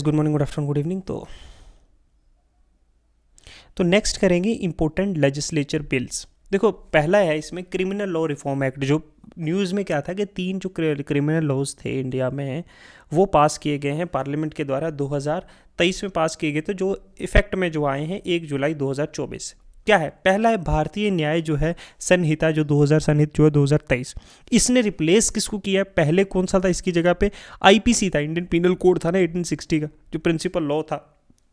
Good morning, good afternoon, good evening. तो next करेंगे important legislature bills. देखो, पहला है इसमें क्रिमिनल लॉ रिफॉर्म एक्ट। जो न्यूज़ में क्या था कि 3 जो क्रिमिनल लॉज थे इंडिया में, वो पास किए गए हैं पार्लियामेंट के द्वारा 2023 में पास किए गए थे, जो इफेक्ट में जो आए हैं 1 जुलाई 2024। क्या है? पहला है भारतीय न्याय जो है संहिता, जो 2000 संहित जो है 2023। इसने रिप्लेस किसको किया है? पहले कौन सा था इसकी जगह पे? आईपीसी था, इंडियन पिनल कोड था ना 1860 का, जो प्रिंसिपल लॉ था।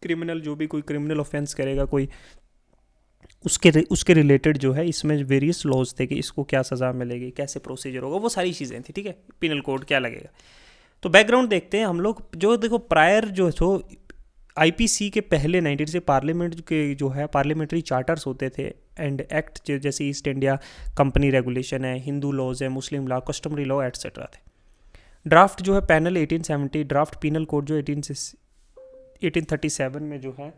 क्रिमिनल जो भी कोई क्रिमिनल ऑफेंस करेगा कोई, उसके रिलेटेड जो है इसमें वेरियस लॉज थे कि इसको क्या सज़ा मिलेगी, कैसे प्रोसीजर होगा, वो सारी चीज़ें थी। ठीक है, पिनल कोड क्या लगेगा। तो बैकग्राउंड देखते हैं हम लोग। जो देखो, प्रायर जो सो आईपीसी के पहले 90 से पार्लियामेंट के जो है पार्लियामेंट्री चार्टर्स होते थे एंड एक्ट, जैसे ईस्ट इंडिया कंपनी रेगुलेशन है, हिंदू लॉज है, मुस्लिम लॉ, कस्टमरी लॉ एट्सेट्रा थे। ड्राफ्ट जो है पैनल 1870, ड्राफ्ट पिनल कोड जो 1837 में जो है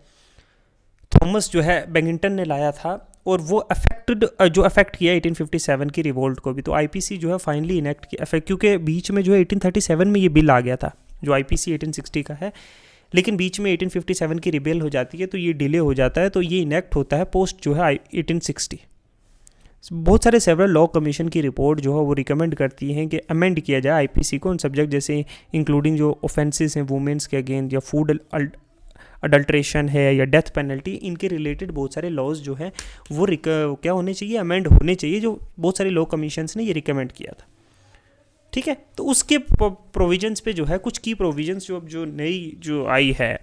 थॉमस जो है बेंगिंगटन ने लाया था, और वो अफेक्ट किया 1857 की रिवोल्ट को भी। तो आईपीसी जो है फाइनली इनेक्ट किया अफेक्ट, क्योंकि बीच में जो है 1837 में ये बिल आ गया था जो आईपीसी 1860 का है, लेकिन बीच में 1857 की रिबेल हो जाती है, तो ये डिले हो जाता है, तो ये इनेक्ट होता है पोस्ट जो है 1860। बहुत सारे सेवरल लॉ कमीशन की रिपोर्ट जो है वो रिकमेंड करती हैं कि अमेंड किया जाए आईपीसी को उन सब्जेक्ट जैसे इंक्लूडिंग जो ऑफेंसेस हैं वुमेन्स के अगेंस्ट, या फूड अडल्ट्रेशन है, या डेथ पेनल्टी, इनके रिलेटेड बहुत सारे लॉज जो हैं वो क्या होने चाहिए, अमेंड होने चाहिए, जो बहुत सारे लॉ कमीशंस ने ये रिकमेंड किया था। ठीक है, तो उसके प्रोविजंस पे जो है कुछ की प्रोविजंस जो नई जो आई है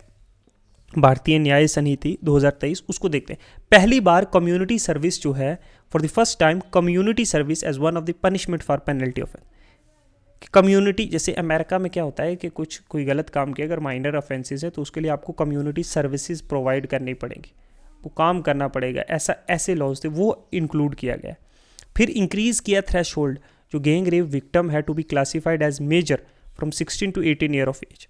भारतीय न्याय संहिति 2023, उसको देखते हैं। पहली बार कम्युनिटी सर्विस जो है, for the first time community service as one of the punishment for penalty offence. Community, जैसे अमेरिका में क्या होता है कि कोई गलत काम किया, अगर माइनर ऑफेंसेस है तो उसके लिए आपको कम्युनिटी सर्विसेज प्रोवाइड करनी पड़ेगी, वो काम करना पड़ेगा, ऐसे लॉज थे, वो इंक्लूड किया गया। फिर इंक्रीज किया थ्रेशोल्ड, जो गैंग रेप विक्टिम है to be classified as major from 16 to 18 year of age.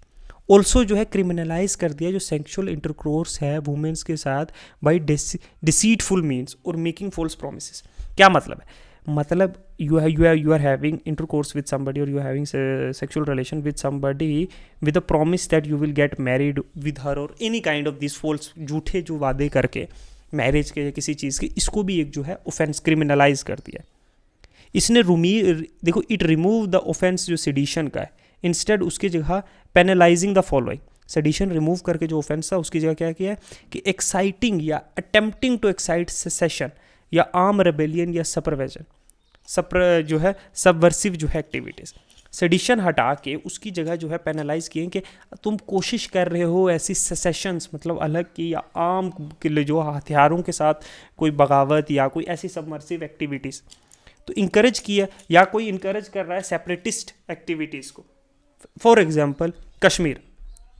Also जो है क्रिमिनलाइज कर दिया जो सेक्सुअल इंटरकोर्स है वुमेन्स के साथ बाई डिसीटफुल मीन्स और मेकिंग फॉल्स प्रोमिस। क्या मतलब है? मतलब you are having intercourse with somebody, or you are having sexual relation with somebody with a promise that you will get married with her, or any kind of these false, झूठे जो वादे करके marriage के या किसी चीज़ के, इसको भी एक जो है ऑफेंस क्रिमिनलाइज कर दिया। इसने देखो, इट रिमूव द ऑफेंस जो सेडिशन का है, इंस्टेड उसकी जगह पेनलाइजिंग द फॉलोइंग। सेडिशन रिमूव करके जो ऑफेंस था उसकी जगह क्या किया है कि एक्साइटिंग या अटेम्प्टिंग टू एक्साइट सेसेशन या आर्म रेबेलियन या जो है सबवर्सिव जो है एक्टिविटीज़। सेडिशन हटा के उसकी जगह जो है पेनलाइज किए कि तुम कोशिश कर रहे हो ऐसी सेसेशंस, मतलब अलग की, या आर्म के जो हथियारों के साथ कोई बगावत या कोई ऐसी सबमर्सिव एक्टिविटीज़, तो इंकरेज किया, या कोई इंकरेज कर रहा है सेपरेटिस्ट एक्टिविटीज़ को। फॉर एग्जांपल कश्मीर,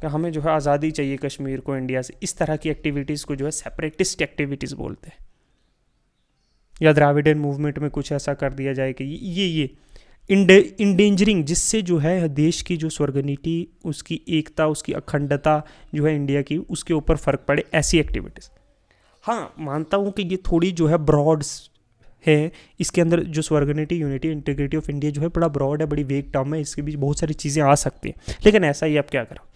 हमें जो है आज़ादी चाहिए कश्मीर को इंडिया से, इस तरह की एक्टिविटीज़ को जो है सेपरेटिस्ट एक्टिविटीज़ बोलते हैं। या द्राविडियन मूवमेंट में कुछ ऐसा कर दिया जाए कि ये इंडेंजरिंग, जिससे जो है देश की जो स्वर्गनीति, उसकी एकता, उसकी अखंडता जो है इंडिया की, उसके ऊपर फ़र्क पड़े, ऐसी एक्टिविटीज़। हाँ, मानता हूँ कि ये थोड़ी जो है ब्रॉड है, इसके अंदर जो स्वर्गनिटी, यूनिटी, इंटीग्रिटी ऑफ इंडिया जो है बड़ा ब्रॉड है, बड़ी वेग टर्म है, इसके बीच बहुत सारी चीज़ें आ सकती हैं, लेकिन ऐसा ही आप क्या करो।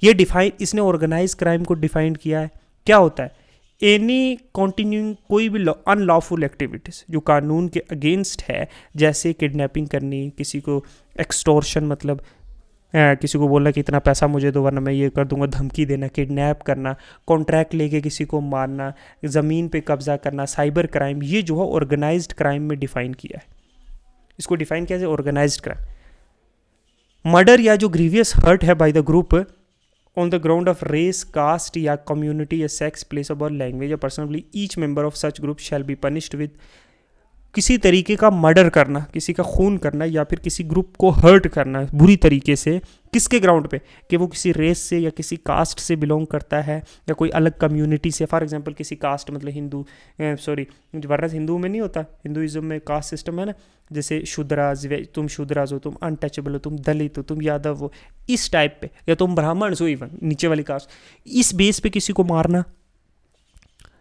ये डिफाइन, इसने ऑर्गेनाइज क्राइम को डिफाइन किया है। क्या होता है? एनी कॉन्टिन्यूइंग, कोई भी अनलॉफुल एक्टिविटीज़ जो कानून के अगेंस्ट है, जैसे किडनैपिंग करनी, किसी को एक्सटॉर्शन, मतलब किसी को बोलना कि इतना पैसा मुझे दो वरना मैं ये कर दूंगा, धमकी देना, किडनैप करना, कॉन्ट्रैक्ट लेके किसी को मारना, ज़मीन पे कब्जा करना, साइबर क्राइम, ये जो है ऑर्गेनाइज्ड क्राइम में डिफाइन किया है। इसको डिफाइन किया जाए ऑर्गेनाइज्ड क्राइम। मर्डर या जो ग्रीवियस हर्ट है by the group on the ground of race, caste या कम्युनिटी या sex, place of birth, language या personally, each member of such group shall be punished with, किसी तरीके का मर्डर करना, किसी का खून करना, या फिर किसी ग्रुप को हर्ट करना बुरी तरीके से, किसके ग्राउंड पे? कि वो किसी रेस से या किसी कास्ट से बिलोंग करता है, या कोई अलग कम्युनिटी से। फॉर एग्जांपल किसी कास्ट, मतलब हिंदू, वरना हिंदू में नहीं होता, हिंदुइज्म में कास्ट सिस्टम है ना, जैसे शूद्राज, तुम शूद्राज हो, तुम अनटचेबल हो, तुम दलित हो, तुम यादव हो, इस टाइप पे, या तुम ब्राह्मण हो, इवन नीचे वाली कास्ट, इस बेस पे किसी को मारना,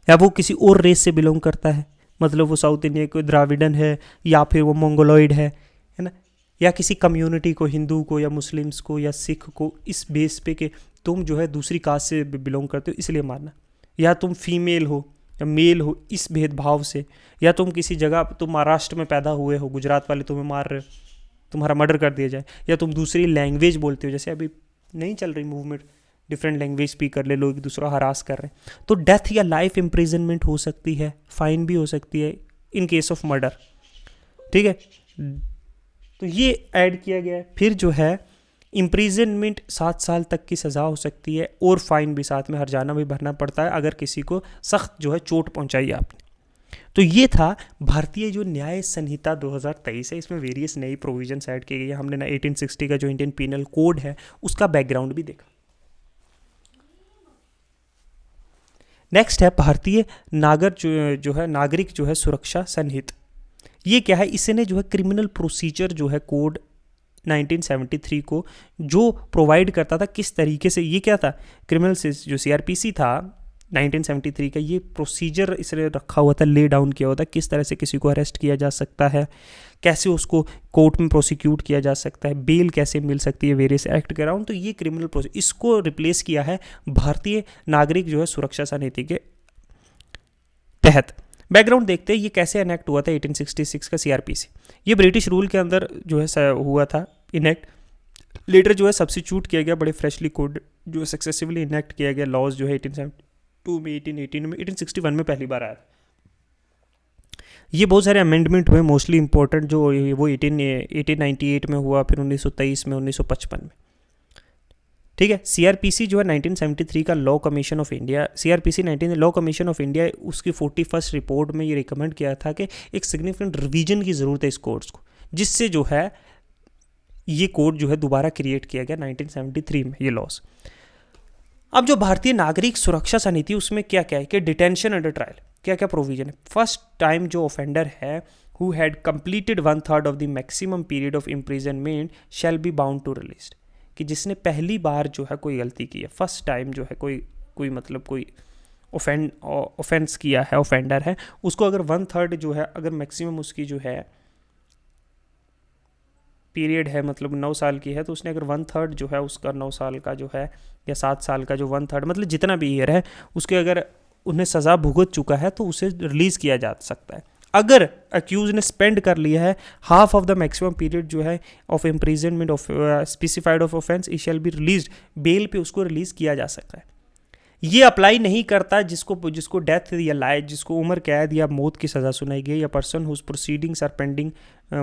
या वो किसी और रेस से बिलोंग करता है, मतलब वो साउथ इंडिया कोई द्राविडन है, या फिर वो मंगोलॉइड है ना, या किसी कम्युनिटी को, हिंदू को या मुस्लिम्स को या सिख को, इस बेस पे के तुम जो है दूसरी कास्ट से बिलोंग करते हो इसलिए मारना, या तुम फीमेल हो या मेल हो इस भेदभाव से, या तुम किसी जगह, तुम महाराष्ट्र में पैदा हुए हो, गुजरात वाले तुम्हें मार रहे हो, तुम्हारा मर्डर कर दिया जाए, या तुम दूसरी लैंग्वेज बोलते हो, जैसे अभी नहीं चल रही मूवमेंट डिफरेंट लैंग्वेज स्पीक कर ले, लोग एक दूसरा हरास कर रहे हैं, तो डेथ या लाइफ इम्प्रिजनमेंट हो सकती है, फाइन भी हो सकती है इन केस ऑफ मर्डर। ठीक है, तो ये ऐड किया गया है। फिर जो है इम्प्रिजनमेंट 7 साल तक की सज़ा हो सकती है, और फाइन भी साथ में हर्जाना भी भरना पड़ता है अगर किसी को सख्त जो है चोट पहुंचाई आपने। तो ये था भारतीय जो न्याय संहिता 2023 है, इसमें वेरियस नई प्रोविजंस ऐड की गई है। हमने ना 1860 का जो इंडियन पीनल कोड है उसका बैकग्राउंड भी देखा। नेक्स्ट है भारतीय नागरिक जो है सुरक्षा संहिता। ये क्या है, इसने जो है क्रिमिनल प्रोसीजर जो है कोड 1973 को जो प्रोवाइड करता था, किस तरीके से, ये क्या था, क्रिमिनल से जो CRPC था 1973 का, ये प्रोसीजर इसने रखा हुआ था, ले डाउन किया हुआ था, किस तरह से किसी को अरेस्ट किया जा सकता है, कैसे उसको कोर्ट में प्रोसिक्यूट किया जा सकता है, बेल कैसे मिल सकती है वेरियस एक्ट के अराउंड। तो ये क्रिमिनल प्रोसीजर, इसको रिप्लेस किया है भारतीय नागरिक जो है सुरक्षा संहिता के तहत। बैकग्राउंड देखते हैं ये कैसे इनेक्ट हुआ था 1866 का CRPC। ये ब्रिटिश रूल के अंदर जो है हुआ था इनेक्ट, लेटर जो है सब्सिट्यूट किया गया, बड़े फ्रेशली कोड जो सक्सेसिवली इनेक्ट किया गया लॉज जो है 1872 में, 1818 में, 1861 में पहली बार आया था। ये बहुत सारे अमेंडमेंट हुए, मोस्टली इंपॉर्टेंट जो वो 1898 में हुआ, फिर 1923 में, 1955 में। ठीक है, CRPC जो है 1973 का law commission of India, CRPC 19 law commission of India, उसकी 41st रिपोर्ट में ये रिकमेंड किया था कि एक सिग्निफिकेंट रिवीजन की ज़रूरत है इस कोड्स को, जिससे जो है ये कोड जो है दोबारा क्रिएट किया गया 1973 में ये लॉस। अब जो भारतीय नागरिक सुरक्षा समिति उसमें क्या क्या है कि डिटेंशन अंडर ट्रायल क्या क्या प्रोविजन है। फर्स्ट टाइम जो ऑफेंडर है who had completed 1/3 of the maximum period of imprisonment shall be bound to release, कि जिसने पहली बार जो है कोई गलती की है, फर्स्ट टाइम जो है कोई मतलब कोई ऑफेंस किया है, ऑफेंडर है, उसको अगर 1/3 जो है, अगर मैक्सिमम उसकी जो है पीरियड है मतलब 9 साल की है, तो उसने अगर 1/3 जो है उसका 9 साल का जो है या 7 साल का जो 1/3 मतलब जितना भी ईयर है उसके अगर उन्हें सज़ा भुगत चुका है तो उसे रिलीज़ किया जा सकता है। अगर अक्यूज ने स्पेंड कर लिया है half of the maximum period जो है of imprisonment of specified of offence, he shall be release, bail पे उसको रिलीज़ किया जा सकता है। ये अप्लाई नहीं करता जिसको डेथ या लाइफ, जिसको उम्र कैद या मौत की सज़ा सुनाई गई, या person whose proceedings are pending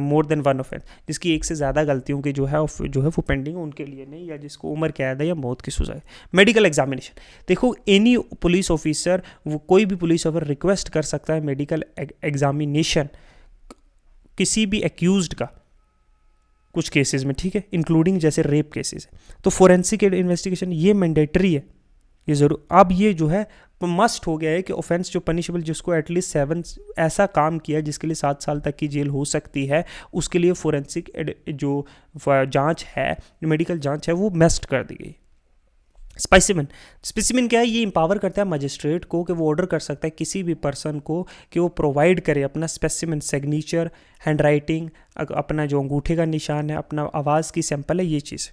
more than 1 offence, जिसकी एक से ज़्यादा गलतियों के जो है वो पेंडिंग, उनके लिए नहीं, या जिसको उम्र कैद है या मौत की सज़ा है। मेडिकल एग्जामिनेशन देखो, एनी पुलिस ऑफिसर, वो कोई भी पुलिस ऑफिसर रिक्वेस्ट कर सकता है मेडिकल एग्जामिनेशन किसी भी एक्यूज्ड का कुछ केसेस में, ठीक है, इंक्लूडिंग जैसे रेप केसेस है। तो फोरेंसिक इन्वेस्टिगेशन ये मैंडेटरी है, ये ज़रूर। अब ये जो है मस्ट हो गया है कि ऑफेंस जो पनिशेबल, जिसको एटलीस्ट 7 ऐसा काम किया जिसके लिए 7 साल तक की जेल हो सकती है, उसके लिए फोरेंसिक जो जांच है, मेडिकल जांच है, वो मस्ट कर दी गई। स्पेसिमेन क्या है, ये इंपावर करता है मजिस्ट्रेट को कि वो ऑर्डर कर सकता है किसी भी पर्सन को कि वो प्रोवाइड करे अपना स्पेसिमेन, सिग्नेचर, हैंड राइटिंग, अपना जो अंगूठे का निशान है, अपना आवाज़ की सैंपल है, ये चीज़।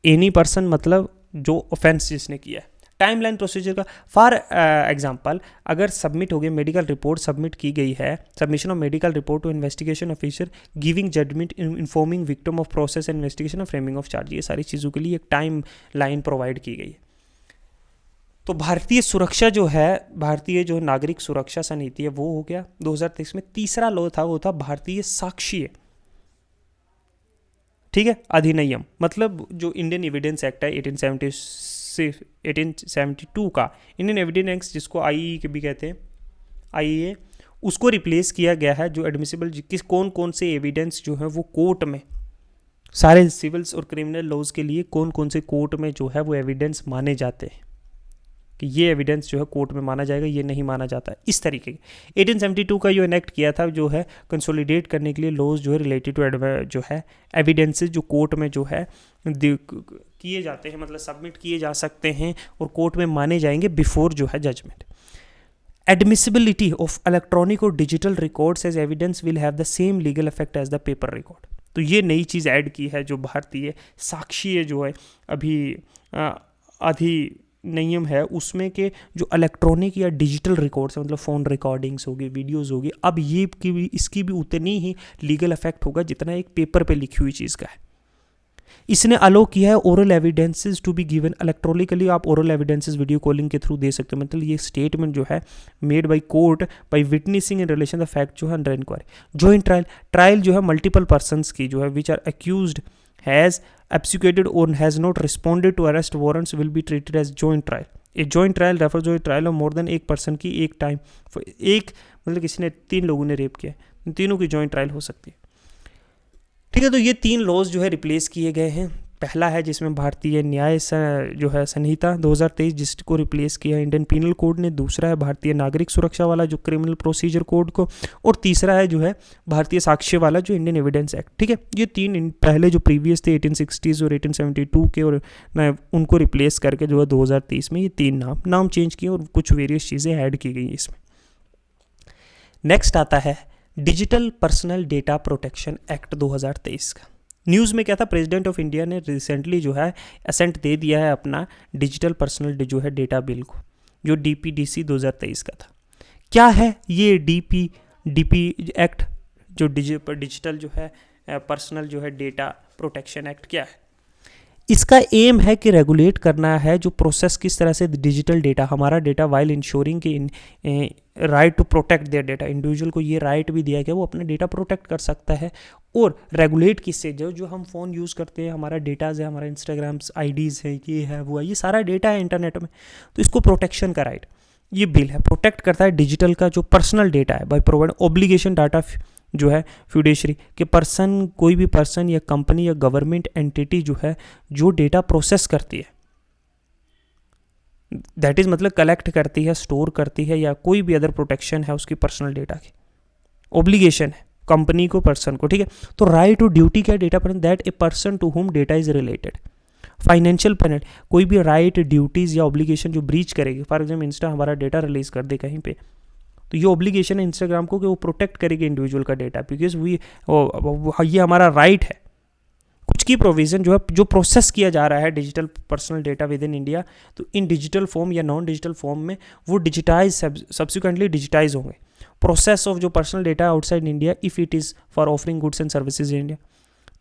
एनी पर्सन मतलब जो ऑफेंस जिसने किया है। टाइमलाइन प्रोसीजर का फॉर एग्जांपल, अगर सबमिट हो गई मेडिकल रिपोर्ट, सबमिट की गई है, submission of medical report to investigation officer, giving judgement, informing victim of process investigation और फ्रेमिंग ऑफ चार्ज, ये सारी चीज़ों के लिए एक टाइम लाइन प्रोवाइड की गई है। तो भारतीय सुरक्षा जो है, भारतीय जो नागरिक सुरक्षा समिति है, वो हो गया 2023 में। तीसरा लॉ था वो था भारतीय साक्ष्य, ठीक है, अधिनियम, मतलब जो इंडियन एविडेंस एक्ट है 1872 का, इंडियन एविडेंस एक्ट जिसको IE के भी कहते हैं, IEA, उसको रिप्लेस किया गया है। जो एडमिसिबल कौन कौन से एविडेंस जो है वो कोर्ट में, सारे सिविल्स और क्रिमिनल लॉज के लिए कौन कौन से कोर्ट में जो है वो एविडेंस माने जाते हैं, कि ये एविडेंस जो है कोर्ट में माना जाएगा, ये नहीं माना जाता है, इस तरीके के 1872 का जो इनेक्ट किया था, जो है कंसोलिडेट करने के लिए लॉज जो है रिलेटेड टू जो है एविडेंसेस जो कोर्ट में जो है किए जाते हैं, मतलब सबमिट किए जा सकते हैं और कोर्ट में माने जाएंगे बिफोर जो है जजमेंट। एडमिसिबिलिटी ऑफ इलेक्ट्रॉनिक और digital records as evidence will have the same legal effect as the paper record. तो ये नई चीज़ ऐड की है जो भारतीय साक्षी जो है अभी अधिनियम है उसमें के जो इलेक्ट्रॉनिक या डिजिटल रिकॉर्ड्स है, मतलब फ़ोन रिकॉर्डिंग्स होगी, वीडियोज़ होगी, अब ये की भी इसकी भी उतनी ही लीगल इफेक्ट होगा जितना एक पेपर पे लिखी हुई चीज़ का है। इसने अलो किया है oral evidences to be given electronically, आप ओरल एविडेंसेस वीडियो कॉलिंग के थ्रू दे सकते हो। मतलब ये स्टेटमेंट जो है made by court by witnessing in relation the fact जो है अंडर इंक्वायरी। जॉइंट ट्रायल जो है मल्टीपल पर्सनस की जो है which are accused has absconded or has not responded to arrest warrants will be treated as joint trial. A joint trial refers to a trial of more than एक person की एक time, एक मतलब किसी ने 3 लोगों ने रेप किया है, तीनों की जॉइंट ट्रायल हो सकती है। ठीक है, तो ये 3 लॉज जो है रिप्लेस किए गए हैं। पहला है जिसमें भारतीय न्याय जो है संहिता 2023 जिसको रिप्लेस किया है इंडियन पीनल कोड ने, दूसरा है भारतीय नागरिक सुरक्षा वाला जो क्रिमिनल प्रोसीजर कोड को, और तीसरा है जो है भारतीय साक्ष्य वाला जो इंडियन एविडेंस एक्ट। ठीक है, ये 3 पहले जो प्रीवियस थे 1860s और 1872 के और उनको रिप्लेस करके जो है 2023 में ये 3 नाम चेंज किए और कुछ वेरियस चीज़ें ऐड की गई इसमें। नेक्स्ट आता है digital personal data protection act 2023 का। न्यूज़ में क्या था, प्रेसिडेंट ऑफ इंडिया ने रिसेंटली जो है असेंट दे दिया है अपना डिजिटल पर्सनल जो है डेटा बिल को, जो DPDC 2023 का था। क्या है ये DP एक्ट, जो डिजिटल जो है पर्सनल जो है डेटा प्रोटेक्शन एक्ट क्या है? इसका एम है कि रेगुलेट करना है जो प्रोसेस किस तरह से डिजिटल डेटा, हमारा डेटा वाइल इंश्योरिंग की right to protect their data, individual को ये राइट भी दिया गया वो अपना डेटा प्रोटेक्ट कर सकता है। और रेगुलेट किससे, जो हम फ़ोन यूज़ करते हैं, हमारा डेटाज है, हमारा इंस्टाग्राम्स आईडीज़ है, ये है वो है, ये सारा डेटा है इंटरनेट में, तो इसको प्रोटेक्शन का राइट ये बिल है, प्रोटेक्ट करता है डिजिटल का जो पर्सनल डेटा है बाय प्रोवाइड ऑब्लिगेशन डाटा जो है फ्यूडेशरी के पर्सन, कोई भी पर्सन या कंपनी या गवर्नमेंट एंटिटी जो है जो डेटा प्रोसेस करती है, दैट इज मतलब कलेक्ट करती है, स्टोर करती है, या कोई भी अदर प्रोटेक्शन है उसकी पर्सनल डेटा की, ऑब्लिगेशन है कंपनी को, पर्सन को। ठीक है, तो राइट और ड्यूटी क्या, डेटा पर that a person to whom data is related. Financial penalty, कोई भी राइट ड्यूटीज या ऑब्लिगेशन जो ब्रीच करेगी, फॉर एग्जाम्पल इंस्टा हमारा डेटा रिलीज कर दे कहीं पे, तो ये ऑब्लिगेशन है इंस्टाग्राम को कि वो प्रोटेक्ट करेगी इंडिविजुअल का डेटा, बिकॉज ये हमारा राइट है। कुछ की प्रोविजन जो है जो प्रोसेस किया जा रहा है digital personal data with in India, तो इन डिजिटल फॉर्म या नॉन डिजिटल फॉर्म में वो डिजिटाइज सब्सिक्वेंटली डिजिटाइज होंगे। प्रोसेस ऑफ जो personal data outside India if it is for offering goods and services in India,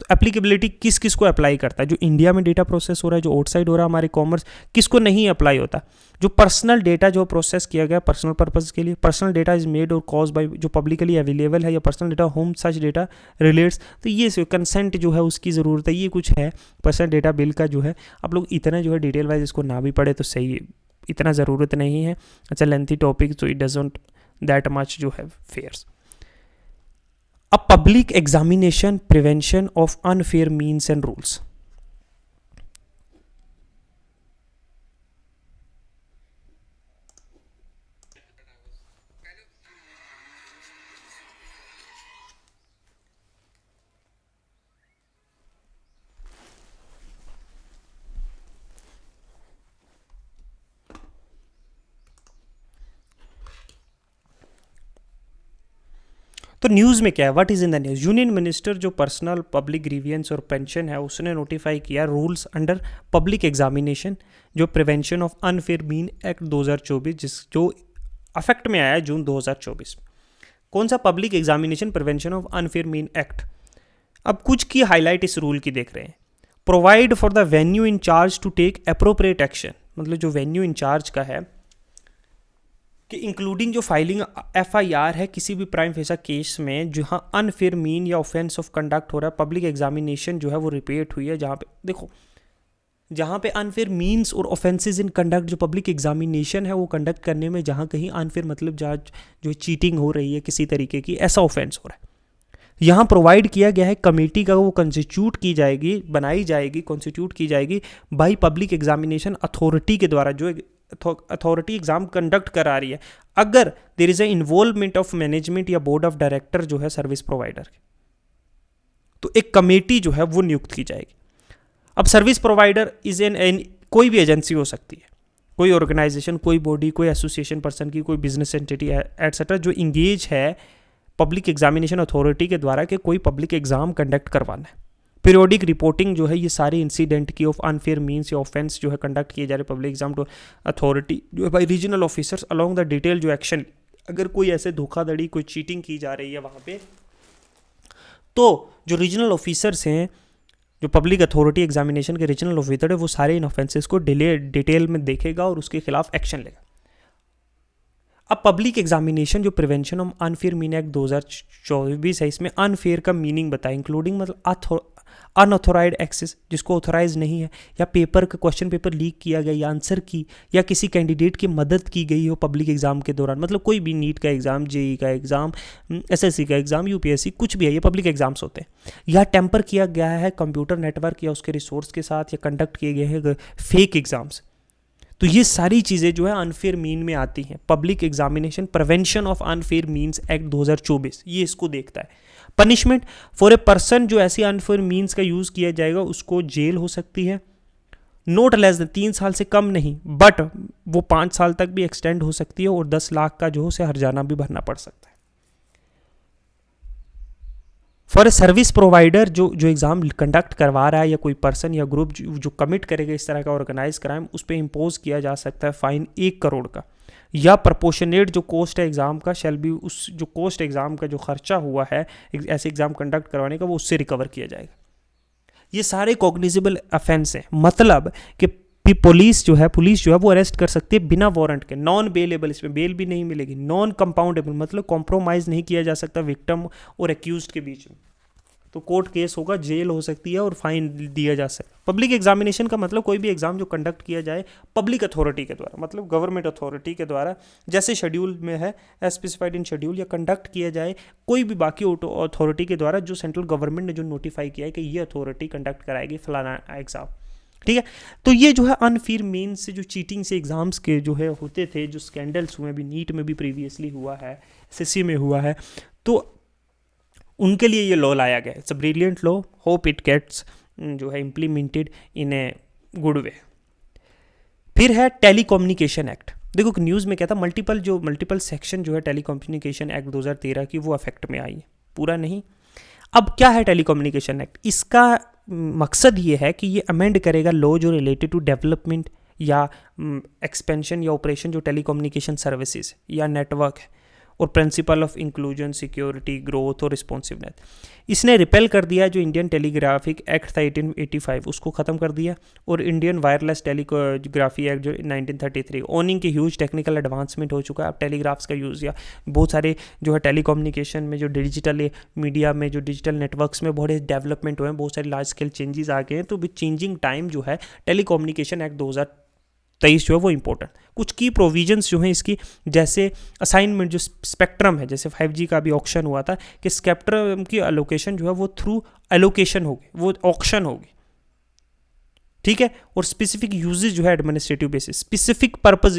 तो एप्लीकेबिलिटी किस किस को अप्लाई करता है, जो इंडिया में डेटा प्रोसेस हो रहा है, जो आउटसाइड हो रहा है हमारे कॉमर्स, किसको नहीं अप्लाई होता। जो पर्सनल डेटा जो प्रोसेस किया गया पर्सनल पर्पस के लिए, पर्सनल डेटा इज मेड और कॉज बाय जो पब्लिकली अवेलेबल है, या पर्सनल डेटा होम सच डेटा रिलेट्स, तो ये कंसेंट जो है उसकी ज़रूरत है, ये कुछ है पर्सनल डेटा बिल का जो है। आप लोग इतना जो है डिटेल वाइज इसको ना भी पढ़े तो सही है, इतना ज़रूरत नहीं है, अच्छा लेंथी टॉपिक, तो इट डजंट दैट मच जो है fears. A public examination prevention of unfair means and rules. तो न्यूज़ में क्या है, what is in the news, union minister जो पर्सनल पब्लिक ग्रीवियंस और पेंशन है उसने नोटिफाई किया रूल्स अंडर पब्लिक एग्जामिनेशन जो prevention of unfair mean act 2024 जो अफेक्ट में आया है जून 2024। कौन सा public examination prevention of unfair mean act. अब कुछ की हाईलाइट इस रूल की देख रहे हैं। Provide for the venue in charge to take appropriate action, मतलब जो वेन्यू इन चार्ज का है कि इंक्लूडिंग जो फाइलिंग FIR है किसी भी प्राइम फेसा केस में जहाँ अनफेयर मीन या ऑफेंस ऑफ कंडक्ट हो रहा है, पब्लिक एग्जामिनेशन जो है वो रिपीट हुई है, जहाँ पे देखो जहाँ पे अनफेयर मीन्स और ऑफेंसेस इन कंडक्ट, जो पब्लिक एग्जामिनेशन है वो कंडक्ट करने में जहाँ कहीं अनफेयर मतलब जो चीटिंग हो रही है किसी तरीके की, ऐसा ऑफेंस हो रहा है, यहाँ प्रोवाइड किया गया है कमेटी का वो कंस्टिट्यूट की जाएगी, बनाई जाएगी, कॉन्स्टिट्यूट की जाएगी बाई पब्लिक एग्जामिनेशन अथॉरिटी के द्वारा, जो अथॉरिटी एग्जाम कंडक्ट करा रही है, अगर there is a involvement of management या बोर्ड ऑफ डायरेक्टर जो है सर्विस प्रोवाइडर के, तो एक कमेटी जो है वो नियुक्त की जाएगी। अब सर्विस प्रोवाइडर इज एन कोई भी एजेंसी हो सकती है, कोई ऑर्गेनाइजेशन, कोई बॉडी, कोई एसोसिएशन पर्सन की, कोई बिजनेस एंटिटी एटसेट्रा जो इंगेज है पब्लिक एग्जामिनेशन अथॉरिटी के द्वारा कि कोई पब्लिक एग्जाम कंडक्ट करवाना है। पीरियोडिक रिपोर्टिंग जो है ये सारे इंसिडेंट की ऑफ अनफेयर मीन्स या ऑफेंस जो है कंडक्ट किए जा रहे पब्लिक एग्जाम टू अथॉरिटी जो है by regional officers along the detail जो एक्शन, अगर कोई ऐसे धोखाधड़ी कोई चीटिंग की जा रही है वहाँ पे, तो जो रीजनल ऑफिसर्स हैं, जो पब्लिक अथॉरिटी एग्जामिनेशन के रीजनल ऑफिसर है, वो सारे इन ऑफेंसेस को डिटेल में देखेगा और उसके खिलाफ एक्शन लेगा। अब पब्लिक एग्जामिनेशन जो prevention of unfair mean act 2024 है, इसमें अनफेयर का मीनिंग बताया, इंक्लूडिंग मतलब अनऑथोराइज एक्सेस, जिसको ऑथोराइज नहीं है, या पेपर का क्वेश्चन पेपर लीक किया गया या आंसर की या किसी कैंडिडेट की मदद की गई हो पब्लिक एग्जाम के दौरान, मतलब कोई भी नीट का एग्जाम, जेई का एग्जाम, एसएससी का एग्जाम, यूपीएससी, कुछ भी है, ये पब्लिक एग्जाम्स होते हैं। या टेम्पर किया गया है कंप्यूटर नेटवर्क या उसके रिसोर्स के साथ, या कंडक्ट किए गए हैं फेक एग्जाम्स, तो ये सारी चीज़ें जो है अनफेयर मीन में आती हैं। Public examination prevention of unfair means act 2024 ये इसको देखता है। पनिशमेंट फॉर ए पर्सन, जो ऐसी अनफेयर मीन्स का यूज़ किया जाएगा उसको जेल हो सकती है, नोट लेस देन 3 साल से कम नहीं, बट वो 5 साल तक भी एक्सटेंड हो सकती है, और 10 लाख का जो उसे हर्जाना भी भरना पड़ सकता है। फॉर ए सर्विस प्रोवाइडर, जो एग्ज़ाम कंडक्ट करवा रहा है या कोई पर्सन या ग्रुप जो कमिट करेगा इस तरह का ऑर्गेनाइज क्राइम, उस पर इम्पोज किया जा सकता है फाइन 1 करोड़ का, या प्रपोर्शनेट जो कॉस्ट है एग्ज़ाम का शैल भी, उस जो कॉस्ट एग्ज़ाम का जो खर्चा हुआ है ऐसे एग्ज़ाम कंडक्ट करवाने का, वो उससे रिकवर किया जाएगा। ये सारे कॉग्निजेबल ऑफेंस हैं, मतलब कि पुलिस जो है वो अरेस्ट कर सकती है बिना वारंट के, नॉन बेलेबल, इसमें बेल भी नहीं मिलेगी, नॉन कंपाउंडेबल, मतलब कॉम्प्रोमाइज़ नहीं किया जा सकता विक्टिम और एक्यूज्ड के बीच में, तो कोर्ट केस होगा, जेल हो सकती है और फाइन दिया जा सकता है। पब्लिक एग्जामिनेशन का मतलब कोई भी एग्जाम जो कंडक्ट किया जाए पब्लिक अथॉरिटी के द्वारा, मतलब गवर्नमेंट अथॉरिटी के द्वारा, जैसे शेड्यूल में है एज स्पेसिफाइड इन शेड्यूल, या कंडक्ट किया जाए कोई भी बाकी अथॉरिटी के द्वारा जो सेंट्रल गवर्नमेंट ने जो नोटिफाई किया है कि ये अथॉरिटी कंडक्ट कराएगी फलाना एग्जाम, ठीक है। तो ये जो है अनफेयर मीन्स से जो चीटिंग से एग्जाम्स के जो है होते थे, जो स्कैंडल्स हुए, अभी नीट में भी प्रीवियसली हुआ है, एसएससी में हुआ है, तो उनके लिए ये लॉ लाया गया। It's a brilliant law, hope it gets जो है implemented in a good way. फिर है टेलीकम्युनिकेशन एक्ट। देखो न्यूज़ में क्या था, मल्टीपल सेक्शन जो है टेलीकम्युनिकेशन एक्ट 2013 की वो अफेक्ट में आई है, पूरा नहीं। अब क्या है टेलीकम्युनिकेशन एक्ट, इसका मकसद ये है कि ये अमेंड करेगा लॉ जो रिलेटेड टू डेवलपमेंट या एक्सपेंशन या ऑपरेशन जो टेलीकम्युनिकेशन सर्विसेज या नेटवर्क है, और principle of inclusion, security, growth और रिस्पॉन्सिवनेस। इसने रिपेल कर दिया जो इंडियन टेलीग्राफिक एक्ट था 1885, उसको ख़त्म कर दिया, और इंडियन वायरलेस टेलीग्राफी एक्ट जो 1933, ओनिंग की ह्यूज टेक्निकल एडवांसमेंट हो चुका है। अब टेलीग्राफ्स का यूज़ या बहुत सारे जो है टेलीकम्युनिकेशन में, जो डिजिटल मीडिया में, जो डिजिटल नेटवर्क्स में बहुत डेवलपमेंट हुए हैं, बहुत सारे लार्ज स्केल चेंजेस आ गए हैं। तो विद चेंजिंग टाइम जो है टेलीकम्युनिकेशन एक्ट 2023 जो है वो इंपॉर्टेंट, कुछ की प्रोविजंस जो हैं इसकी, जैसे असाइनमेंट, जो स्पेक्ट्रम है, जैसे 5G का भी ऑक्शन हुआ था कि स्पेक्ट्रम की एलोकेशन जो है वो थ्रू एलोकेशन होगी, वो ऑक्शन होगी, ठीक है। और स्पेसिफिक यूजेज जो है एडमिनिस्ट्रेटिव बेसिस, स्पेसिफिक पर्पज,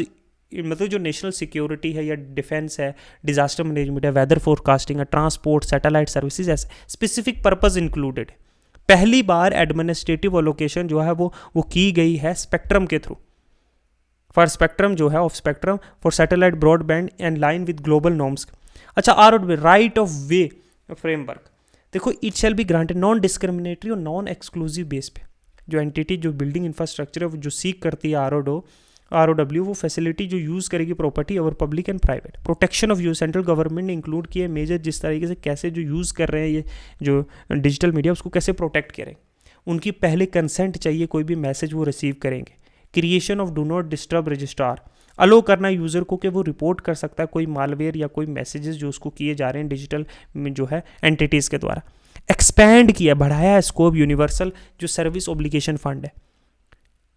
मतलब जो नेशनल सिक्योरिटी है या डिफेंस है, डिजास्टर मैनेजमेंट है, वेदर फोरकास्टिंग है, ट्रांसपोर्ट, सैटेलाइट सर्विसेज, ऐसे स्पेसिफिक पर्पज इंक्लूडेड। पहली बार एडमिनिस्ट्रेटिव एलोकेशन जो है वो की गई है स्पेक्ट्रम के थ्रू, फॉर स्पेक्ट्रम जो है of spectrum for satellite broadband and line with global norms. अच्छा, राइट ऑफ वे फ्रेमवर्क, देखो it shall be granted non discriminatory और नॉन एक्सक्लूसिव बेस पे। जो एंटिटी जो बिल्डिंग इंफ्रास्ट्रक्चर है जो सीक करती है ROW, वो फैसिलिटी जो यूज़ करेगी प्रॉपर्टी और public and private, protection of use, central government ने इंक्लूड किए मेजर, जिस तरीके से कैसे जो यूज़ कर रहे हैं ये जो डिजिटल मीडिया उसको कैसे प्रोटेक्ट करें। उनकी पहले कंसेंट चाहिए, कोई भी मैसेज वो रिसीव करेंगे। Creation of do not disturb registrar, allow करना यूज़र को कि वो रिपोर्ट कर सकता है कोई मालवेयर या कोई मैसेजेस जो उसको किए जा रहे हैं डिजिटल में जो है एंटिटीज़ के द्वारा। एक्सपैंड किया, बढ़ाया स्कोप यूनिवर्सल जो सर्विस ऑब्लिगेशन फंड है,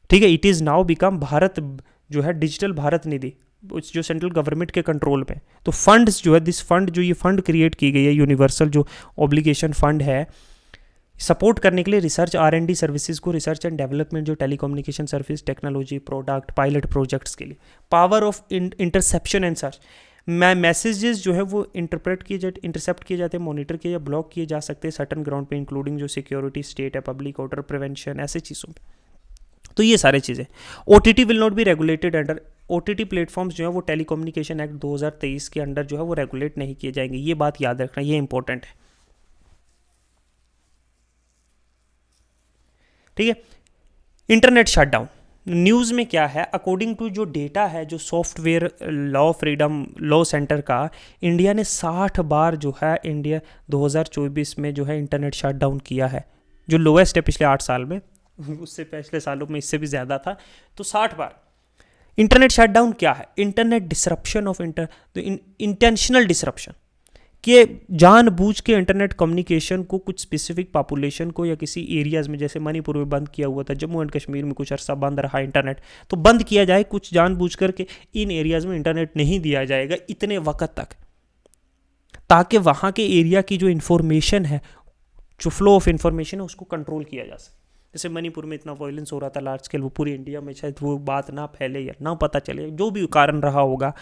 ठीक है। It is now become Bharat जो है डिजिटल भारत निधि, जो सेंट्रल गवर्नमेंट के कंट्रोल में। तो फंड्स जो है, दिस फंड जो ये फंड क्रिएट की गई है यूनिवर्सल जो ऑब्लिगेशन फंड है, सपोर्ट करने के लिए रिसर्च R&D सर्विसेज को, रिसर्च एंड डेवलपमेंट जो telecommunication service, technology, product, pilot projects के लिए। Power of interception and search, messages जो है वो इंटरसेप्ट किए जाते हैं, मॉनिटर किए या ब्लॉक किए जा सकते हैं सर्टन ग्राउंड पे, इंक्लूडिंग जो सिक्योरिटी, स्टेट है, पब्लिक ऑर्डर, प्रिवेंशन, ऐसे चीज़ों में। तो ये सारी चीज़ें। OTT will not be regulated under OTT platforms जो है वो टेलीकम्युनिकेशन एक्ट 2023 के अंडर जो है वो रेगुलेट नहीं किए जाएंगे। ये बात याद रखना, ये इंपॉर्टेंट है, ठीक है। इंटरनेट शटडाउन न्यूज़ में क्या है, अकॉर्डिंग टू जो डेटा है जो software law freedom law centre का, इंडिया ने 60 बार जो है इंडिया 2024 में जो है इंटरनेट शटडाउन किया है, जो लोएस्ट है पिछले 8 साल में। उससे पिछले सालों में इससे भी ज़्यादा था, तो 60 बार। इंटरनेट शटडाउन क्या है? Internet disruption of intentional disruption, कि जानबूझ के इंटरनेट कम्युनिकेशन को कुछ स्पेसिफिक पॉपुलेशन को या किसी एरियाज़ में, जैसे मणिपुर में बंद किया हुआ था, जम्मू एंड कश्मीर में कुछ अरसा बंद रहा इंटरनेट, तो बंद किया जाए कुछ जानबूझ करके इन एरियाज़ में इंटरनेट नहीं दिया जाएगा इतने वक्त तक, ताकि वहाँ के एरिया की जो इन्फॉर्मेशन है, जो फ्लो ऑफ इन्फॉर्मेशन है, उसको कंट्रोल किया जा सके। जैसे मणिपुर में इतना वायलेंस हो रहा था लार्ज स्केल, वो पूरी इंडिया में शायद वो बात ना फैले या ना पता चले, जो भी कारण रहा होगा,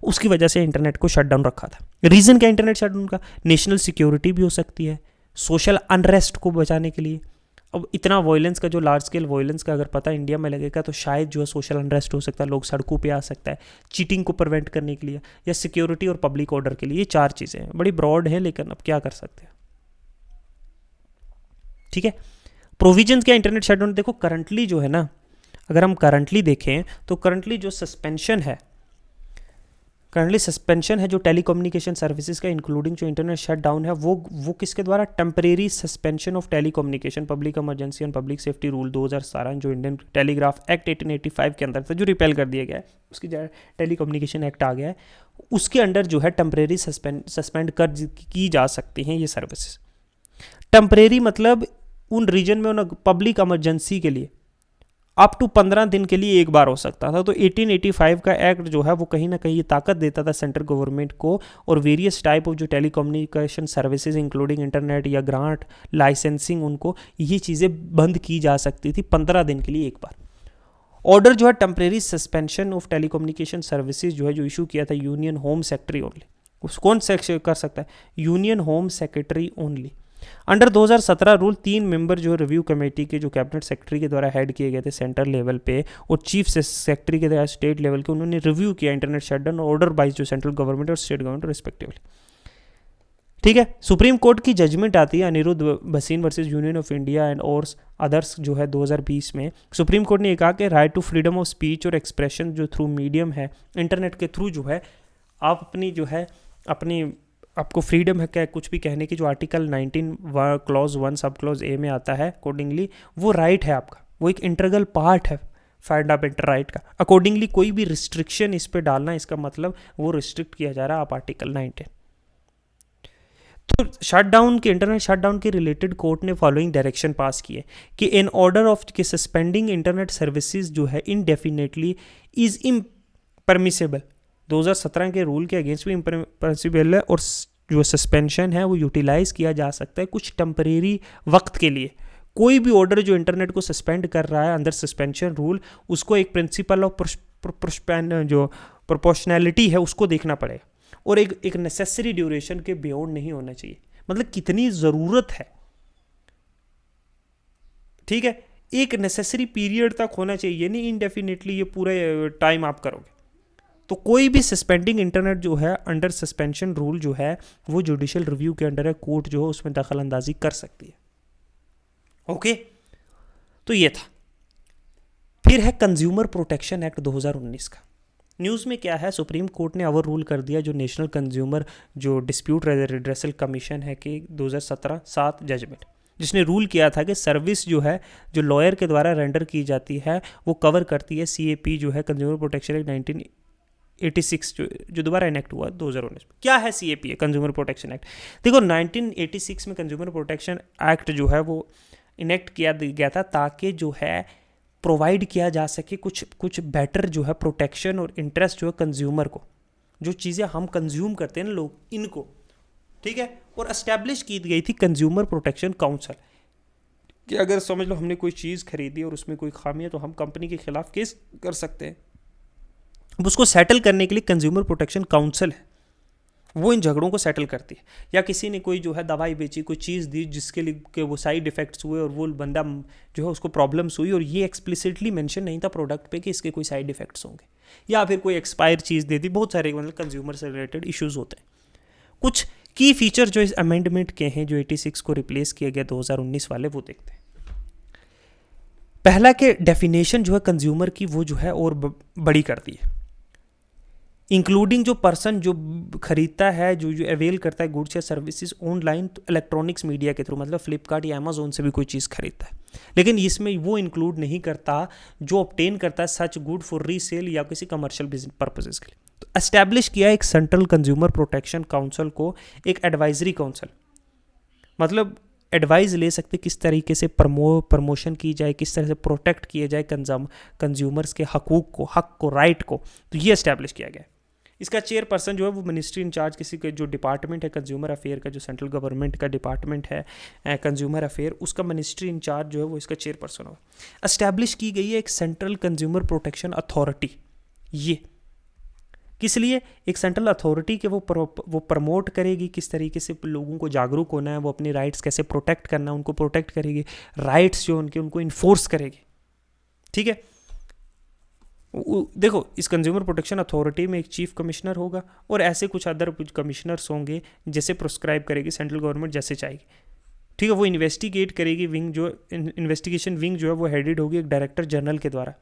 उसकी वजह से इंटरनेट को शटडाउन रखा था। रीज़न क्या इंटरनेट शटडाउन का? नेशनल सिक्योरिटी भी हो सकती है, सोशल अनरेस्ट को बचाने के लिए। अब इतना वायलेंस का, जो लार्ज स्केल वायलेंस का अगर पता इंडिया में लगेगा तो शायद जो है सोशल अनरेस्ट हो सकता है, लोग सड़कों पे आ सकता है, चीटिंग को प्रिवेंट करने के लिए, या सिक्योरिटी और पब्लिक ऑर्डर के लिए। ये 4 चीज़ें हैं, बड़ी ब्रॉड है, लेकिन अब क्या कर सकते हैं, ठीक है। प्रोविजंस क्या इंटरनेट शटडाउन? देखो करंटली जो है ना, अगर हम करंटली देखें तो करंटली जो सस्पेंशन है, जो टेलीकम्युनिकेशन सर्विसेज का, इंक्लूडिंग जो इंटरनेट शटडाउन है, वो किसके द्वारा? Temporary suspension of telecommunication public emergency and public safety rule 2017, जो इंडियन टेलीग्राफ एक्ट 1885 के अंदर था, जो रिपेल कर दिया गया है, उसकी टेलीकम्युनिकेशन एक्ट आ गया है, उसके अंडर जो है टेम्परेरी सस्पेंड कर की जा सकती हैं ये सर्विसेज। टेम्परेरी मतलब उन रीजन में, उन पब्लिक इमरजेंसी के लिए अप टू 15 दिन के लिए एक बार हो सकता था। तो 1885 का एक्ट जो है वो कहीं ना कहीं ये ताकत देता था सेंट्रल गवर्नमेंट को, और वेरियस टाइप ऑफ जो टेलीकम्युनिकेशन सर्विसेज इंक्लूडिंग इंटरनेट या ग्रांट लाइसेंसिंग, उनको ये चीज़ें बंद की जा सकती थी 15 दिन के लिए एक बार। ऑर्डर जो है temporary suspension of telecommunication services जो है, जो इशू किया था यूनियन होम सेक्रेटरी ओनली। उस कौन कर सकता है? Union home secretary only. Under 2017 rule 3 member जो रिव्यू कमेटी के, जो कैबिनेट सेक्रेटरी के द्वारा हेड किए गए थे सेंट्रल लेवल पे, और चीफ सेक्रेटरी के द्वारा स्टेट लेवल के, उन्होंने रिव्यू किया इंटरनेट शटडाउन ऑर्डर बाय जो सेंट्रल गवर्नमेंट और स्टेट गवर्नमेंट रिस्पेक्टिवली, ठीक है। सुप्रीम कोर्ट की जजमेंट आती है Anirudh Bhasin versus Union of India and और अदर्स जो है 2020 में। सुप्रीम कोर्ट ने कहा कि right to freedom of speech और एक्सप्रेशन जो थ्रू मीडियम है, इंटरनेट के थ्रू जो है आप अपनी जो है आपको फ्रीडम है क्या कुछ भी कहने की, जो article 19 clause 1 sub clause A में आता है, अकॉर्डिंगली वो राइट है आपका, वो एक इंटीग्रल पार्ट है फंडामेंटल राइट का। अकॉर्डिंगली कोई भी रिस्ट्रिक्शन इस पे डालना, इसका मतलब वो रिस्ट्रिक्ट किया जा रहा है आप आर्टिकल 19। तो शटडाउन के, इंटरनेट शटडाउन के रिलेटेड कोर्ट ने फॉलोइंग डायरेक्शन पास किए कि इन ऑर्डर ऑफ के सस्पेंडिंग इंटरनेट सर्विसेज जो है इनडेफिनेटली इज इम्परमिसेबल। 2017 के रूल के अगेंस्ट भी इम्पॉसिबल है, और जो सस्पेंशन है वो यूटिलाइज किया जा सकता है कुछ टेम्परेरी वक्त के लिए। कोई भी ऑर्डर जो इंटरनेट को सस्पेंड कर रहा है अंदर सस्पेंशन रूल, उसको एक प्रिंसिपल ऑफ जो प्रोपोर्शनैलिटी है उसको देखना पड़ेगा, और एक नेसेसरी ड्यूरेशन के बियॉन्ड नहीं होना चाहिए। मतलब कितनी ज़रूरत है, ठीक है, एक नेसेसरी पीरियड तक होना चाहिए, नहीं इनडेफिनेटली ये पूरे टाइम आप करोगे। तो कोई भी सस्पेंडिंग इंटरनेट जो है अंडर सस्पेंशन रूल जो है वो जुडिशियल रिव्यू के अंडर है, कोर्ट जो है उसमें दखल अंदाजी कर सकती है। ओके, तो ये था। फिर है कंज्यूमर प्रोटेक्शन एक्ट 2019 का। न्यूज़ में क्या है, सुप्रीम कोर्ट ने ओवर रूल कर दिया जो नेशनल कंज्यूमर जो डिस्प्यूट रिड्रेसल कमीशन है कि 2017-7 जजमेंट, जिसने रूल किया था कि सर्विस जो है जो लॉयर के द्वारा रेंडर की जाती है वो कवर करती है CAP जो है कंज्यूमर प्रोटेक्शन एक्ट 1986 जो दोबारा इनेक्ट हुआ 2019 में। क्या है CAP, कंज्यूमर प्रोटेक्शन एक्ट? देखो 1986 में कंज्यूमर प्रोटेक्शन एक्ट जो है वो इनेक्ट किया गया था ताकि जो है प्रोवाइड किया जा सके कुछ बेटर जो है प्रोटेक्शन और इंटरेस्ट जो है कंज्यूमर को, जो चीज़ें हम कंज्यूम करते हैं ना लोग, इनको, ठीक है। और एस्टैब्लिश की गई थी कंज्यूमर प्रोटेक्शन काउंसिल कि अगर समझ लो हमने कोई चीज़ खरीदी और उसमें कोई खामी है तो हम कंपनी के खिलाफ केस कर सकते हैं। अब उसको सेटल करने के लिए कंज्यूमर प्रोटेक्शन काउंसिल है, वो इन झगड़ों को सेटल करती है। या किसी ने कोई जो है दवाई बेची, कोई चीज़ दी जिसके लिए के वो साइड इफ़ेक्ट्स हुए और वो बंदा जो है उसको प्रॉब्लम्स हुई और ये एक्सप्लिसिटली मेंशन नहीं था प्रोडक्ट पे कि इसके कोई साइड इफ़ेक्ट्स होंगे, या फिर कोई एक्सपायर चीज़ दे दी, बहुत सारे मतलब कंज्यूमर से रिलेटेड इश्यूज़ होते हैं। कुछ की फीचर जो इस अमेंडमेंट के हैं, जो 86 को रिप्लेस किया गया 2019 वाले, वो देखते हैं। पहला के डेफिनेशन जो है कंज्यूमर की वो जो है और बड़ी कर दी है, इंक्लूडिंग जो पर्सन जो खरीदता है, जो अवेल करता है गुड्स या सर्विसेज ऑनलाइन इलेक्ट्रॉनिक्स मीडिया के थ्रू, मतलब फ्लिपकार्ट या अमेजोन से भी कोई चीज़ खरीदता है, लेकिन इसमें वो इंक्लूड नहीं करता जो ऑब्टेन करता है सच गुड फॉर रीसेल या किसी कमर्शियल बिजनेस पर्पसेस के लिए। तो एस्टैब्लिश किया एक सेंट्रल कंज्यूमर प्रोटेक्शन काउंसिल को, एक एडवाइजरी काउंसिल, मतलब एडवाइस ले सकते किस तरीके से प्रमोशन की जाए, किस तरह से प्रोटेक्ट किया जाए कंज्यूमर्स के हक को राइट को। तो ये एस्टैब्लिश किया गया। इसका चेयरपर्सन जो है वो मिनिस्ट्री इंचार्ज किसी के जो डिपार्टमेंट है कंज्यूमर अफेयर का, जो सेंट्रल गवर्नमेंट का डिपार्टमेंट है कंज्यूमर अफेयर, उसका मिनिस्ट्री इंचार्ज जो है वो इसका चेयरपर्सन होगा। एस्टैब्लिश की गई है एक सेंट्रल कंज्यूमर प्रोटेक्शन अथॉरिटी। ये किस लिए? एक सेंट्रल अथॉरिटी के वो प्रमोट करेगी किस तरीके से लोगों को जागरूक होना है, वो अपनी राइट्स कैसे प्रोटेक्ट करना है, उनको प्रोटेक्ट करेगी, राइट्स जो उनको इन्फोर्स करेगी। ठीक है, देखो इस कंज्यूमर प्रोटेक्शन अथॉरिटी में एक चीफ कमिश्नर होगा और ऐसे कुछ अदर कुछ कमिश्नर्स होंगे जैसे प्रोस्क्राइब करेगी सेंट्रल गवर्नमेंट जैसे चाहेगी। ठीक है, वो इन्वेस्टिगेट करेगी, विंग जो इन्वेस्टिगेशन विंग जो है वो हेडेड होगी एक डायरेक्टर जनरल के द्वारा।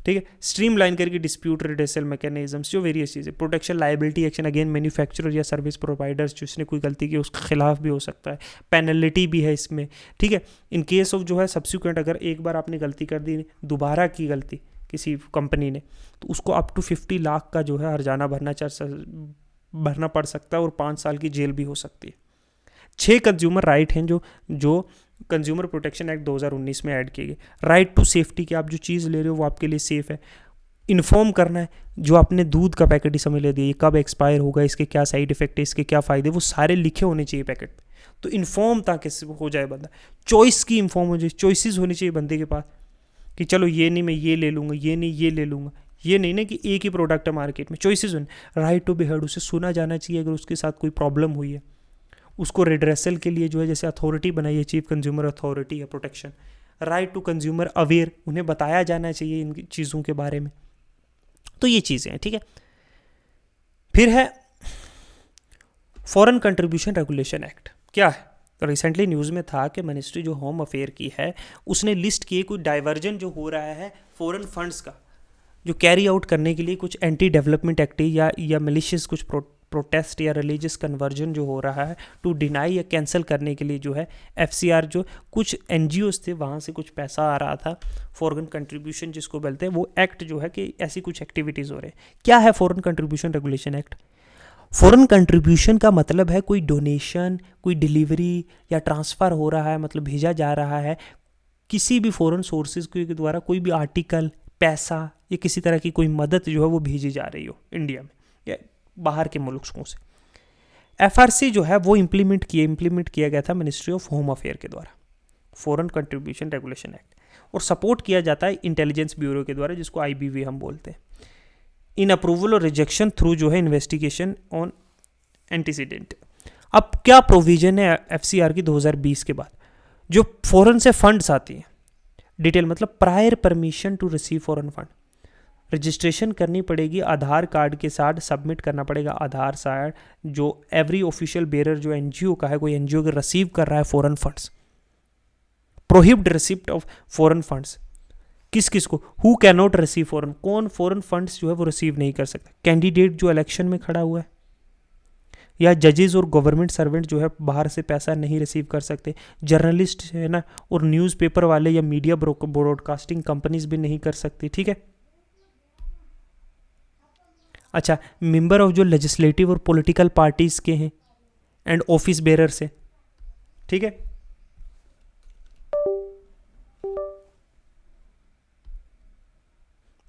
ठीक है, स्ट्रीमलाइन करके डिस्प्यूट रिड्रेसल मैकेनिज्म्स, जो वेरियस चीज़ें, protection liability action again manufacturer या सर्विस प्रोवाइडर्स, जिसने कोई गलती की उसके खिलाफ भी हो सकता है, पेनल्टी भी है इसमें। ठीक है, इन केस ऑफ जो है सब्सिक्वेंट, अगर एक बार आपने गलती कर दी, दोबारा की गलती किसी कंपनी ने, तो उसको अप टू 50 लाख का जो है हर्जाना भरना पड़ सकता है और 5 साल की जेल भी हो सकती है। 6 कंज्यूमर राइट हैं जो कंज्यूमर प्रोटेक्शन एक्ट 2019 में ऐड किए गए। राइट टू सेफ्टी, कि आप जो चीज़ ले रहे हो वो आपके लिए सेफ़ है। इन्फॉर्म करना है, जो आपने दूध का पैकेट ही समझ ले दिया, ये कब एक्सपायर होगा, इसके क्या साइड इफेक्ट है, इसके क्या फ़ायदे, वो सारे लिखे होने चाहिए पैकेट पे। तो इन्फॉर्म ताकि हो जाए बंदा, चॉइस की इन्फॉर्म हो जाए, चॉइसेस होनी चाहिए बंदे के पास कि चलो ये नहीं मैं ये ले लूँगा, ये नहीं ये ले लूँगा, ये नहीं ना कि एक ही प्रोडक्ट है मार्केट में, चॉइसेस होने। राइट टू बी हर्ड, उसे सुना जाना चाहिए अगर उसके साथ कोई प्रॉब्लम हुई है, उसको रिड्रेसल के लिए जो है जैसे अथॉरिटी बनाई है चीफ कंज्यूमर अथॉरिटी है protection. Right to consumer aware, उन्हें बताया जाना चाहिए इन चीज़ों के बारे में। तो ये चीज़ें हैं। ठीक है, फिर है फॉरेन कंट्रीब्यूशन रेगुलेशन एक्ट। क्या है? तो रिसेंटली न्यूज़ में था कि मिनिस्ट्री जो होम अफेयर की है उसने लिस्ट किए कुछ डाइवर्जन जो हो रहा है फॉरेन फंड्स का, जो कैरी आउट करने के लिए कुछ एंटी डेवलपमेंट एक्टिविटी या मिलिशियस कुछ प्रोटेस्ट या रिलीजियस कन्वर्जन जो हो रहा है, टू डिनाई या कैंसिल करने के लिए जो है FCR जो कुछ NGOs थे वहाँ से कुछ पैसा आ रहा था, फॉरेन कंट्रीब्यूशन जिसको बोलते हैं, वो एक्ट जो है कि ऐसी कुछ एक्टिविटीज़ हो रहे हैं। क्या है foreign contribution regulation act? Foreign contribution का मतलब है कोई डोनेशन, कोई डिलीवरी या ट्रांसफ़र हो रहा है, मतलब भेजा जा रहा है किसी भी फॉरेन सोर्सेज के द्वारा, कोई भी आर्टिकल, पैसा या किसी तरह की कोई मदद जो है वो भेजी जा रही हो इंडिया में या बाहर के मुल्कों से। FRC जो है वो इम्प्लीमेंट किया गया था मिनिस्ट्री ऑफ होम अफेयर के द्वारा, फॉरेन कंट्रीब्यूशन रेगुलेशन एक्ट, और सपोर्ट किया जाता है इंटेलिजेंस ब्यूरो के द्वारा जिसको IBV हम बोलते हैं, इन अप्रूवल और रिजेक्शन थ्रू जो है इन्वेस्टिगेशन ऑन एंटीसीडेंट। अब क्या प्रोविजन है FCR की 2020 के बाद? जो फॉरेन से फंड्स आती हैं, डिटेल मतलब prior permission to receive foreign fund, registration करनी पड़ेगी आधार कार्ड के साथ, सबमिट करना पड़ेगा आधार साइड, जो एवरी ऑफिशियल बेरर जो NGO का है, कोई NGO के रिसीव कर रहा है foreign funds. Prohibit receipt of foreign funds, किस किस को, who can not receive foreign, कौन फॉरेन फंड्स जो है वो रिसीव नहीं कर सकता? कैंडिडेट जो इलेक्शन में खड़ा हुआ है, या जजेस और गवर्नमेंट सर्वेंट जो है बाहर से पैसा नहीं रिसीव कर सकते, जर्नलिस्ट है ना, और न्यूज़पेपर वाले या मीडिया ब्रॉडकास्टिंग कंपनीज भी नहीं कर सकती। ठीक है, अच्छा, मेंबर ऑफ जो लेजिस्लेटिव और पॉलिटिकल पार्टीज के हैं एंड ऑफिस बेरर से। ठीक है,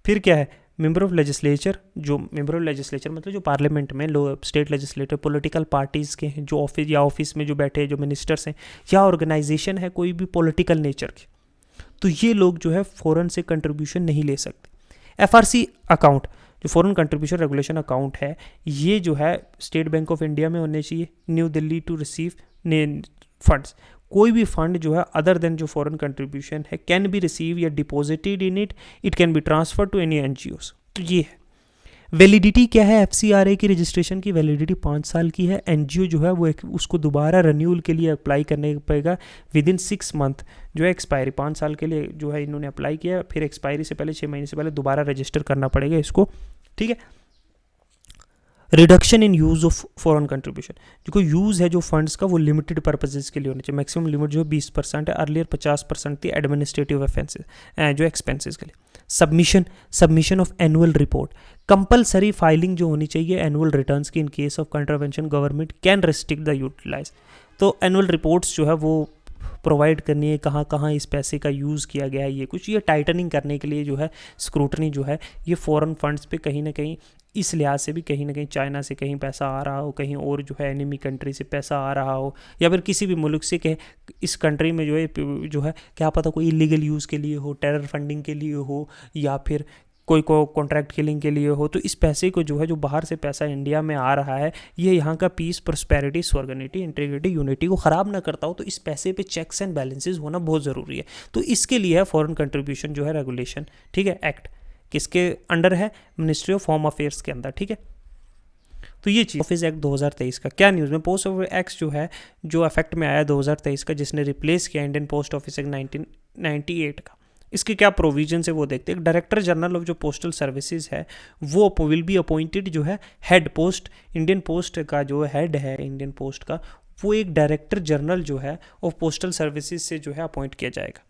फिर क्या है? मेंबर ऑफ लेजिस्लेचर, जो मेंबर ऑफ लेजिस्लेचर मतलब जो पार्लियामेंट में स्टेट लेजिस्लेटर, पॉलिटिकल पार्टीज़ के हैं जो ऑफिस में जो बैठे जो मिनिस्टर्स हैं, या ऑर्गेनाइजेशन है कोई भी पॉलिटिकल नेचर के, तो ये लोग जो है फॉरेन से कंट्रीब्यूशन नहीं ले सकते। FRC अकाउंट, जो फॉरेन कंट्रीब्यूशन रेगुलेशन अकाउंट है ये जो है स्टेट बैंक ऑफ इंडिया में होने चाहिए, new Delhi to receive funds. कोई भी फंड जो है अदर देन जो फॉरेन कंट्रीब्यूशन है कैन बी रिसीव या deposited in it, it can be transfer to any NGOs. तो ये है। वैलिडिटी क्या है एफसीआरए की रजिस्ट्रेशन की? वैलिडिटी 5 साल की है। एनजीओ जो है वो उसको दोबारा रिन्यूअल के लिए अप्लाई करने पड़ेगा विद इन 6 मंथ जो है एक्सपायरी। 5 साल के लिए जो है इन्होंने अप्लाई किया, फिर एक्सपायरी से पहले 6 महीने से पहले दोबारा रजिस्टर करना पड़ेगा इसको, ठीक है। Reduction in use of foreign contribution, जो कोई यूज़ है जो फंड्स का वो लिमिटेड पर्पजेज के लिए होना चाहिए। मैक्सिमम लिमिट जो है 20% है, अर्लियर 50% थी एडमिनिस्ट्रेटिव ऑफेंसेस जो एक्सपेंसेस के लिए। Submission of annual report, compulsory filing जो होनी चाहिए एनुअल रिटर्न्स की in case of contravention government can restrict the utilize. तो एनुअल रिपोर्ट्स जो है वो प्रोवाइड करनी है, कहाँ कहाँ इस पैसे का यूज़ किया गया है, ये कुछ ये टाइटनिंग करने के लिए जो है स्क्रूटनी जो है ये फॉरेन फंड्स पे कहीं ना कहीं इस लिहाज से भी कहीं ना कहीं चाइना से कहीं पैसा आ रहा हो, कहीं और जो है एनिमी कंट्री से पैसा आ रहा हो, या फिर किसी भी मुल्क से कहे इस कंट्री में जो है क्या पता कोई इलीगल यूज़ के लिए हो, टेरर फंडिंग के लिए हो, या फिर कोई को कॉन्ट्रैक्ट किलिंग के लिए हो, तो इस पैसे को जो है जो बाहर से पैसा इंडिया में आ रहा है ये यहाँ का peace, prosperity, sovereignty, integrity, unity को ख़राब ना करता हो, तो इस पैसे पे चेक्स एंड बैलेंसेस होना बहुत ज़रूरी है। तो इसके लिए है फॉरेन कंट्रीब्यूशन जो है रेगुलेशन, ठीक है, एक्ट किसके अंडर है? मिनिस्ट्री ऑफ होम अफेयर्स के अंदर, ठीक है। तो ये चीज़ ऑफिस एक्ट 2023 का क्या न्यूज़ में, पोस्ट ऑफिस एक्ट जो है जो इफेक्ट में आया 2023 का, जिसने रिप्लेस किया इंडियन पोस्ट ऑफिस एक्ट 1998 का, इसके क्या प्रोविजन है वो देखते हैं। डायरेक्टर जनरल ऑफ जो पोस्टल सर्विसेज है वो विल बी अपॉइंटेड जो है हेड पोस्ट, इंडियन पोस्ट का जो हेड है इंडियन पोस्ट का वो एक डायरेक्टर जनरल जो है ऑफ पोस्टल सर्विसेज से जो है अपॉइंट किया जाएगा।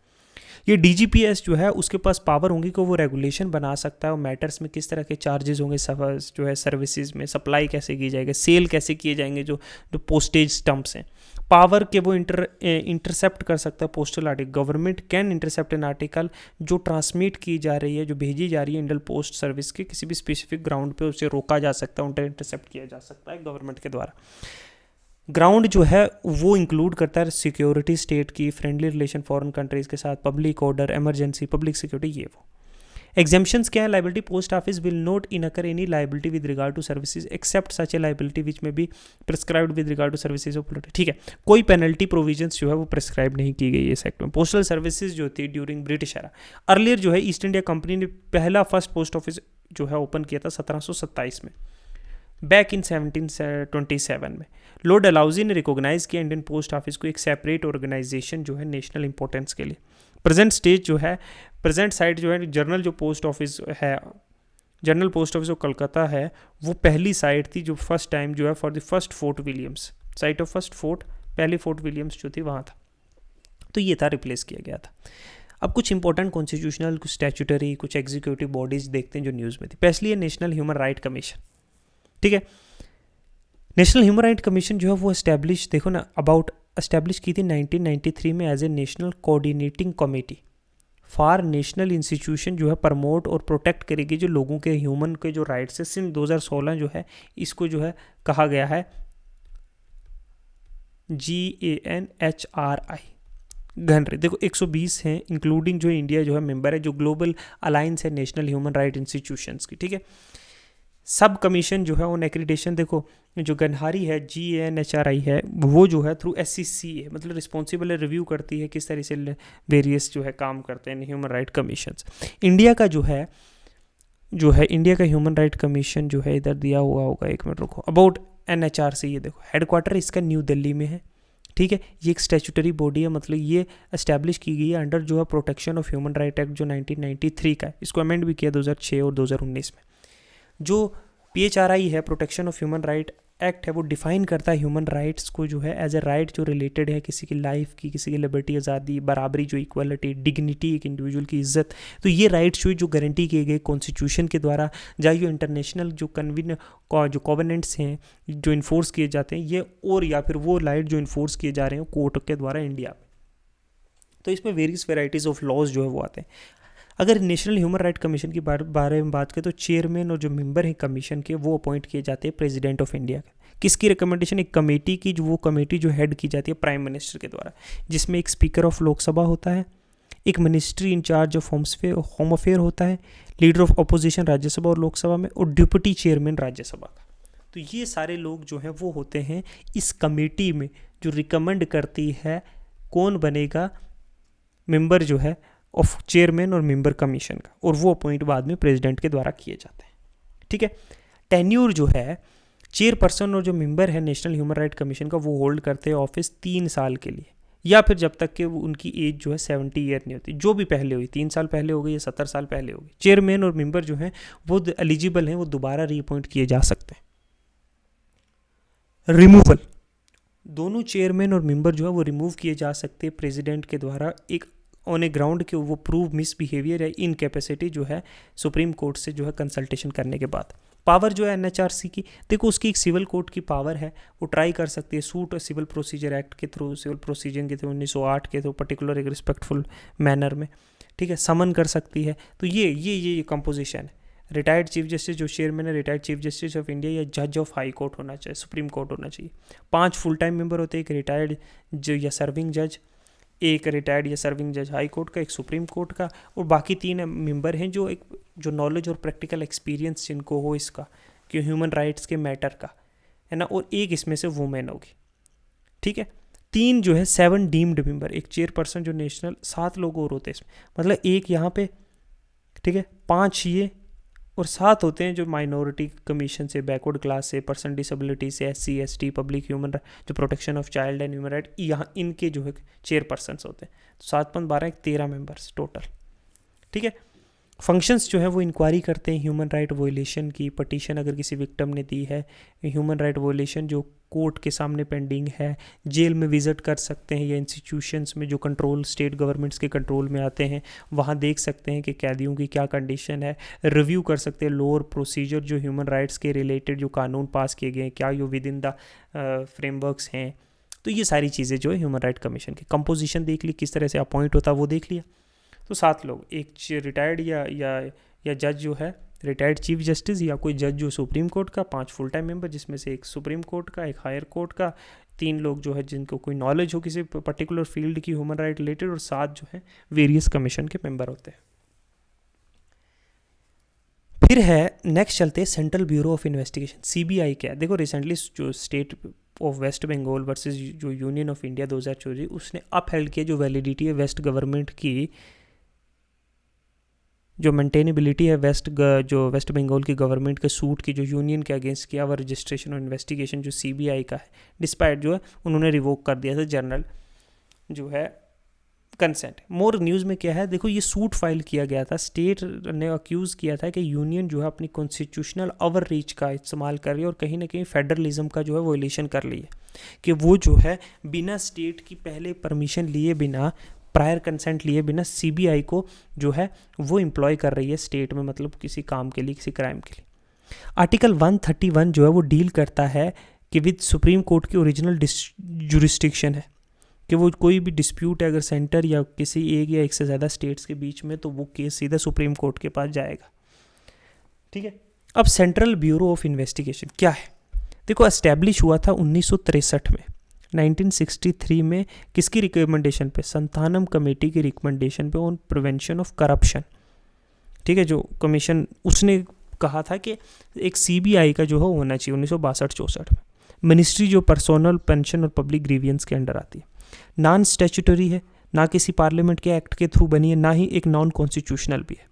ये डीजीपीएस जो है उसके पास पावर होंगी कि वो रेगुलेशन बना सकता है और मैटर्स में किस तरह के चार्जेस होंगे जो है सर्विसेज में, सप्लाई कैसे की जाएगी, सेल कैसे किए जाएंगे जो पोस्टेज स्टम्प्स हैं। पावर के वो इंटरसेप्ट कर सकता है postal article, government can intercept an article जो ट्रांसमिट की जा रही है, जो भेजी जा रही है इंडियन पोस्ट सर्विस के किसी भी स्पेसिफिक ग्राउंड पे, उसे रोका जा सकता है, इंटरसेप्ट किया जा सकता है गवर्नमेंट के द्वारा। ग्राउंड जो है वो इंक्लूड करता है सिक्योरिटी स्टेट की, फ्रेंडली रिलेशन फॉरेन कंट्रीज के साथ, public order, emergency, public security, ये वो। एग्जाम्पशंस क्या है? Liability, post office will not incur any liability with regard to services except such a liability which may be prescribed with regard to services of politic, ठीक है। कोई penalty provisions जो है वो प्रिस्क्राइब नहीं की गई है सेक्टर में। पोस्टल सर्विसेज जो थी ड्यूरिंग ब्रिटिश एरा, अर्लियर जो है ईस्ट इंडिया कंपनी ने पहला फर्स्ट पोस्ट ऑफिस जो है ओपन किया था 1727 में, बैक इन 1727 में। लॉर्ड डलहौजी ने रिकॉग्नाइज किया इंडियन पोस्ट ऑफिस को एक सेपरेट ऑर्गेनाइजेशन जो है नेशनल इंपॉर्टेंस के लिए। प्रेजेंट स्टेज जो है, प्रेजेंट साइट जो है जनरल जो पोस्ट ऑफिस है, जनरल पोस्ट ऑफिस जो कलकत्ता है वो पहली साइट थी जो फर्स्ट टाइम जो है for the first fort Williams, site of first fort, पहली फोर्ट विलियम्स जो थी वहाँ था। तो ये था, रिप्लेस किया गया था। अब कुछ इंपॉर्टेंट कॉन्स्टिट्यूशनल, कुछ स्टैट्यूटरी, कुछ एग्जीक्यूटिव बॉडीज देखते हैं जो न्यूज़ में थी। पहली है नेशनल ह्यूमन राइट कमीशन, ठीक है। नेशनल ह्यूमन राइट कमीशन जो है वो एस्टैब्लिश, देखो ना, एस्टैब्लिश की थी 1993 में as a national coordinating committee for national institution जो है प्रमोट और प्रोटेक्ट करेगी जो लोगों के ह्यूमन के जो राइट्स है। सिंस 2016 जो है इसको जो है कहा गया है GANHRI, घनरे। देखो 120 हैं इंक्लूडिंग जो इंडिया जो है मेंबर है, जो ग्लोबल अलायंस है नेशनल ह्यूमन राइट इंस्टीट्यूशंस की, ठीक है। सब कमीशन जो है ऑन एक्रीडेशन, देखो जो गनहारी है GANHRI है वो जो है थ्रू SCC है, मतलब रिस्पॉन्सिबल रिव्यू करती है किस तरह से वेरियस जो है काम करते हैं ह्यूमन राइट कमीशंस। इंडिया का जो है इंडिया का ह्यूमन राइट कमीशन जो है इधर दिया हुआ होगा, एक मिनट रुको, अबाउट NHRC, ये देखो हेडक्वार्टर इसका न्यू दिल्ली में है, ठीक है। ये एक स्टैट्यूटरी बॉडी है, मतलब ये एस्टैब्लिश की गई है अंडर जो है protection of human right act जो 1993 का है। इसको अमेंड भी किया 2006 और 2019 में। जो PHRI है, protection of human right act है, वो डिफाइन करता है ह्यूमन राइट्स को जो है एज ए राइट जो रिलेटेड है किसी की लाइफ की, किसी की लिबर्टी, आज़ादी, बराबरी, जो इक्वलिटी, डिग्निटी, एक इंडिविजुअल की इज्जत। तो ये राइट्स जो गारंटी किए गए कॉन्स्टिट्यूशन के द्वारा, चाहे जो इंटरनेशनल जो जो कॉवेनेंट्स हैं जो इन्फोर्स किए जाते हैं ये, और या फिर वो राइट जो इन्फोर्स किए जा रहे हैं कोर्ट के द्वारा इंडिया में। तो इसमें वेरियस वेराइटीज़ ऑफ लॉज जो है वो आते हैं। अगर नेशनल ह्यूमन राइट कमीशन की बारे में बात करें तो चेयरमैन और जो मेंबर हैं कमीशन के वो अपॉइंट किए जाते हैं प्रेसिडेंट ऑफ इंडिया के। किसकी रिकमेंडेशन? एक कमेटी की, जो वो कमेटी जो हेड की जाती है प्राइम मिनिस्टर के द्वारा, जिसमें एक स्पीकर ऑफ लोकसभा होता है, एक ministry in-charge of home affair होता है, लीडर ऑफ अपोजिशन राज्यसभा और लोकसभा में, और डिप्टी चेयरमैन राज्यसभा का। तो ये सारे लोग जो हैं वो होते हैं इस कमेटी में जो रिकमेंड करती है कौन बनेगा मेंबर जो है ऑफ चेयरमैन और मेंबर कमीशन का, और वो अपॉइंट बाद में प्रेसिडेंट के द्वारा किए जाते हैं। ठीक है। टेन्यूर जो है चेयरपर्सन और जो मेंबर है नेशनल ह्यूमन राइट कमीशन का वो होल्ड करते हैं ऑफिस 3 साल के लिए, या फिर जब तक कि उनकी एज जो है 70 ईयर नहीं होती, जो भी पहले हुई, 3 साल पहले हो गई या 70 साल पहले हो गई। चेयरमैन और मेंबर जो हैं वो एलिजिबल हैं, वो दोबारा रीअपॉइंट किए जा सकते हैं। रिमूवल, दोनों चेयरमैन और मेंबर जो है वो रिमूव किए जा सकते हैं प्रेसिडेंट के द्वारा, एक ऑन ए ग्राउंड के वो प्रूव मिसबिहेवियर या इनकैपेसिटी जो है सुप्रीम कोर्ट से जो है कंसल्टेशन करने के बाद। पावर जो है एनएचआरसी की, देखो उसकी एक सिविल कोर्ट की पावर है, वो ट्राई कर सकती है सूट और सिविल प्रोसीजर एक्ट के थ्रू, सिविल प्रोसीजर के थ्रू 1908 के थ्रू पर्टिकुलर एक रिस्पेक्टफुल मैनर में, ठीक है, समन कर सकती है। तो ये कंपोजिशन है। रिटायर्ड चीफ जस्टिस जो चेयरमैन है, retired chief justice of India या जज ऑफ हाई कोर्ट होना चाहिए, सुप्रीम कोर्ट होना चाहिए। 5 फुल टाइम मेंबर होते हैं, एक रिटायर्ड जो या सर्विंग जज, एक रिटायर्ड या सर्विंग जज हाई कोर्ट का, एक सुप्रीम कोर्ट का, और बाकी 3 मेंबर हैं जो नॉलेज और प्रैक्टिकल एक्सपीरियंस जिनको हो इसका कि ह्यूमन राइट्स के मैटर का, है ना, और एक इसमें से वुमेन होगी। ठीक है। 3 जो है 7 डीम्ड मेंबर, एक चेयरपर्सन जो नेशनल, 7 लोग और होते हैं इसमें, मतलब एक यहाँ पे, ठीक है, 5 ये और 7 होते हैं जो माइनॉरिटी कमीशन से, बैकवर्ड क्लास से, पर्सन डिसेबिलिटी से, SC ST, पब्लिक ह्यूमन जो protection of child and human right, यहाँ इनके जो है चेयरपर्सन्स होते हैं। तो 7 × 12 13 मेंबर्स टोटल। ठीक है। फंक्शंस जो है वो इंक्वायरी करते हैं ह्यूमन राइट वोलेशन की, पटिशन अगर किसी विक्टिम ने दी है, ह्यूमन राइट वोलेशन जो कोर्ट के सामने पेंडिंग है, जेल में विजिट कर सकते हैं या इंस्टीट्यूशंस में जो कंट्रोल स्टेट गवर्नमेंट्स के कंट्रोल में आते हैं, वहाँ देख सकते हैं कि कैदियों की क्या कंडीशन है, रिव्यू कर सकते हैं लॉ और प्रोसीजर जो ह्यूमन राइट्स के रिलेटेड जो कानून पास किए गए हैं, क्या ये विद इन द फ्रेमवर्क्स हैं। तो ये सारी चीज़ें जो है ह्यूमन राइट कमीशन की कंपोजिशन देख ली, किस तरह से अपॉइंट होता है वो देख लिया। तो 7 लोग, एक रिटायर्ड या जज जो है रिटायर्ड चीफ जस्टिस या कोई जज जो सुप्रीम कोर्ट का, 5 फुल टाइम मेंबर जिसमें से एक सुप्रीम कोर्ट का, एक हायर कोर्ट का, 3 लोग जो है जिनको कोई नॉलेज हो किसी पर्टिकुलर फील्ड की ह्यूमन राइट रिलेटेड, और 7 जो है वेरियस कमीशन के मेंबर होते हैं। फिर है नेक्स्ट चलते हैं central bureau of investigation, CBI क्या है। देखो रिसेंटली जो state of West Bengal versus जो यूनियन ऑफ इंडिया 2024, उसने अपहेल्ड किया जो वैलिडिटी है वेस्ट गवर्नमेंट की, जो मेंटेनेबिलिटी है जो वेस्ट बंगाल की गवर्नमेंट के सूट की जो यूनियन के अगेंस्ट किया हुआ रजिस्ट्रेशन और इन्वेस्टिगेशन जो CBI का है, डिस्पाइट जो है उन्होंने रिवोक कर दिया था जनरल जो है कंसेंट। मोर न्यूज़ में क्या है, देखो ये सूट फाइल किया गया था, स्टेट ने अक्यूज़ किया था कि यूनियन जो है अपनी कॉन्स्टिट्यूशनल ओवर रीच का इस्तेमाल कर रही है और कहीं ना कहीं फेडरलिज्म का जो है वोलेशन कर रही है, कि वो जो है बिना स्टेट की पहले परमिशन लिए बिना, प्रायर कंसेंट लिए बिना CBI को जो है वो एम्प्लॉय कर रही है स्टेट में, मतलब किसी काम के लिए, किसी क्राइम के लिए। आर्टिकल 131 जो है वो डील करता है कि विद सुप्रीम कोर्ट की ओरिजिनल जुरिस्डिक्शन है, कि वो कोई भी डिस्प्यूट है अगर सेंटर या किसी एक या एक से ज़्यादा स्टेट्स के बीच में, तो वो केस सीधा सुप्रीम कोर्ट के पास जाएगा। ठीक है। अब सेंट्रल ब्यूरो ऑफ इन्वेस्टिगेशन क्या है, देखो एस्टैब्लिश हुआ था 1963 में, 1963 में किसकी रिकमेंडेशन पे, संतानम कमेटी की रिकमेंडेशन पे ऑन प्रिवेंशन ऑफ करप्शन। ठीक है। जो कमीशन उसने कहा था कि एक CBI का जो है होना चाहिए 1962-64 में। मिनिस्ट्री जो पर्सनल पेंशन और पब्लिक ग्रीवियंस के अंडर आती है, नॉन स्टैट्यूटरी है, ना किसी पार्लियामेंट के एक्ट के थ्रू बनी है, ना ही एक नॉन कॉन्स्टिट्यूशनल भी है।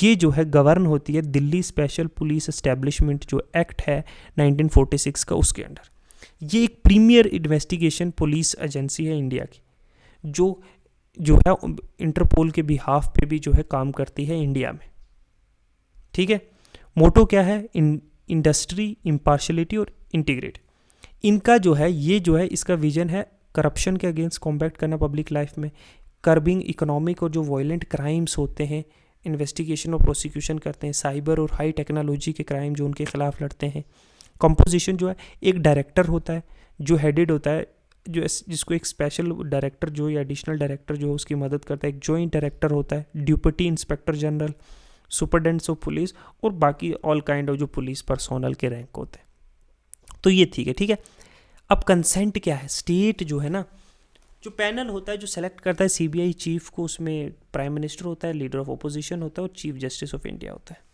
ये जो है गवर्न होती है दिल्ली स्पेशल पुलिस एस्टेब्लिशमेंट जो एक्ट है 1946 का, उसके अंडर। ये एक प्रीमियर इन्वेस्टिगेशन पुलिस एजेंसी है इंडिया की, जो है इंटरपोल के बिहाफ पे भी जो है काम करती है इंडिया में। ठीक है। मोटो क्या है, इंडस्ट्री, इम्पार्शलिटी और इंटीग्रिटी। इनका जो है ये जो है इसका विजन है करप्शन के अगेंस्ट कॉम्बैट करना पब्लिक लाइफ में, कर्बिंग इकोनॉमिक और जो वायलेंट क्राइम्स होते हैं इन्वेस्टिगेशन और प्रोसिक्यूशन करते हैं, साइबर और हाई टेक्नोलॉजी के क्राइम जो उनके खिलाफ लड़ते हैं। कंपोजिशन जो है एक डायरेक्टर होता है जो हेडेड होता है, जिसको एक स्पेशल डायरेक्टर जो या एडिशनल डायरेक्टर जो उसकी मदद करता है, एक जॉइंट डायरेक्टर होता है, deputy inspector general, superintendents of police और बाकी ऑल काइंड ऑफ जो पुलिस पर्सोनल के रैंक होते हैं। तो ये ठीक है। ठीक है। अब कंसेंट क्या है, स्टेट जो है ना जो पैनल होता है जो सेलेक्ट करता है सीबीआई चीफ को, उसमें प्राइम मिनिस्टर होता है, लीडर ऑफ अपोजिशन होता है और चीफ जस्टिस ऑफ इंडिया होता है।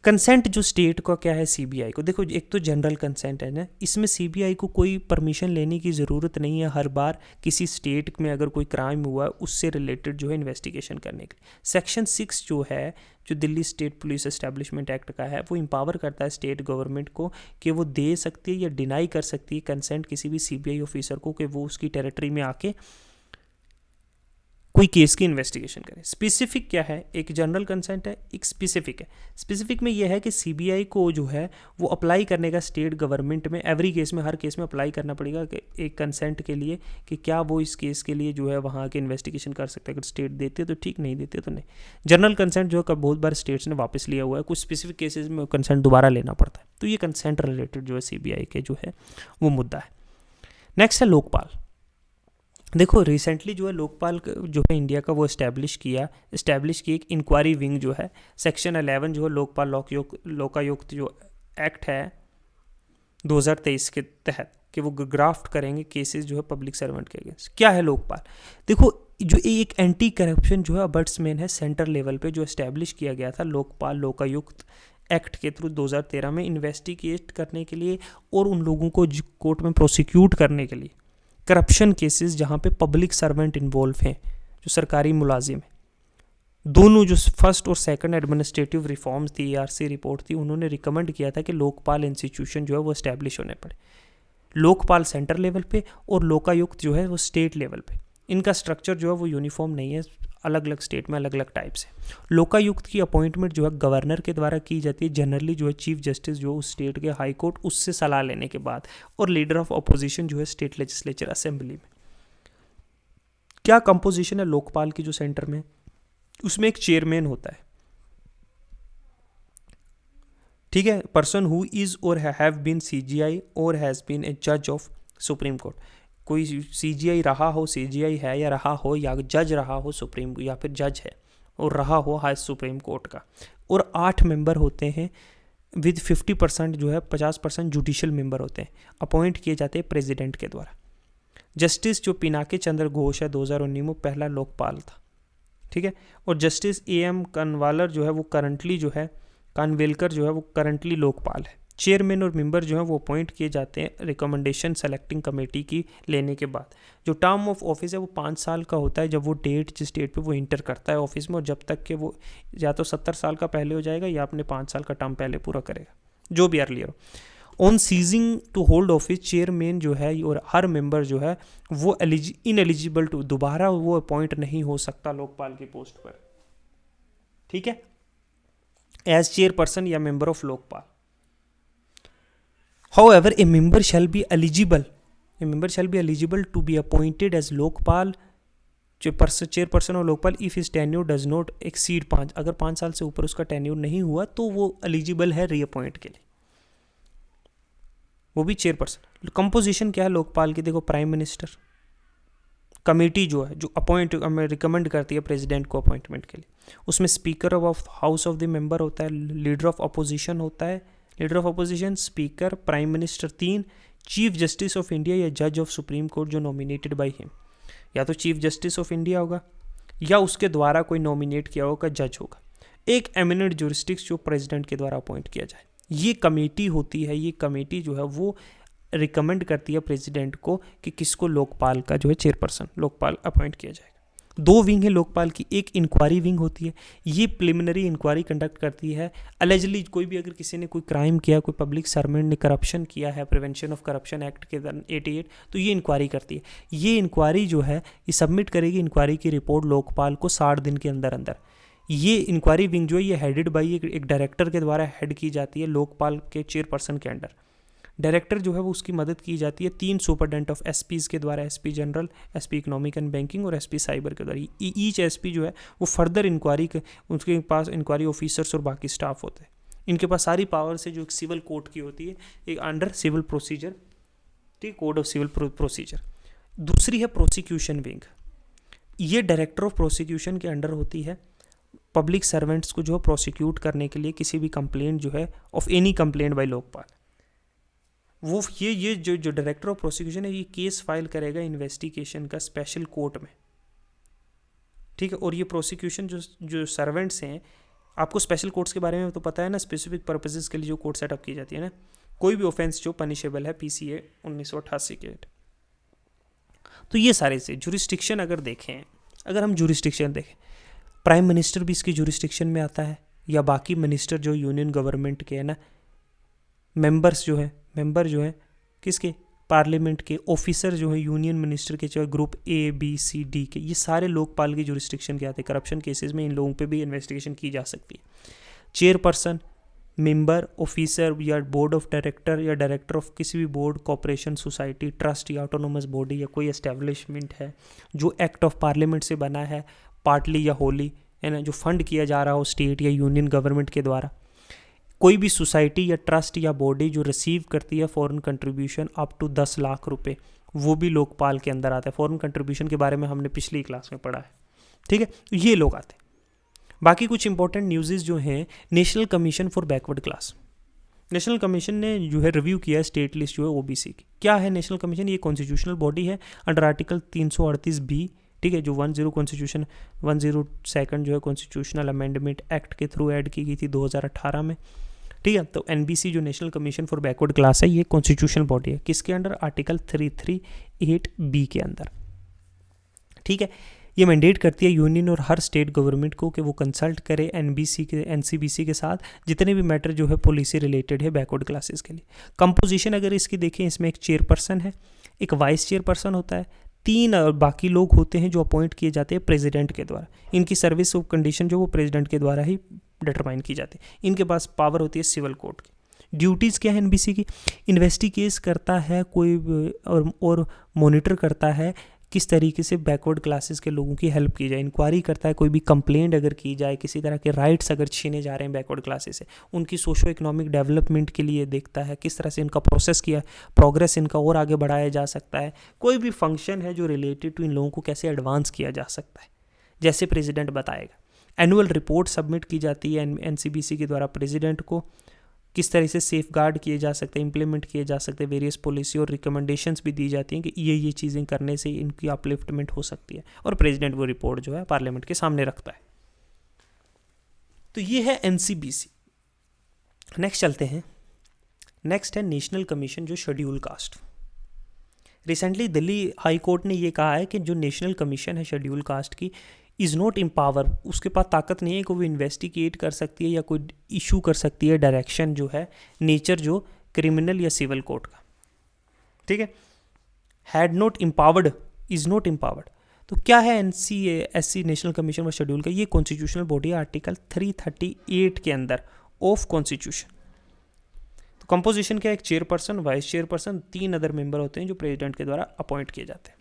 कंसेंट जो स्टेट का क्या है सीबीआई को, देखो एक तो जनरल कंसेंट है ना, इसमें सीबीआई को कोई परमिशन लेने की ज़रूरत नहीं है हर बार किसी स्टेट में अगर कोई क्राइम हुआ उससे रिलेटेड जो है इन्वेस्टिगेशन करने के लिए। सेक्शन 6 जो है, जो Delhi state police establishment act का है, वो इंपावर करता है स्टेट गवर्नमेंट को कि वो दे सकती है या डिनाई कर सकती है कंसेंट किसी भी सीबीआई ऑफिसर को कि वो उसकी टेरिटरी में आके कोई केस की इन्वेस्टिगेशन करे। स्पेसिफिक क्या है, एक जनरल कंसेंट है, एक स्पेसिफिक है। स्पेसिफिक में यह है कि सीबीआई को जो है वो अप्लाई करने का स्टेट गवर्नमेंट में एवरी केस में, हर केस में अप्लाई करना पड़ेगा कि एक कंसेंट के लिए कि क्या वो इस केस के लिए जो है वहाँ के इन्वेस्टिगेशन कर सकते हैं। अगर स्टेट देते तो ठीक, नहीं देते तो नहीं। जनरल कंसेंट जो है बहुत बार स्टेट्स ने वापस लिया हुआ है, कुछ स्पेसिफिक केसेज में कंसेंट दोबारा लेना पड़ता है। तो ये कंसेंट रिलेटेड जो है सीबीआई के जो है वो मुद्दा है। नेक्स्ट है लोकपाल। देखो रिसेंटली जो है लोकपाल जो है इंडिया का वो इस्टेब्लिश की एक इंक्वायरी विंग जो है, सेक्शन 11 जो है लोकपाल लोकायुक्त जो एक्ट है 2023 के तहत कि वो ग्राफ्ट करेंगे केसेस जो है पब्लिक सर्वेंट के अगेंस्ट। क्या है लोकपाल, देखो जो एक एंटी करप्शन जो है अबट्समैन है सेंटर लेवल पे जो इस्टेब्लिश किया गया था लोकपाल लोकायुक्त एक्ट के थ्रू 2013 में, इन्वेस्टिगेट करने के लिए और उन लोगों को कोर्ट में प्रोसिक्यूट करने के लिए करप्शन केसेस जहाँ पे पब्लिक सर्वेंट इन्वॉल्व हैं, जो सरकारी मुलाजिम हैं। दोनों जो फर्स्ट और सेकंड एडमिनिस्ट्रेटिव रिफॉर्म्स थी, ERC रिपोर्ट थी, उन्होंने रिकमेंड किया था कि लोकपाल इंस्टीट्यूशन जो है वो इस्टेब्लिश होने पड़े। लोकपाल सेंटर लेवल पे और लोकायुक्त जो है वो स्टेट लेवल पे। इनका स्ट्रक्चर जो है वो यूनिफॉर्म नहीं है, अलग अलग स्टेट में अलग अलग टाइप से। लोकायुक्त की अपॉइंटमेंट जो है गवर्नर के द्वारा की जाती है, जनरली जो है चीफ जस्टिस जो उस स्टेट के हाई कोर्ट उससे सलाह लेने के बाद, और लीडर ऑफ अपोजिशन जो है स्टेट लेजिस्लेचर असेंबली में। क्या कंपोजिशन है लोकपाल की जो सेंटर में, उसमें एक चेयरमैन होता है, ठीक है, पर्सन हु इज और हैव बीन CGI और हैज़ बीन ए जज ऑफ सुप्रीम कोर्ट। कोई CGI रहा हो, CGI है या रहा हो, या जज रहा हो सुप्रीम, या फिर जज है और रहा हो हाई सुप्रीम कोर्ट का। और 8 मेंबर होते हैं विद 50% जो है 50% जुडिशियल मेंबर होते हैं, अपॉइंट किए जाते हैं प्रेसिडेंट के द्वारा। जस्टिस जो पिनाकी चंद्र घोष है 2019 में पहला लोकपाल था, ठीक है। और जस्टिस AM कनवालर जो है वो करंटली जो है कानवेलकर जो है वो करंटली लोकपाल है। चेयरमैन और मेंबर जो है वो अपॉइंट किए जाते हैं रिकमेंडेशन सेलेक्टिंग कमेटी की लेने के बाद। जो टर्म ऑफ ऑफिस है वो 5 साल का होता है जब वो जिस डेट पे वो इंटर करता है ऑफिस में, और जब तक कि वो या तो 70 साल का पहले हो जाएगा या अपने 5 साल का टर्म पहले पूरा करेगा, जो भी अर्लियर हो। On ceasing to hold office, chairman जो है और हर मेंबर जो है वो इनएलिजिबल टू, दोबारा वो अपॉइंट नहीं हो सकता लोकपाल की पोस्ट पर, ठीक है, एज चेयरपर्सन या member of Lokpal. However, a member shall be eligible to be appointed as Lokpal, chairperson और Lokpal if his tenure does not exceed 5, अगर 5 साल से ऊपर उसका टेन्योर नहीं हुआ तो वो एलिजिबल है रीअपॉइंट के लिए, वो भी चेयरपर्सन। कंपोजिशन क्या है लोकपाल की, देखो प्राइम मिनिस्टर, कमेटी जो है जो रिकमेंड करती है प्रेसिडेंट को अपॉइंटमेंट के लिए, उसमें speaker of house of the member होता है, लीडर ऑफ अपोजिशन होता है, leader of opposition, speaker, prime minister 3, chief justice of India या जज ऑफ सुप्रीम कोर्ट जो नॉमिनेटेड बाय हिम, या तो चीफ जस्टिस ऑफ इंडिया होगा या उसके द्वारा कोई नॉमिनेट किया होगा जज होगा। एक एमिनेंट ज्यूरिस्डिक्स जो प्रेसिडेंट के द्वारा अपॉइंट किया जाए, ये कमेटी होती है। ये कमेटी जो है वो रिकमेंड करती है प्रेसिडेंट को कि किसको लोकपाल का जो है चेयरपर्सन लोकपाल अपॉइंट किया जाएगा। 2 विंग है लोकपाल की, एक इंक्वायरी विंग होती है, ये प्रिलिमिनरी इंक्वायरी कंडक्ट करती है। अलेजली कोई भी अगर किसी ने कोई क्राइम किया, कोई पब्लिक सर्वेंट ने करप्शन किया है, प्रिवेंशन ऑफ करप्शन एक्ट के 88, तो ये इंक्वायरी करती है। ये इंक्वायरी जो है ये सबमिट करेगी इंक्वायरी की रिपोर्ट लोकपाल को 60 दिन के अंदर अंदर। ये इंक्वायरी विंग जो है ये हेडेड बाई एक डायरेक्टर के द्वारा हेड की जाती है लोकपाल के चेयरपर्सन के अंडर। डायरेक्टर जो है वो उसकी मदद की जाती है 3 सुपरडेंट ऑफ SPs के द्वारा, SP general, SP economic and banking और SP साइबर के द्वारा। ईच SP जो है वो फर्दर इंक्वायरी, उनके पास इंक्वायरी ऑफिसर्स और बाकी स्टाफ होते हैं। इनके पास सारी पावर से जो सिविल कोर्ट की होती है, एक अंडर सिविल प्रोसीजर, ठीक, कोड ऑफ सिविल प्रोसीजर। दूसरी है प्रोसिक्यूशन विंग, ये डायरेक्टर ऑफ प्रोसिक्यूशन के अंडर होती है। पब्लिक सर्वेंट्स को जो है प्रोसिक्यूट करने के लिए किसी भी कंप्लेंट जो है of any complaint by Lokpal. वो ये जो डायरेक्टर ऑफ प्रोसिक्यूशन है, ये केस फाइल करेगा इन्वेस्टिगेशन का स्पेशल कोर्ट में, ठीक है। और ये प्रोसिक्यूशन जो सर्वेंट्स हैं, आपको स्पेशल कोर्ट्स के बारे में तो पता है ना, स्पेसिफिक पर्पसेस के लिए जो कोर्ट सेटअप की जाती है ना, कोई भी ऑफेंस जो पनिशेबल है पीसीए 1988 के। तो ये सारे से जुरिस्डिक्शन अगर देखें, अगर हम जुरिस्डिक्शन देखें, प्राइम मिनिस्टर भी इसकी जुरिस्डिक्शन में आता है, या बाकी मिनिस्टर जो यूनियन गवर्नमेंट के है ना, मेंबर जो है किसके, पार्लियामेंट के, ऑफिसर जो है यूनियन मिनिस्टर के, चाहे group A B C D के, ये सारे लोकपाल की जुरिस्डिक्शन के आते हैं। करप्शन केसेस में इन लोगों पे भी इन्वेस्टिगेशन की जा सकती है। चेयरपर्सन, मेंबर, ऑफिसर या बोर्ड ऑफ डायरेक्टर या डायरेक्टर ऑफ किसी भी बोर्ड, कॉर्पोरेशन, सोसाइटी, ट्रस्ट या ऑटोनोमस बॉडी या कोई एस्टेब्लिशमेंट है जो एक्ट ऑफ पार्लियामेंट से बना है, पार्टली या होली, है ना, जो फंड किया जा रहा हो स्टेट या यूनियन गवर्नमेंट के द्वारा, कोई भी सोसाइटी या ट्रस्ट या बॉडी जो रिसीव करती है foreign contribution up to 10 lakh रुपए, वो भी लोकपाल के अंदर आता है। फॉरेन कंट्रीब्यूशन के बारे में हमने पिछली क्लास में पढ़ा है, ठीक है। तो ये लोग आते हैं। बाकी कुछ इंपॉर्टेंट न्यूज़ जो हैं, national commission for backward class, national commission ने जो है रिव्यू किया है स्टेट लिस्ट जो है ओबीसी की। क्या है नेशनल कमीशन? ये कॉन्स्टिट्यूशनल बॉडी है अंडर आर्टिकल 338B, ठीक है, जो 102 जो है कॉन्स्टिट्यूशनल अमेंडमेंट एक्ट के थ्रू ऐड की गई थी 2018 में, ठीक है। तो एनबीसी जो national commission for backward class है, ये कॉन्स्टिट्यूशनल बॉडी है, किसके अंडर? आर्टिकल 338B के अंदर, ठीक है। ये मैंडेट करती है यूनियन और हर स्टेट गवर्नमेंट को कि वो कंसल्ट करे एनसीबीसी के साथ जितने भी मैटर जो है पॉलिसी रिलेटेड है बैकवर्ड क्लासेस के लिए। कंपोजिशन अगर इसकी देखें, इसमें एक चेयरपर्सन है, एक वाइस चेयरपर्सन होता है, 3 और बाकी लोग होते हैं जो अपॉइंट किए जाते हैं प्रेसिडेंट के द्वारा। इनकी सर्विस ऑफ कंडीशन जो वो प्रेसिडेंट के द्वारा ही डिटरमाइन की जाती है। इनके पास पावर होती है सिविल कोर्ट की। ड्यूटीज़ क्या है एनबीसी की? इन्वेस्टिगेट करता है कोई और मॉनिटर करता है किस तरीके से बैकवर्ड क्लासेस के लोगों की हेल्प की जाए। इंक्वायरी करता है कोई भी कंप्लेंट अगर की जाए, किसी तरह के राइट्स अगर छीने जा रहे हैं बैकवर्ड क्लासेस से, उनकी सोशो इकोनॉमिक डेवलपमेंट के लिए देखता है किस तरह से इनका प्रोसेस किया, प्रोग्रेस इनका और आगे बढ़ाया जा सकता है। कोई भी फंक्शन है जो रिलेटेड टू इन लोगों को कैसे एडवांस किया जा सकता है, जैसे प्रेसिडेंट बताएगा। एनुअल रिपोर्ट सबमिट की जाती है एनसीबीसी के द्वारा प्रेसिडेंट को, किस तरह से सेफ गार्ड किए जा सकते हैं, इंप्लीमेंट किए जा सकते हैं, वेरियस पॉलिसी और रिकमेंडेशंस भी दी जाती हैं कि ये चीज़ें करने से इनकी अपलिफ्टमेंट हो सकती है, और प्रेसिडेंट वो रिपोर्ट जो है पार्लियामेंट के सामने रखता है। तो ये है एनसीबीसी। नेक्स्ट चलते हैं, नेक्स्ट है नेशनल कमीशन जो schedule caste. Recently Delhi high court ने ये कहा है कि जो नेशनल कमीशन है शेड्यूल कास्ट की इज़ नॉट एम्पावर, उसके पास ताकत नहीं है कि वो इन्वेस्टिगेट कर सकती है या कोई इशू कर सकती है डायरेक्शन जो है नेचर जो क्रिमिनल या सिविल कोर्ट का, ठीक है। Had not empowered, is not empowered. तो क्या है NCSC national commission for schedule का? ये कॉन्स्टिट्यूशनल बॉडी है आर्टिकल 338 के अंदर ऑफ कॉन्स्टिट्यूशन। तो कंपोजिशन क्या है? एक chairperson, vice chairperson, 3 other member होते हैं जो प्रेसिडेंट के द्वारा अपॉइंट किए जाते हैं।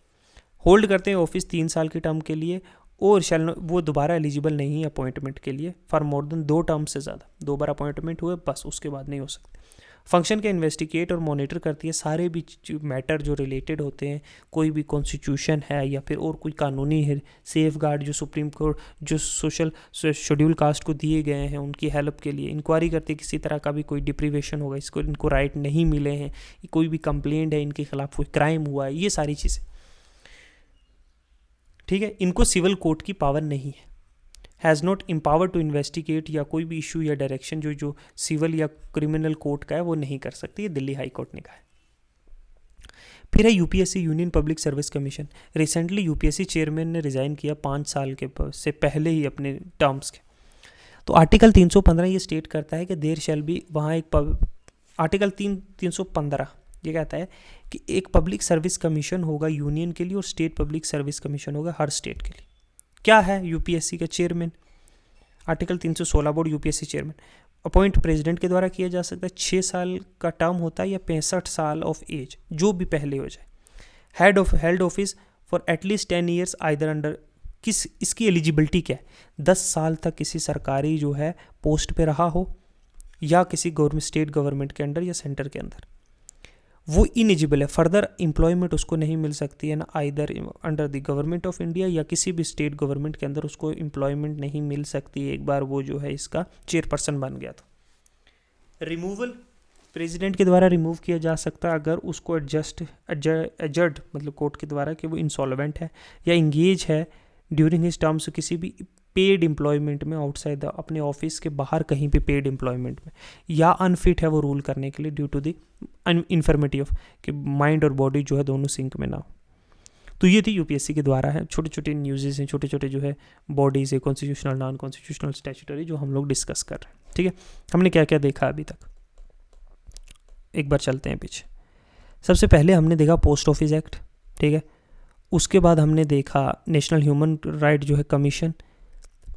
होल्ड करते हैं ऑफिस 3 साल की टर्म के लिए, और वो दोबारा एलिजिबल नहीं है अपॉइंटमेंट के लिए फॉर मोर देन 2 टर्म से ज़्यादा। 2 बार अपॉइंटमेंट हुए बस, उसके बाद नहीं हो सकते। फंक्शन के इन्वेस्टिगेट और मॉनिटर करती है सारे भी मैटर जो रिलेटेड होते हैं, कोई भी कॉन्स्टिट्यूशन है या फिर और कोई कानूनी है सेफ गार्ड जो सुप्रीम कोर्ट जो सोशल शेड्यूल कास्ट को दिए गए हैं उनकी हेल्प के लिए। इंक्वायरी करती है किसी तरह का भी कोई डिप्रीवेशन होगा, इनको राइट नहीं मिले हैं, कोई भी कंप्लेंट है इनके खिलाफ, कोई क्राइम हुआ है, ये सारी चीज़ें, ठीक है। इनको सिविल कोर्ट की पावर नहीं है। Has not empower to investigate या कोई भी इशू या डायरेक्शन जो सिविल या क्रिमिनल कोर्ट का है वो नहीं कर सकती, ये दिल्ली हाई कोर्ट ने कहा है। फिर है UPSC union public service commission. Recently UPSC chairman ने रिज़ाइन किया 5 साल के से पहले ही अपने टर्म्स के। तो आर्टिकल 315 ये स्टेट करता है कि देर शैल बी, वहाँ एक आर्टिकल 315 ये कहता है कि एक पब्लिक सर्विस कमीशन होगा यूनियन के लिए और स्टेट पब्लिक सर्विस कमीशन होगा हर स्टेट के लिए। क्या है यूपीएससी का चेयरमैन? Article 316 board UPSC chairman appoint president के द्वारा किया जा सकता है। 6 साल का टर्म होता है या 65 साल ऑफ एज, जो भी पहले हो जाए। Held office for at least 10 years either under, इसकी एलिजिबिलिटी क्या है? 10 साल तक किसी सरकारी जो है पोस्ट पे रहा हो या किसी स्टेट गवर्नमेंट के अंडर या सेंटर के अंदर, वो इनिजिबल है। फर्दर एम्प्लॉयमेंट उसको नहीं मिल सकती है ना, either under the government of India या किसी भी स्टेट गवर्नमेंट के अंदर उसको एम्प्लॉयमेंट नहीं मिल सकती है एक बार वो जो है इसका चेयरपर्सन बन गया। तो रिमूवल प्रेसिडेंट के द्वारा रिमूव किया जा सकता है अगर उसको एडजर्ड मतलब कोर्ट के द्वारा कि वो इंसॉल्वेंट है या इंगेज है ड्यूरिंग हिज टर्म्स किसी भी पेड एम्प्लॉयमेंट में आउटसाइड अपने ऑफिस के बाहर कहीं भी पेड एम्प्लॉयमेंट में, या अनफिट है वो रूल करने के लिए due to the infirmity of कि माइंड और बॉडी जो है दोनों सिंक में ना हो। तो ये थी यूपीएससी के द्वारा है, छोटे छोटे न्यूज़ेस हैं, छोटे छोटे जो है बॉडीज़ है, कॉन्स्टिट्यूशनल नॉन कॉन्स्टिट्यूशनल स्टैट्यूटरी, जो हम लोग डिस्कस कर रहे हैं। ठीक है, हमने क्या क्या देखा अभी तक, एक बार चलते हैं पीछे। सबसे पहले हमने देखा पोस्ट ऑफिस एक्ट, ठीक है। उसके बाद हमने देखा नेशनल ह्यूमन राइट जो है कमीशन।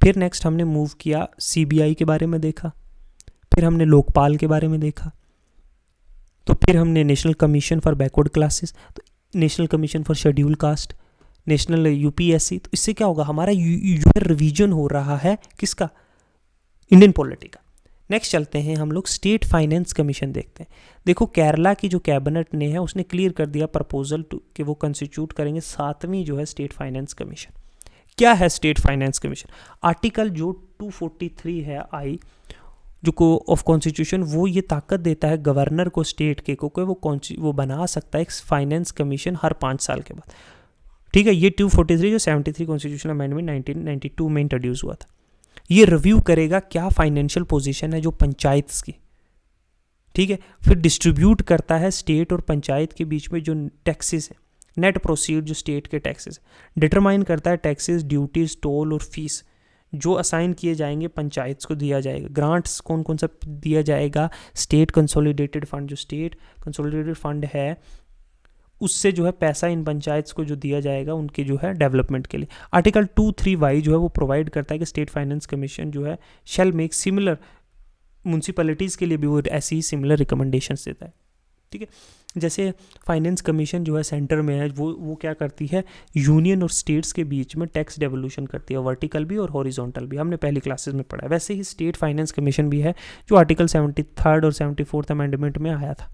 फिर नेक्स्ट हमने मूव किया सीबीआई के बारे में देखा। फिर हमने लोकपाल के बारे में देखा। तो फिर हमने national commission for backward classes, तो national commission for schedule caste, national UPSC. तो इससे क्या होगा, हमारा रिवीजन हो रहा है किसका, इंडियन पॉलिटी का। नेक्स्ट चलते हैं हम लोग स्टेट फाइनेंस कमीशन देखते हैं। देखो केरला की जो कैबिनेट ने है उसने क्लियर कर दिया प्रपोजल टू कि वो कंस्टिट्यूट करेंगे 7वीं जो है स्टेट फाइनेंस कमीशन। क्या है स्टेट फाइनेंस कमीशन, आर्टिकल जो 243 है आई जो को ऑफ कॉन्स्टिट्यूशन, वो ये ताकत देता है गवर्नर को स्टेट के को वो बना सकता है एक फाइनेंस कमीशन हर 5 साल के बाद। ठीक है, ये 243 जो 73 कॉन्स्टिट्यूशन अमेंडमेंट 1992 में इंट्रोड्यूस हुआ था, ये रिव्यू करेगा क्या फाइनेंशियल पोजीशन है जो पंचायत की। ठीक है, फिर डिस्ट्रीब्यूट करता है स्टेट और पंचायत के बीच में जो टैक्सेस है, नेट प्रोसीड जो स्टेट के टैक्सेस, डिटरमाइन करता है टैक्सेस, ड्यूटीज, टोल और फीस जो असाइन किए जाएंगे पंचायत को दिया जाएगा। ग्रांट्स कौन कौन सा दिया जाएगा, स्टेट कंसोलिडेटेड फंड, जो स्टेट कंसोलिडेटेड फंड है उससे जो है पैसा इन पंचायत को जो दिया जाएगा उनके जो है डेवलपमेंट के लिए। आर्टिकल 23Y जो है वो प्रोवाइड करता है कि स्टेट फाइनेंस कमीशन जो है शैल मेक सिमिलर, म्यूनसिपैलिटीज़ के लिए भी वो ऐसी ही सिमिलर रिकमेंडेशंस देता है। ठीक है, जैसे फाइनेंस कमीशन जो है सेंटर में है, वो क्या करती है, यूनियन और स्टेट्स के बीच में टैक्स डेवोल्यूशन करती है, वर्टिकल भी और हॉरिजॉन्टल भी, हमने पहली क्लासेस में पढ़ा है। वैसे ही स्टेट फाइनेंस कमीशन भी है जो आर्टिकल 73 और 74 अमेंडमेंट में आया था,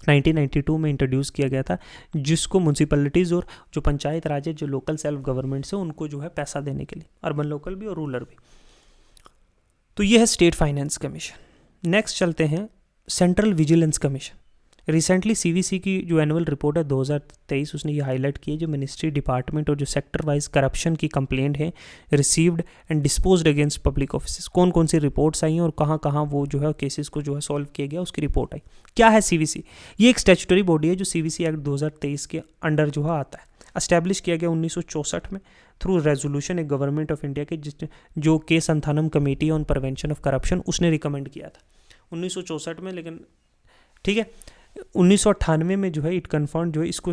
1992 में इंट्रोड्यूस किया गया था, जिसको म्यूनसिपैलिटीज़ और जो पंचायत राज है, जो लोकल सेल्फ गवर्नमेंट्स है, उनको जो है पैसा देने के लिए, अर्बन लोकल भी और रूरल भी। तो ये है स्टेट फाइनेंस कमीशन। नेक्स्ट चलते हैं central vigilance commission. Recently CVC की जो एनुअल रिपोर्ट है 2023 उसने ये हाईलाइट की है जो मिनिस्ट्री, डिपार्टमेंट और जो सेक्टर वाइज करप्शन की कंप्लेंट है received and disposed against public office, कौन कौन सी रिपोर्ट्स आई हैं और कहाँ कहाँ वो जो है केसेस को जो है सॉल्व किया गया, उसकी रिपोर्ट आई। क्या है सीवीसी, ये एक स्टैट्यूटरी बॉडी है जो सीवीसी एक्ट 2023 के अंडर जो है आता है। एस्टैब्लिश किया गया 1964 में थ्रू रेजोल्यूशन एक गवर्नमेंट ऑफ इंडिया के, जो के Santhanam committee on prevention of corruption उसने रिकमेंड किया था 1964 में। लेकिन ठीक है, 1998 में जो है इट कन्फर्म जो है इसको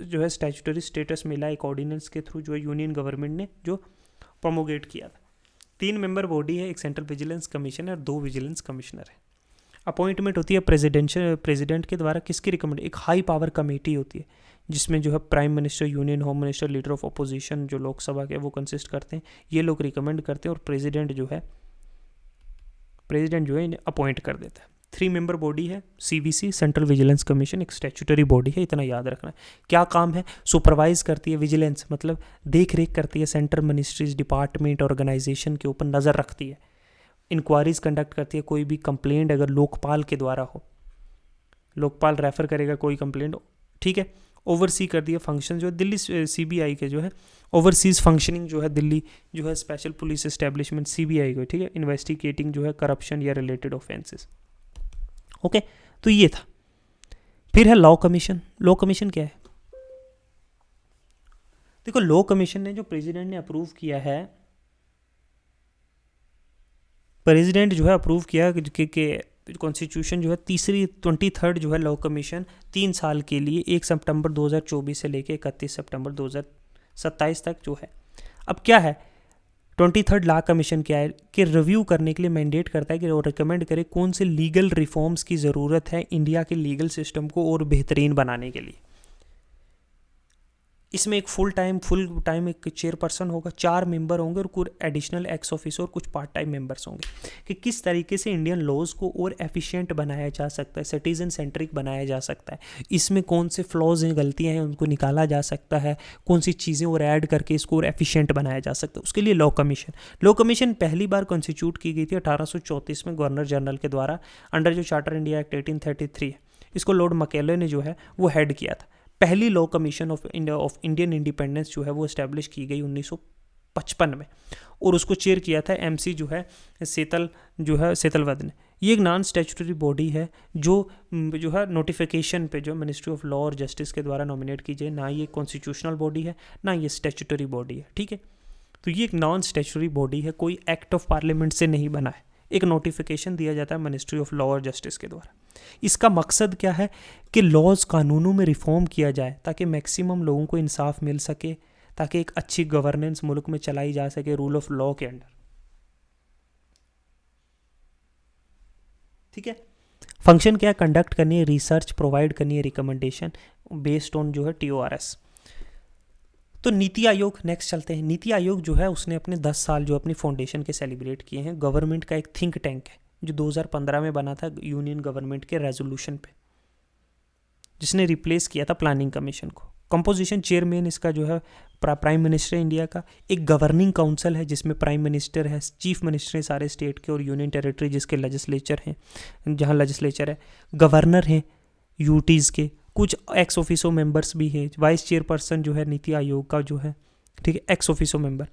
जो है स्टैट्यूटरी स्टेटस मिला एक ऑर्डिनेंस के थ्रू जो है यूनियन गवर्नमेंट ने जो प्रोमोगेट किया था। 3 मेंबर बॉडी है, एक सेंट्रल विजिलेंस कमीशन है और 2 विजिलेंस कमिश्नर है। अपॉइंटमेंट होती है प्रेसिडेंट के द्वारा, किसकी रिकमेंड, एक हाई पावर कमेटी होती है जिसमें जो है prime minister, union home minister, leader of opposition जो लोकसभा के वो कंसिस्ट करते हैं, ये लोग रिकमेंड करते हैं और प्रेसिडेंट जो है इन्हें अपॉइंट कर देता है। 3 मेंबर बॉडी है सीवीसी, सेंट्रल विजिलेंस कमीशन, एक स्टैट्यूटरी बॉडी है, इतना याद रखना है। क्या काम है, सुपरवाइज करती है, विजिलेंस मतलब देख रेख करती है, सेंट्रल मिनिस्ट्रीज, डिपार्टमेंट, ऑर्गेनाइजेशन के ऊपर नज़र रखती है, इंक्वायरीज कंडक्ट करती है। कोई भी कंप्लेंट अगर लोकपाल के द्वारा हो, लोकपाल रेफर करेगा कोई कंप्लेंट, ठीक है। ओवरसी कर दिया फंक्शन जो है दिल्ली सीबीआई के जो है ओवरसीज फंक्शनिंग जो है दिल्ली जो है स्पेशल पुलिस एस्टेब्लिशमेंट सीबीआई को, ठीक है, इन्वेस्टिगेटिंग जो है करप्शन या रिलेटेड ऑफेंसेस। ओके, तो ये था। फिर है लॉ कमीशन। लॉ कमीशन क्या है, देखो लॉ कमीशन ने जो प्रेसिडेंट ने अप्रूव किया है, प्रेसिडेंट जो है अप्रूव किया कि कॉन्स्टिट्यूशन जो है 23rd जो है लॉ कमीशन 3 साल के लिए 1 सितंबर 2024 से लेकर 31 सितंबर 2027 तक जो है। अब क्या है 23rd लॉ कमीशन क्या है कि रिव्यू करने के लिए मैंडेट करता है कि वो रिकमेंड करे कौन से लीगल रिफॉर्म्स की ज़रूरत है इंडिया के लीगल सिस्टम को और बेहतरीन बनाने के लिए। इसमें एक फुल टाइम एक चेयरपर्सन होगा, 4 मेंबर होंगे और कुछ एडिशनल एक्स ऑफिसर और कुछ पार्ट टाइम मेंबर्स होंगे। कि किस तरीके से इंडियन लॉज को और एफिशिएंट बनाया जा सकता है, सिटीजन सेंट्रिक बनाया जा सकता है, इसमें कौन से फ्लॉज हैं, गलतियां हैं, उनको निकाला जा सकता है, कौन सी चीज़ें और ऐड करके इसको और एफिशिएंट बनाया जा सकता है, उसके लिए लॉ कमीशन पहली बार कॉन्स्टिट्यूट की गई थी 1834 में गवर्नर जनरल के द्वारा, अंडर जो चार्टर इंडिया एक्ट 1833 है। इसको लॉर्ड मैकेले ने जो है वो हेड किया था। पहली law commission of Indian independence जो है वो इस्टेब्लिश की गई 1955 में, और उसको चेयर किया था एमसी जो है सेतलवद ने। ये एक नॉन स्टैट्यूटरी बॉडी है जो है नोटिफिकेशन पे जो मिनिस्ट्री ऑफ लॉ और जस्टिस के द्वारा नॉमिनेट की जाए। ना ये कॉन्स्टिट्यूशनल बॉडी है, ना ये स्टैट्यूटरी बॉडी है, ठीक है। तो ये एक नॉन स्टैट्यूटरी बॉडी है, कोई एक्ट ऑफ पार्लियामेंट से नहीं बना है, एक नोटिफिकेशन दिया जाता है मिनिस्ट्री ऑफ लॉ और जस्टिस के द्वारा। इसका मकसद क्या है कि लॉज कानूनों में रिफॉर्म किया जाए ताकि मैक्सिमम लोगों को इंसाफ मिल सके, ताकि एक अच्छी गवर्नेंस मुल्क में चलाई जा सके रूल ऑफ लॉ के अंडर, ठीक है। फंक्शन क्या है, कंडक्ट करनी है, रिसर्च प्रोवाइड करनी है, रिकमेंडेशन बेस्ड ऑन जो है TORS। तो नीति आयोग नेक्स्ट चलते हैं। नीति आयोग जो है उसने अपने 10 साल जो अपनी फाउंडेशन के सेलिब्रेट किए हैं। गवर्नमेंट का एक थिंक टैंक है जो 2015 में बना था यूनियन गवर्नमेंट के रेजोल्यूशन पे, जिसने रिप्लेस किया था प्लानिंग कमीशन को। कंपोजिशन चेयरमैन इसका जो है प्राइम मिनिस्टर इंडिया का, एक गवर्निंग काउंसिल है जिसमें प्राइम मिनिस्टर है, चीफ मिनिस्टर है सारे स्टेट के, और यूनियन टेरिटरी जिसके लेजिस्लेचर हैं, जहाँ लेजिस्लेचर है, गवर्नर हैं यूटीज़ के, कुछ एक्स ऑफिसो मेंबर्स भी हैं, वाइस चेयरपर्सन जो है नीति आयोग का जो है, ठीक है, x officio member,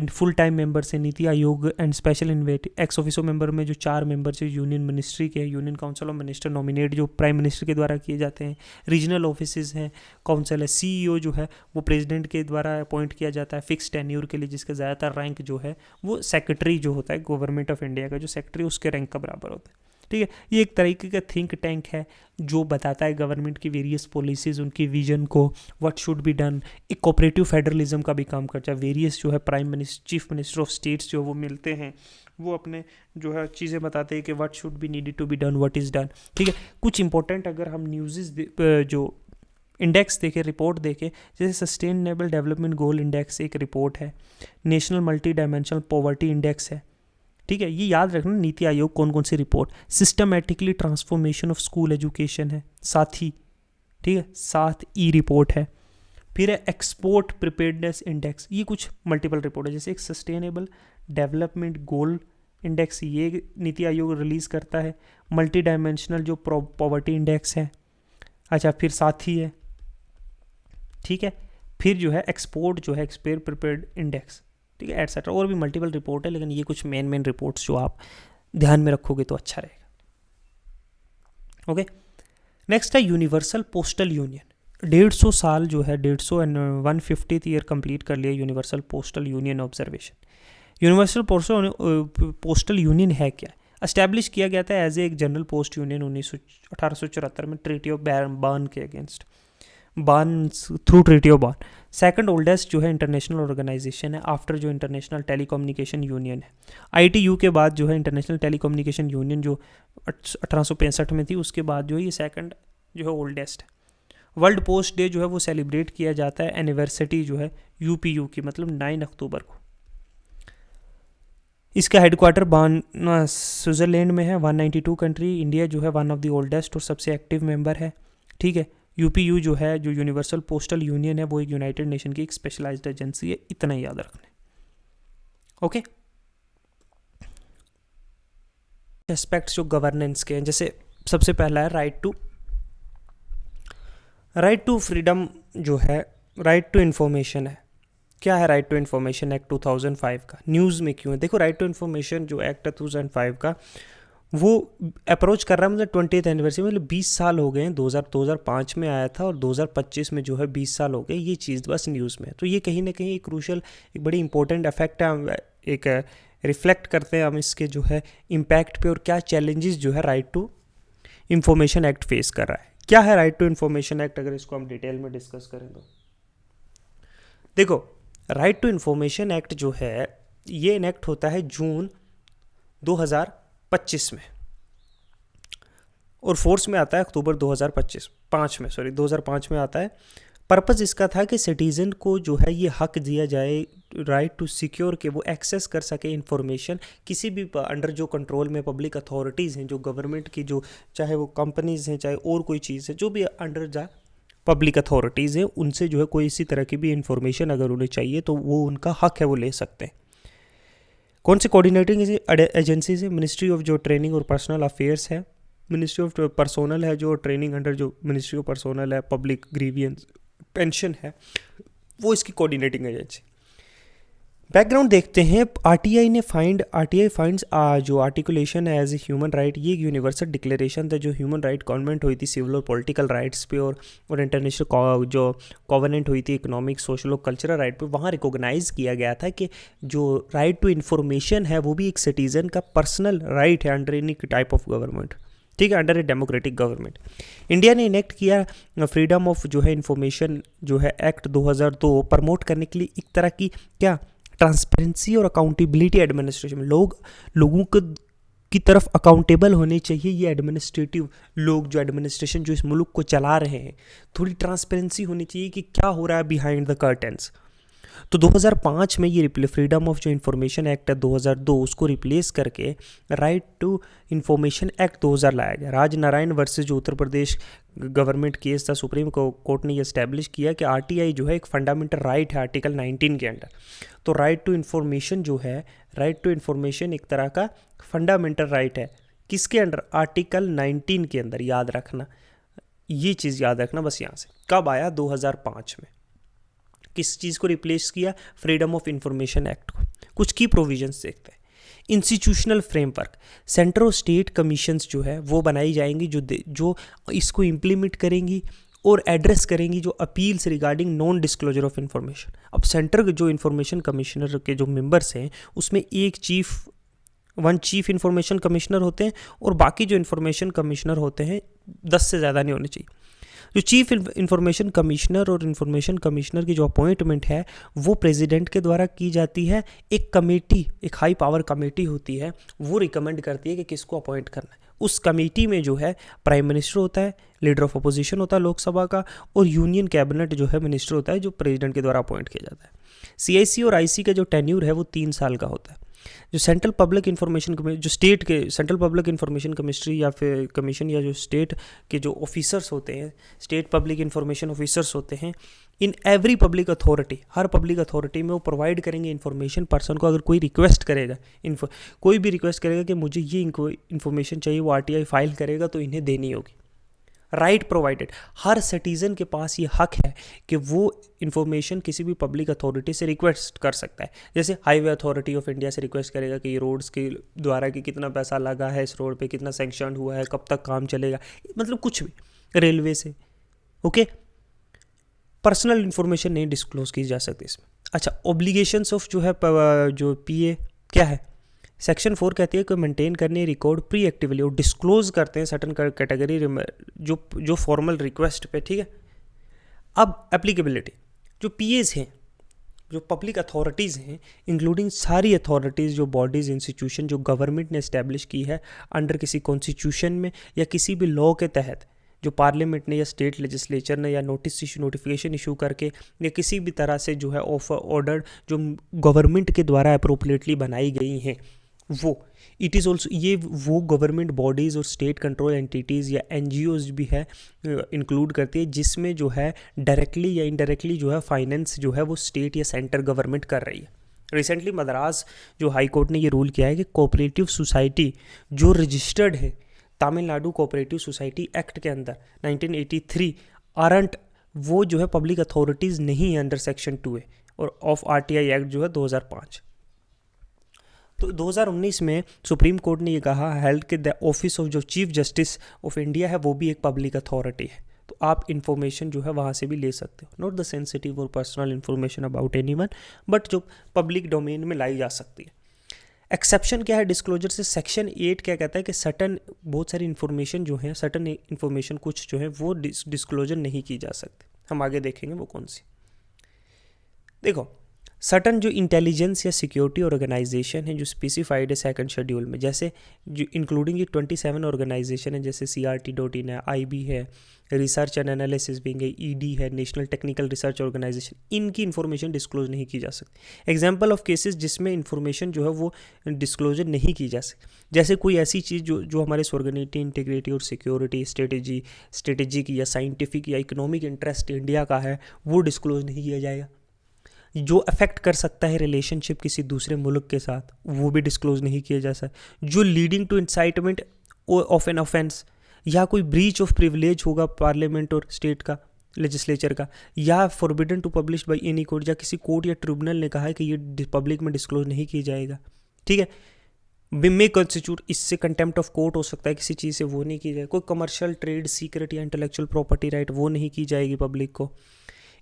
full time members हैं NITI Aayog and special InvIT. X officio member में जो 4 मेंबर्स है यूनियन मिनिस्ट्री के, union council of minister nominate जो प्राइम मिनिस्टर के द्वारा किए जाते हैं। रीजनल ऑफिसेज हैं, काउंसिल है, CEO जो है वो प्रेसिडेंट के द्वारा अपॉइंट किया जाता है फिक्स टेन्यूर के लिए, जिसका ज़्यादातर रैंक जो है वो सेक्रेटरी जो होता है गवर्नमेंट ऑफ इंडिया का, जो सेक्रेटरी उसके रैंक का बराबर होता है, ठीक है। ये एक तरीके का थिंक टैंक है जो बताता है गवर्नमेंट की वेरियस पॉलिसीज़, उनकी विजन को, व्हाट शुड बी डन। एक कोऑपरेटिव फेडरलिज्म का भी काम करता है। वेरियस जो है prime minister, chief minister of states जो वो मिलते हैं, वो अपने जो है चीज़ें बताते हैं कि what should be needed to be done, what is done, ठीक है। कुछ इंपॉर्टेंट अगर हम न्यूज़ जो इंडेक्स देखें, रिपोर्ट देखें, जैसे सस्टेनेबल डेवलपमेंट गोल इंडेक्स एक रिपोर्ट है, national multi dimensional poverty index है, ठीक है। ये याद रखना नीति आयोग कौन कौन सी report, systematically transformation of school education है साथ ही, ठीक है, साथ ई रिपोर्ट है। फिर है एक्सपोर्ट प्रिपेयर्डनेस इंडेक्स, ये कुछ मल्टीपल रिपोर्ट है, जैसे एक सस्टेनेबल डेवलपमेंट गोल इंडेक्स ये नीति आयोग रिलीज़ करता है। मल्टी डायमेंशनल जो पॉवर्टी इंडेक्स है, अच्छा, फिर साथ ही है, ठीक है। फिर जो है एक्सपोर्ट जो है एक्सपोर्ट प्रिपेयर्ड इंडेक्स, ठीक है, एटसेट्रा, और भी मल्टीपल रिपोर्ट है, लेकिन ये कुछ मेन रिपोर्ट्स जो आप ध्यान में रखोगे तो अच्छा रहेगा, ओके। नेक्स्ट है यूनिवर्सल पोस्टल यूनियन। 150 साल जो है 150 एंड 150th ईयर कंप्लीट कर लिया universal postal union observation. Universal postal union है क्या? एस्टैब्लिश किया गया था एज ए एक जनरल पोस्ट यूनियन 1874 में ट्रीटी ऑफ बर्न के against, through treaty of burn. Second oldest जो है इंटरनेशनल ऑर्गेनाइजेशन है आफ्टर जो इंटरनेशनल टेलीकम्युनिकेशन यूनियन है। ITU के बाद जो है इंटरनेशनल टेलीकम्युनिकेशन यूनियन जो 1865 में थी, उसके बाद जो है ये सेकंड जो है ओल्डेस्ट है। वर्ल्ड पोस्ट डे जो है वो सेलिब्रेट किया जाता है एनिवर्सरी जो है UPU की, मतलब 9 अक्टूबर को। इसका हेडक्वार्टर बान स्विट्ज़रलैंड में है। 192 कंट्री, इंडिया जो है वन ऑफ द ओल्डेस्ट और सबसे एक्टिव मेंबर है, ठीक है। UPU जो है जो यूनिवर्सल पोस्टल यूनियन है वो एक यूनाइटेड नेशन की एक स्पेशलाइज्ड एजेंसी है, इतना ही याद रखना है, ओके। एस्पेक्ट्स जो गवर्नेंस के हैं, जैसे सबसे पहला है राइट टू फ्रीडम जो है, राइट टू इन्फॉर्मेशन है। क्या है राइट टू इन्फॉर्मेशन एक्ट 2005 का? न्यूज़ में क्यों है? देखो, राइट टू इन्फॉर्मेशन जो एक्ट 2005 का वो अप्रोच कर रहा है, मतलब 20th एनिवर्सरी, मतलब 20 साल हो गए हैं। 2005 में आया था और 2025 में जो है 20 साल हो गए, ये चीज़ बस न्यूज़ में है। तो ये कहीं ना कहीं एक क्रूशल, एक बड़ी इंपॉर्टेंट इफेक्ट है, एक रिफ्लेक्ट करते हैं हम इसके जो है इम्पैक्ट पे, और क्या चैलेंजेस जो है right to information act face कर रहा है। क्या है राइट टू इन्फॉर्मेशन एक्ट, अगर इसको हम डिटेल में डिस्कस करें तो देखो, राइट टू इन्फॉर्मेशन एक्ट जो है ये इनेक्ट होता है जून 2025 में, और फोर्स में आता है अक्टूबर 2005 में आता है। पर्पस इसका था कि सिटीज़न को जो है ये हक दिया जाए, राइट टू सिक्योर, कि वो एक्सेस कर सके इंफॉर्मेशन किसी भी अंडर जो कंट्रोल में पब्लिक अथॉरिटीज़ हैं, जो गवर्नमेंट की, जो चाहे वो कंपनीज़ हैं, चाहे और कोई चीज़ है, जो भी अंडर जा पब्लिक अथॉरिटीज़ हैं, उनसे जो है कोई इसी तरह की भी इंफॉर्मेशन अगर उन्हें चाहिए तो वो उनका हक है, वो ले सकते हैं। कौन सी कोऑर्डिनेटिंग एजेंसीज है? मिनिस्ट्री ऑफ जो ट्रेनिंग और पर्सनल अफेयर्स है, मिनिस्ट्री ऑफ पर्सोनल है जो ट्रेनिंग अंडर जो मिनिस्ट्री ऑफ पर्सोनल है, पब्लिक ग्रीवियंस पेंशन है, वो इसकी कोऑर्डिनेटिंग एजेंसी। बैकग्राउंड देखते हैं। आरटीआई फाइंड्स जो आर्टिकुलेशन है एज ए ह्यूमन राइट, ये एक यूनिवर्सल डिक्लेरेशन था जो ह्यूमन राइट कॉन्वेंट हुई थी सिविल और पॉलिटिकल राइट्स पे, और इंटरनेशनल जो कॉवेनेंट हुई थी इकोनॉमिक, सोशल और कल्चरल राइट पे। वहाँ रिकॉग्नाइज किया गया था कि जो राइट टू इन्फॉर्मेशन है वो भी एक सिटीज़न का पर्सनल राइट है under any type of government, ठीक है, under a democratic government. India ने इनेक्ट किया फ्रीडम ऑफ जो है इंफॉर्मेशन जो है एक्ट 2002 प्रमोट करने के लिए एक तरह की क्या ट्रांसपेरेंसी और अकाउंटेबिलिटी एडमिनिस्ट्रेशन में। लोगों को की तरफ अकाउंटेबल होने चाहिए ये एडमिनिस्ट्रेटिव लोग, जो एडमिनिस्ट्रेशन जो इस मुल्क को चला रहे हैं, थोड़ी ट्रांसपेरेंसी होनी चाहिए कि क्या हो रहा है बिहाइंड द कर्टेंस। तो 2005 में ये फ्रीडम ऑफ जो इंफॉर्मेशन एक्ट है 2002, उसको रिप्लेस करके राइट टू इंफॉर्मेशन एक्ट 2000 लाया गया। राजनारायण वर्सेस जो उत्तर प्रदेश गवर्नमेंट केस था, सुप्रीम कोर्ट ने ये इस्टेब्लिश किया कि आरटीआई जो है एक फंडामेंटल राइट है आर्टिकल 19 के अंडर। तो राइट टू इंफॉर्मेशन जो है, राइट टू इंफॉर्मेशन एक तरह का फंडामेंटल राइट है, किसके अंडर? आर्टिकल 19 के अंदर। याद रखना, ये चीज़ याद रखना बस यहाँ से। कब आया? 2005 में। किस चीज़ को रिप्लेस किया? फ्रीडम ऑफ इंफॉर्मेशन एक्ट को। कुछ की प्रोविजंस देखते हैं। इंस्टीट्यूशनल फ्रेमवर्क, सेंट्रल और स्टेट कमीशंस जो है वो बनाई जाएंगी जो इसको इम्प्लीमेंट करेंगी और एड्रेस करेंगी जो appeals regarding non disclosure of information. अब सेंटर जो इंफॉर्मेशन कमिश्नर के जो मेंबर्स हैं उसमें वन चीफ इंफॉर्मेशन कमिश्नर होते हैं, और बाकी जो इंफॉर्मेशन कमिश्नर होते हैं 10 से ज़्यादा नहीं होने चाहिए। जो चीफ इंफॉर्मेशन कमिश्नर और इंफॉर्मेशन कमिश्नर की जो अपॉइंटमेंट है वो प्रेसिडेंट के द्वारा की जाती है। एक कमेटी, एक हाई पावर कमेटी होती है, वो रिकमेंड करती है कि किसको अपॉइंट करना है। उस कमेटी में जो है प्राइम मिनिस्टर होता है, लीडर ऑफ अपोजिशन होता है लोकसभा का, और यूनियन कैबिनेट जो है मिनिस्टर होता है जो प्रेसिडेंट के द्वारा अपॉइंट किया जाता है। सीआईसी और आईसी का जो टेन्यूर है वो 3 साल का होता है। जो सेंट्रल पब्लिक इंफॉर्मेशन जो स्टेट के सेंट्रल पब्लिक इंफॉर्मेशन कमिश्नरी या फिर कमीशन या जो स्टेट के जो ऑफिसर्स होते हैं, स्टेट पब्लिक इंफॉर्मेशन ऑफिसर्स होते हैं, in every public authority, her public authority में वो प्रोवाइड करेंगे इन्फॉर्मेशन पर्सन को। अगर कोई रिक्वेस्ट करेगा, कोई भी रिक्वेस्ट करेगा कि मुझे ये इन्फॉर्मेशन चाहिए, वो आरटीआई फाइल करेगा तो इन्हें देनी होगी। राइट प्रोवाइडेड, हर सिटीज़न के पास ये हक है कि वो इन्फॉर्मेशन किसी भी पब्लिक अथॉरिटी से रिक्वेस्ट कर सकता है। जैसे हाईवे अथॉरिटी ऑफ इंडिया से रिक्वेस्ट करेगा कि ये रोड्स के द्वारा कि कितना पैसा लगा है इस रोड पे, कितना सैंक्शन हुआ है, कब तक काम चलेगा, मतलब कुछ भी, रेलवे से। ओके, पर्सनल इन्फॉर्मेशन नहीं डिस्क्लोज की जा सकती इसमें। अच्छा, ऑब्लिगेशंस ऑफ जो है जो पीए क्या है? सेक्शन 4 कहती है कि मेंटेन करने रिकॉर्ड प्री एक्टिवली, और डिस्क्लोज करते हैं सर्टन कैटेगरी जो फॉर्मल रिक्वेस्ट पे, ठीक है। अब एप्लीकेबिलिटी, जो पीएस हैं, जो पब्लिक अथॉरिटीज़ हैं, इंक्लूडिंग सारी अथॉरिटीज़, जो बॉडीज़, इंस्टीट्यूशन जो गवर्नमेंट ने इस्टेब्लिश की है अंडर किसी कॉन्स्टिट्यूशन में या किसी भी लॉ के तहत, जो पार्लियामेंट ने या स्टेट लेजिस्लेचर ने या नोटिफिकेशन इशू करके या किसी भी तरह से जो है ऑर्डर जो गवर्नमेंट के द्वारा अप्रोप्रिएटली बनाई गई हैं, वो इट इज़ ऑल्सो, ये वो गवर्नमेंट बॉडीज़ और स्टेट कंट्रोल एंटिटीज़ या एनजीओज भी है इंक्लूड करती है, जिसमें जो है डायरेक्टली या इनडायरेक्टली जो है फाइनेंस जो है वो स्टेट या सेंटर गवर्नमेंट कर रही है। रिसेंटली मद्रास जो हाई कोर्ट ने ये रूल किया है कि कोऑपरेटिव सोसाइटी जो रजिस्टर्ड है तमिलनाडु कोऑपरेटिव सोसाइटी एक्ट के अंदर 1983 आरंट, वो जो है पब्लिक अथॉरिटीज़ नहीं है अंडर सेक्शन 2A और ऑफ आरटीआई एक्ट जो है 2005। तो 2019 में सुप्रीम कोर्ट ने ये कहा हेल्ड कि द ऑफिस ऑफ जो चीफ जस्टिस ऑफ इंडिया है वो भी एक पब्लिक अथॉरिटी है, तो आप इंफॉर्मेशन जो है वहाँ से भी ले सकते हो। नॉट द सेंसिटिव और personal information about anyone, but जो पब्लिक डोमेन में लाई जा सकती है। एक्सेप्शन क्या है डिस्क्लोजर से? सेक्शन 8 क्या कहता है कि सर्टन बहुत सारी इन्फॉर्मेशन जो है, सर्टन इन्फॉर्मेशन कुछ जो है वो डिस्क्लोजर नहीं की जा सकती। हम आगे देखेंगे वो कौन सी। देखो, सर्टन जो इंटेलिजेंस या सिक्योरिटी ऑर्गेनाइजेशन है जो स्पेसिफाइड है सेकंड शेड्यूल में, जैसे जो इंक्लूडिंग ये 27 ऑर्गेनाइजेशन है, जैसे CRT.in है, IB है, रिसर्च एंड एनालिसिस विंग है, ED है, नेशनल टेक्निकल रिसर्च ऑर्गेनाइजेशन, इनकी इन्फॉर्मेशन डिस्क्लोज नहीं की जा सकती। एग्जाम्पल ऑफ केसेस जिसमें इन्फॉर्मेशन जो है वो डिस्क्लोजर नहीं की जा सकती, जैसे कोई ऐसी चीज़ जो हमारे सॉर्गेनिटी, इंटीग्रिटी और सिक्योरिटी, स्ट्रेटेजिक या साइंटिफिक या इकोनॉमिक इंटरेस्ट इंडिया का है, वो डिस्क्लोज नहीं किया जाएगा। जो अफेक्ट कर सकता है रिलेशनशिप किसी दूसरे मुल्क के साथ, वो भी डिस्क्लोज नहीं किया जा सकता। जो leading to incitement of an offence या कोई ब्रीच ऑफ प्रिविलेज होगा पार्लियामेंट और स्टेट का, लेजिस्लेचर का, या forbidden to publish by any court, या किसी कोर्ट या ट्रिब्यूनल ने कहा है कि ये पब्लिक में डिस्क्लोज नहीं किया जाएगा, ठीक है, मे कॉन्स्टिट्यूट, इससे कंटेम्प्ट ऑफ कोर्ट हो सकता है किसी चीज़ से, वो नहीं की जाएगी। कोई कमर्शियल ट्रेड सीक्रेट या इंटेलेक्चुअल प्रॉपर्टी राइट, वो नहीं की जाएगी पब्लिक को।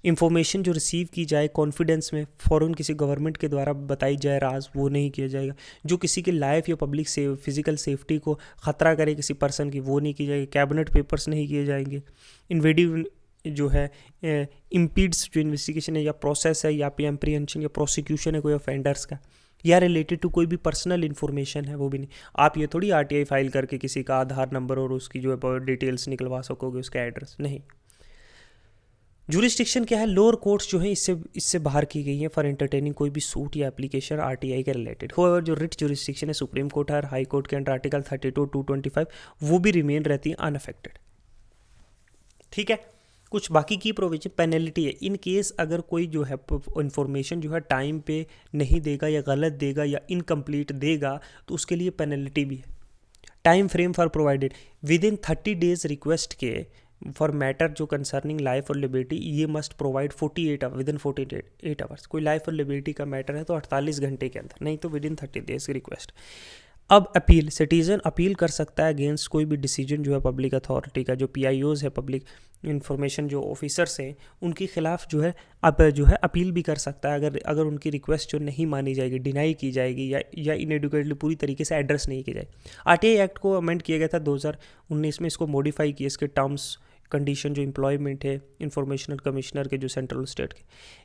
इंफॉर्मेशन जो रिसीव की जाए कॉन्फिडेंस में, फ़ौरन किसी गवर्नमेंट के द्वारा बताई जाए राज, वो नहीं किया जाएगा। जो किसी की लाइफ या पब्लिक से फिजिकल सेफ्टी को ख़तरा करे किसी पर्सन की, वो नहीं की जाएगी। कैबिनेट पेपर्स नहीं किए जाएंगे। इन्वेडिव जो है इम्पीड्स जो इन्वेस्टिगेशन है या प्रोसेस है या एप्रीहेंशन या प्रोसिक्यूशन है कोई ऑफेंडर्स का, या रिलेटेड टू कोई भी पर्सनल इन्फॉर्मेशन है, वो भी नहीं। आप ये थोड़ी RTI फाइल करके किसी का आधार नंबर और उसकी जो है डिटेल्स निकलवा सकोगे, उसका एड्रेस नहीं। जुरिस्डिक्शन क्या है, लोअर कोर्ट्स जो है इससे बाहर की गई हैं फॉर एंटरटेनिंग कोई भी सूट या एप्लीकेशन RTI के रिलेटेड। होएवर जो रिट जुरिस्डिक्शन है सुप्रीम कोर्ट और हाई कोर्ट के अंडर आर्टिकल 32, 225 वो भी रिमेन रहती है अनअफेक्टेड, ठीक है। कुछ बाकी की प्रोविजन, पेनल्टी है इन केस अगर कोई जो है इंफॉर्मेशन जो है टाइम पे नहीं देगा या गलत देगा या इनकम्प्लीट देगा, तो उसके लिए पेनल्टी भी है। Time frame for provided within 30 days request के फॉर मैटर जो कंसर्निंग लाइफ और लिबर्टी, ये must provide 48 hour, within 48 hours. कोई लाइफ और लिबर्टी का मैटर है तो 48 घंटे के अंदर, नहीं तो विद इन 30 डेज की रिक्वेस्ट। अब अपील, सिटीजन अपील कर सकता है अगेंस्ट कोई भी डिसीजन जो है पब्लिक अथॉरिटी का, जो PIOs है, पब्लिक इंफॉर्मेशन जो ऑफिसर्स हैं, उनके खिलाफ जो है अब जो है अपील भी कर सकता है अगर उनकी रिक्वेस्ट जो नहीं मानी जाएगी, डिनाई की जाएगी या इनएडुकेटली पूरी तरीके से एड्रेस नहीं की जाएगी। RTI एक्ट को अमेंड किया गया था 2019 में, इसको मॉडिफाई किया, इसके टर्म्स कंडीशन जो एम्प्लॉयमेंट है इंफॉर्मेशनल कमिश्नर के जो सेंट्रल स्टेट के,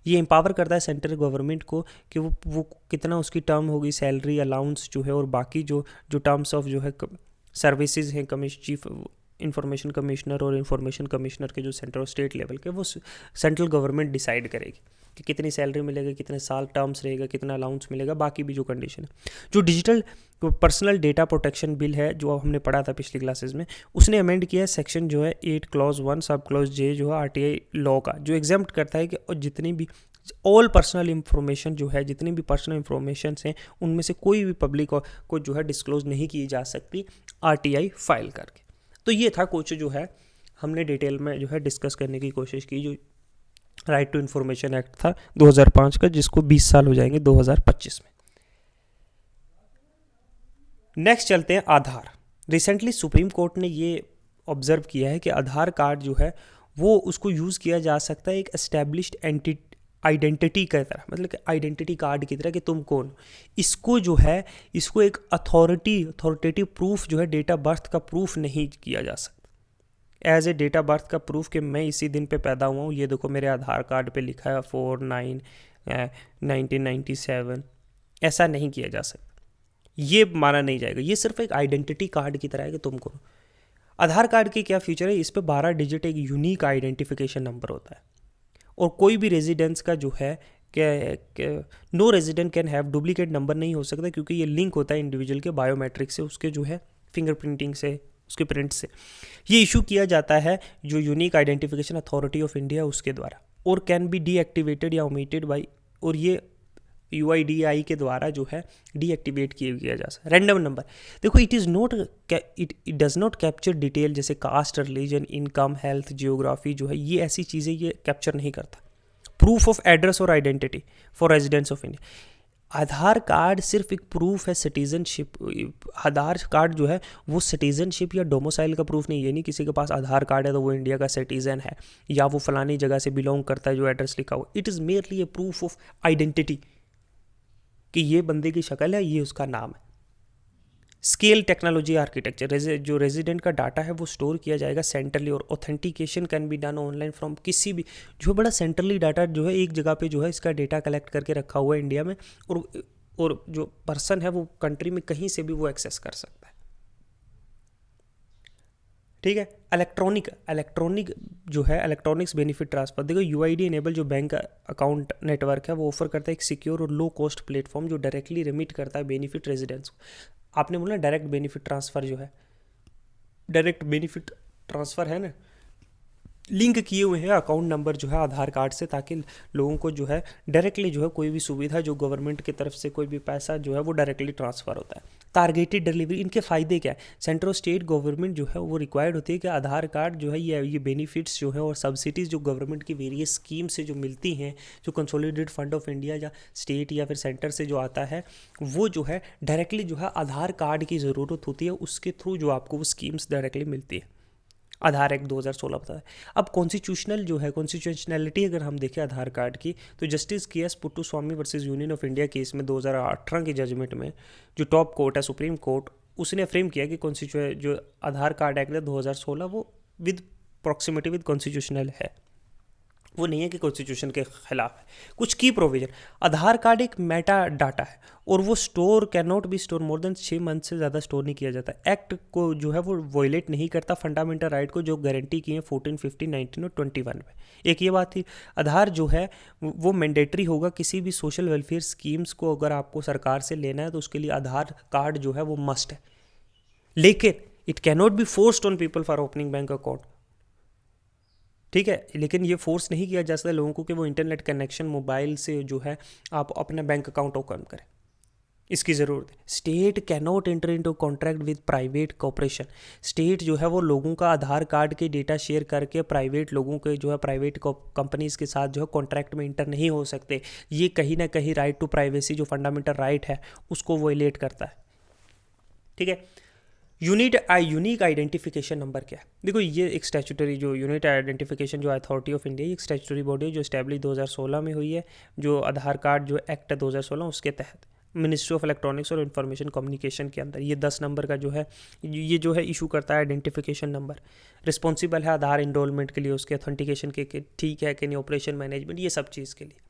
ये एम्पावर करता है सेंट्रल गवर्नमेंट को कि वो कितना उसकी टर्म होगी, सैलरी अलाउंस जो है और बाकी जो टर्म्स ऑफ जो है सर्विसेज हैं चीफ इंफॉर्मेशन कमिश्नर और इंफॉर्मेशन कमिश्नर के जो सेंट्रल स्टेट लेवल के, वो सेंट्रल गवर्नमेंट डिसाइड करेगी कि कितनी सैलरी मिलेगा, कितने साल टर्म्स रहेगा, कितना अलाउंस मिलेगा, बाकी भी जो कंडीशन है। जो digital personal data protection bill है जो हमने पढ़ा था पिछली क्लासेस में, उसने अमेंड किया है सेक्शन जो है 8 क्लॉज 1 सब क्लॉज J जो है RTI लॉ का, जो एग्जाम्प्ट करता है कि जितनी भी ऑल पर्सनल इंफॉर्मेशन जो है, जितनी भी पर्सनल इंफॉर्मेशन हैं, उनमें से कोई भी पब्लिक को जो है डिस्क्लोज नहीं की जा सकती RTI फाइल करके। तो ये था कुछ जो है हमने डिटेल में जो है डिस्कस करने की कोशिश की, जो राइट टू इन्फॉर्मेशन एक्ट था 2005 का, जिसको 20 साल हो जाएंगे 2025 में। नेक्स्ट चलते हैं आधार। रिसेंटली सुप्रीम कोर्ट ने ये ऑब्जर्व किया है कि आधार कार्ड जो है वो उसको यूज़ किया जा सकता है एक एस्टेब्लिश्ड आइडेंटिटी की तरह, मतलब कि आइडेंटिटी कार्ड की तरह कि तुम कौन। इसको जो है इसको एक अथॉरिटेटिव प्रूफ जो है डेट ऑफ बर्थ का प्रूफ नहीं किया जा सकता। As a date of birth का प्रूफ कि मैं इसी दिन पे पैदा हुआ हूँ, ये देखो मेरे आधार कार्ड पे लिखा है 4/9/1997, ऐसा नहीं किया जा सकता, ये माना नहीं जाएगा। ये सिर्फ एक आइडेंटिटी कार्ड की तरह है कि तुम कौन। आधार कार्ड की क्या फीचर है, इस पे 12 डिजिट एक यूनिक आइडेंटिफिकेशन नंबर होता है, और कोई भी रेजिडेंस का जो है no resident can have duplicate number नहीं हो सकता, क्योंकि ये लिंक होता है इंडिविजुअल के बायोमेट्रिक से, उसके जो है फिंगरप्रिंटिंग से, उसके प्रिंट से। ये इशू किया जाता है जो unique identification authority of India उसके द्वारा, और कैन बी डीएक्टिवेटेड या ओमिटेड बाई, और ये UIDAI के द्वारा जो है डीएक्टिवेट किया जा सकता है। रैंडम नंबर देखो, it does not capture detail जैसे caste, religion, income, health, geography जो है, ये ऐसी चीज़ें ये कैप्चर नहीं करता। प्रूफ ऑफ एड्रेस और identity for residents of India, Aadhaar card सिर्फ एक प्रूफ है सिटीजनशिप। आधार कार्ड जो है वो सिटीजनशिप या डोमिसाइल का प्रूफ नहीं। ये नहीं किसी के पास आधार कार्ड है तो वो इंडिया का सिटीजन है या वो फलानी जगह से बिलोंग करता है जो एड्रेस लिखा हुआ। It is merely A proof of identity कि ये बंदे की शक्ल है, ये उसका नाम है। स्केल टेक्नोलॉजी आर्किटेक्चर, जो रेजिडेंट का डाटा है वो स्टोर किया जाएगा सेंट्रली, और authentication can be done online from किसी भी, जो बड़ा सेंट्रली डाटा जो है एक जगह पे जो है इसका डेटा कलेक्ट करके रखा हुआ है इंडिया में, और जो पर्सन है वो कंट्री में कहीं से भी वो एक्सेस कर सकता है। ठीक है। इलेक्ट्रॉनिक जो है इलेक्ट्रॉनिक्स बेनिफिट ट्रांसफर, देखो यूआईडी इनेबल जो बैंक अकाउंट नेटवर्क है वो ऑफर करता है एक सिक्योर और लो कॉस्ट प्लेटफॉर्म जो डायरेक्टली रिमिट करता है बेनिफिट रेजिडेंट्स को। आपने बोला डायरेक्ट बेनिफिट ट्रांसफ़र जो है, डायरेक्ट बेनिफिट ट्रांसफ़र है ना, लिंक किए हुए हैं अकाउंट नंबर जो है आधार कार्ड से, ताकि लोगों को जो है डायरेक्टली जो है कोई भी सुविधा जो गवर्नमेंट की तरफ से कोई भी पैसा जो है वो डायरेक्टली ट्रांसफ़र होता है। टारगेटेड डिलीवरी, इनके फ़ायदे क्या है, सेंट्रल स्टेट गवर्नमेंट जो है वो रिक्वायर्ड होती है कि आधार कार्ड जो है ये बेनिफिट्स जो है और सब्सिडीज़ जो गवर्नमेंट की वेरियस स्कीम से जो मिलती हैं, जो कंसोलिडेटेड फंड ऑफ इंडिया या स्टेट या फिर सेंटर से जो आता है, वो जो है डायरेक्टली जो है आधार कार्ड की ज़रूरत होती है, उसके थ्रू जो आपको वो स्कीम्स डायरेक्टली मिलती है। आधार एक्ट 2016 बताया। अब कॉन्स्टिट्यूशनल जो है, कॉन्स्टिट्यूशनैलिटी अगर हम देखें आधार कार्ड की, तो जस्टिस के S Puttaswamy versus Union of India case में 2018 के जजमेंट में जो टॉप कोर्ट है सुप्रीम कोर्ट, उसने फ्रेम किया कि जो आधार कार्ड एक्ट है 2016 वो विद प्रॉक्सिमिटी विद कॉन्स्टिट्यूशनल है, वो नहीं है कि कॉन्स्टिट्यूशन के खिलाफ है। कुछ की प्रोविजन, आधार कार्ड एक मेटा डाटा है और वो store can not be store more than 6 month से ज़्यादा स्टोर नहीं किया जाता। एक्ट को जो है वो वॉयलेट नहीं करता फंडामेंटल राइट को जो गारंटी की है 14, 15, 19 और 21 में। एक ये बात थी, आधार जो है वो मैंडेटरी होगा किसी भी सोशल वेलफेयर स्कीम्स को अगर आपको सरकार से लेना है तो उसके लिए आधार कार्ड जो है वो मस्ट है, लेकिन it can not be forced on people for opening bank account. ठीक है, लेकिन ये फोर्स नहीं किया जा सकता लोगों को कि वो इंटरनेट कनेक्शन मोबाइल से जो है आप अपना बैंक अकाउंट ओपन करें, इसकी ज़रूरत है। State can not enter into contract with private corporation, state जो है वो लोगों का आधार कार्ड के डेटा शेयर करके प्राइवेट लोगों के जो है प्राइवेट कंपनीज के साथ जो है कॉन्ट्रैक्ट में इंटर नहीं हो सकते। ये कहीं ना कहीं राइट टू प्राइवेसी जो फंडामेंटल राइट है उसको वॉयलेट करता है। ठीक है। यूनिक आइडेंटिफिकेशन नंबर क्या है, देखो ये एक स्टैट्यूटरी जो यूनिक आइडेंटिफिकेशन जो अथॉरिटी ऑफ इंडिया, एक स्टैट्यूटरी बॉडी है जो इस्टेब्लिश 2016 में हुई है, जो आधार कार्ड जो एक्ट है 2016 उसके तहत मिनिस्ट्री ऑफ इलेक्ट्रॉनिक्स और इंफॉर्मेशन कम्युनिकेशन के अंदर ये 10 नंबर का जो है ये जो है इशू करता है आइडेंटिफिकेशन नंबर। रिस्पॉन्सिबल है आधार इनरोलमेंट के लिए, उसके ऑथेंटिकेशन के ठीक है कि नहीं, ऑपरेशन मैनेजमेंट, ये सब चीज़ के लिए।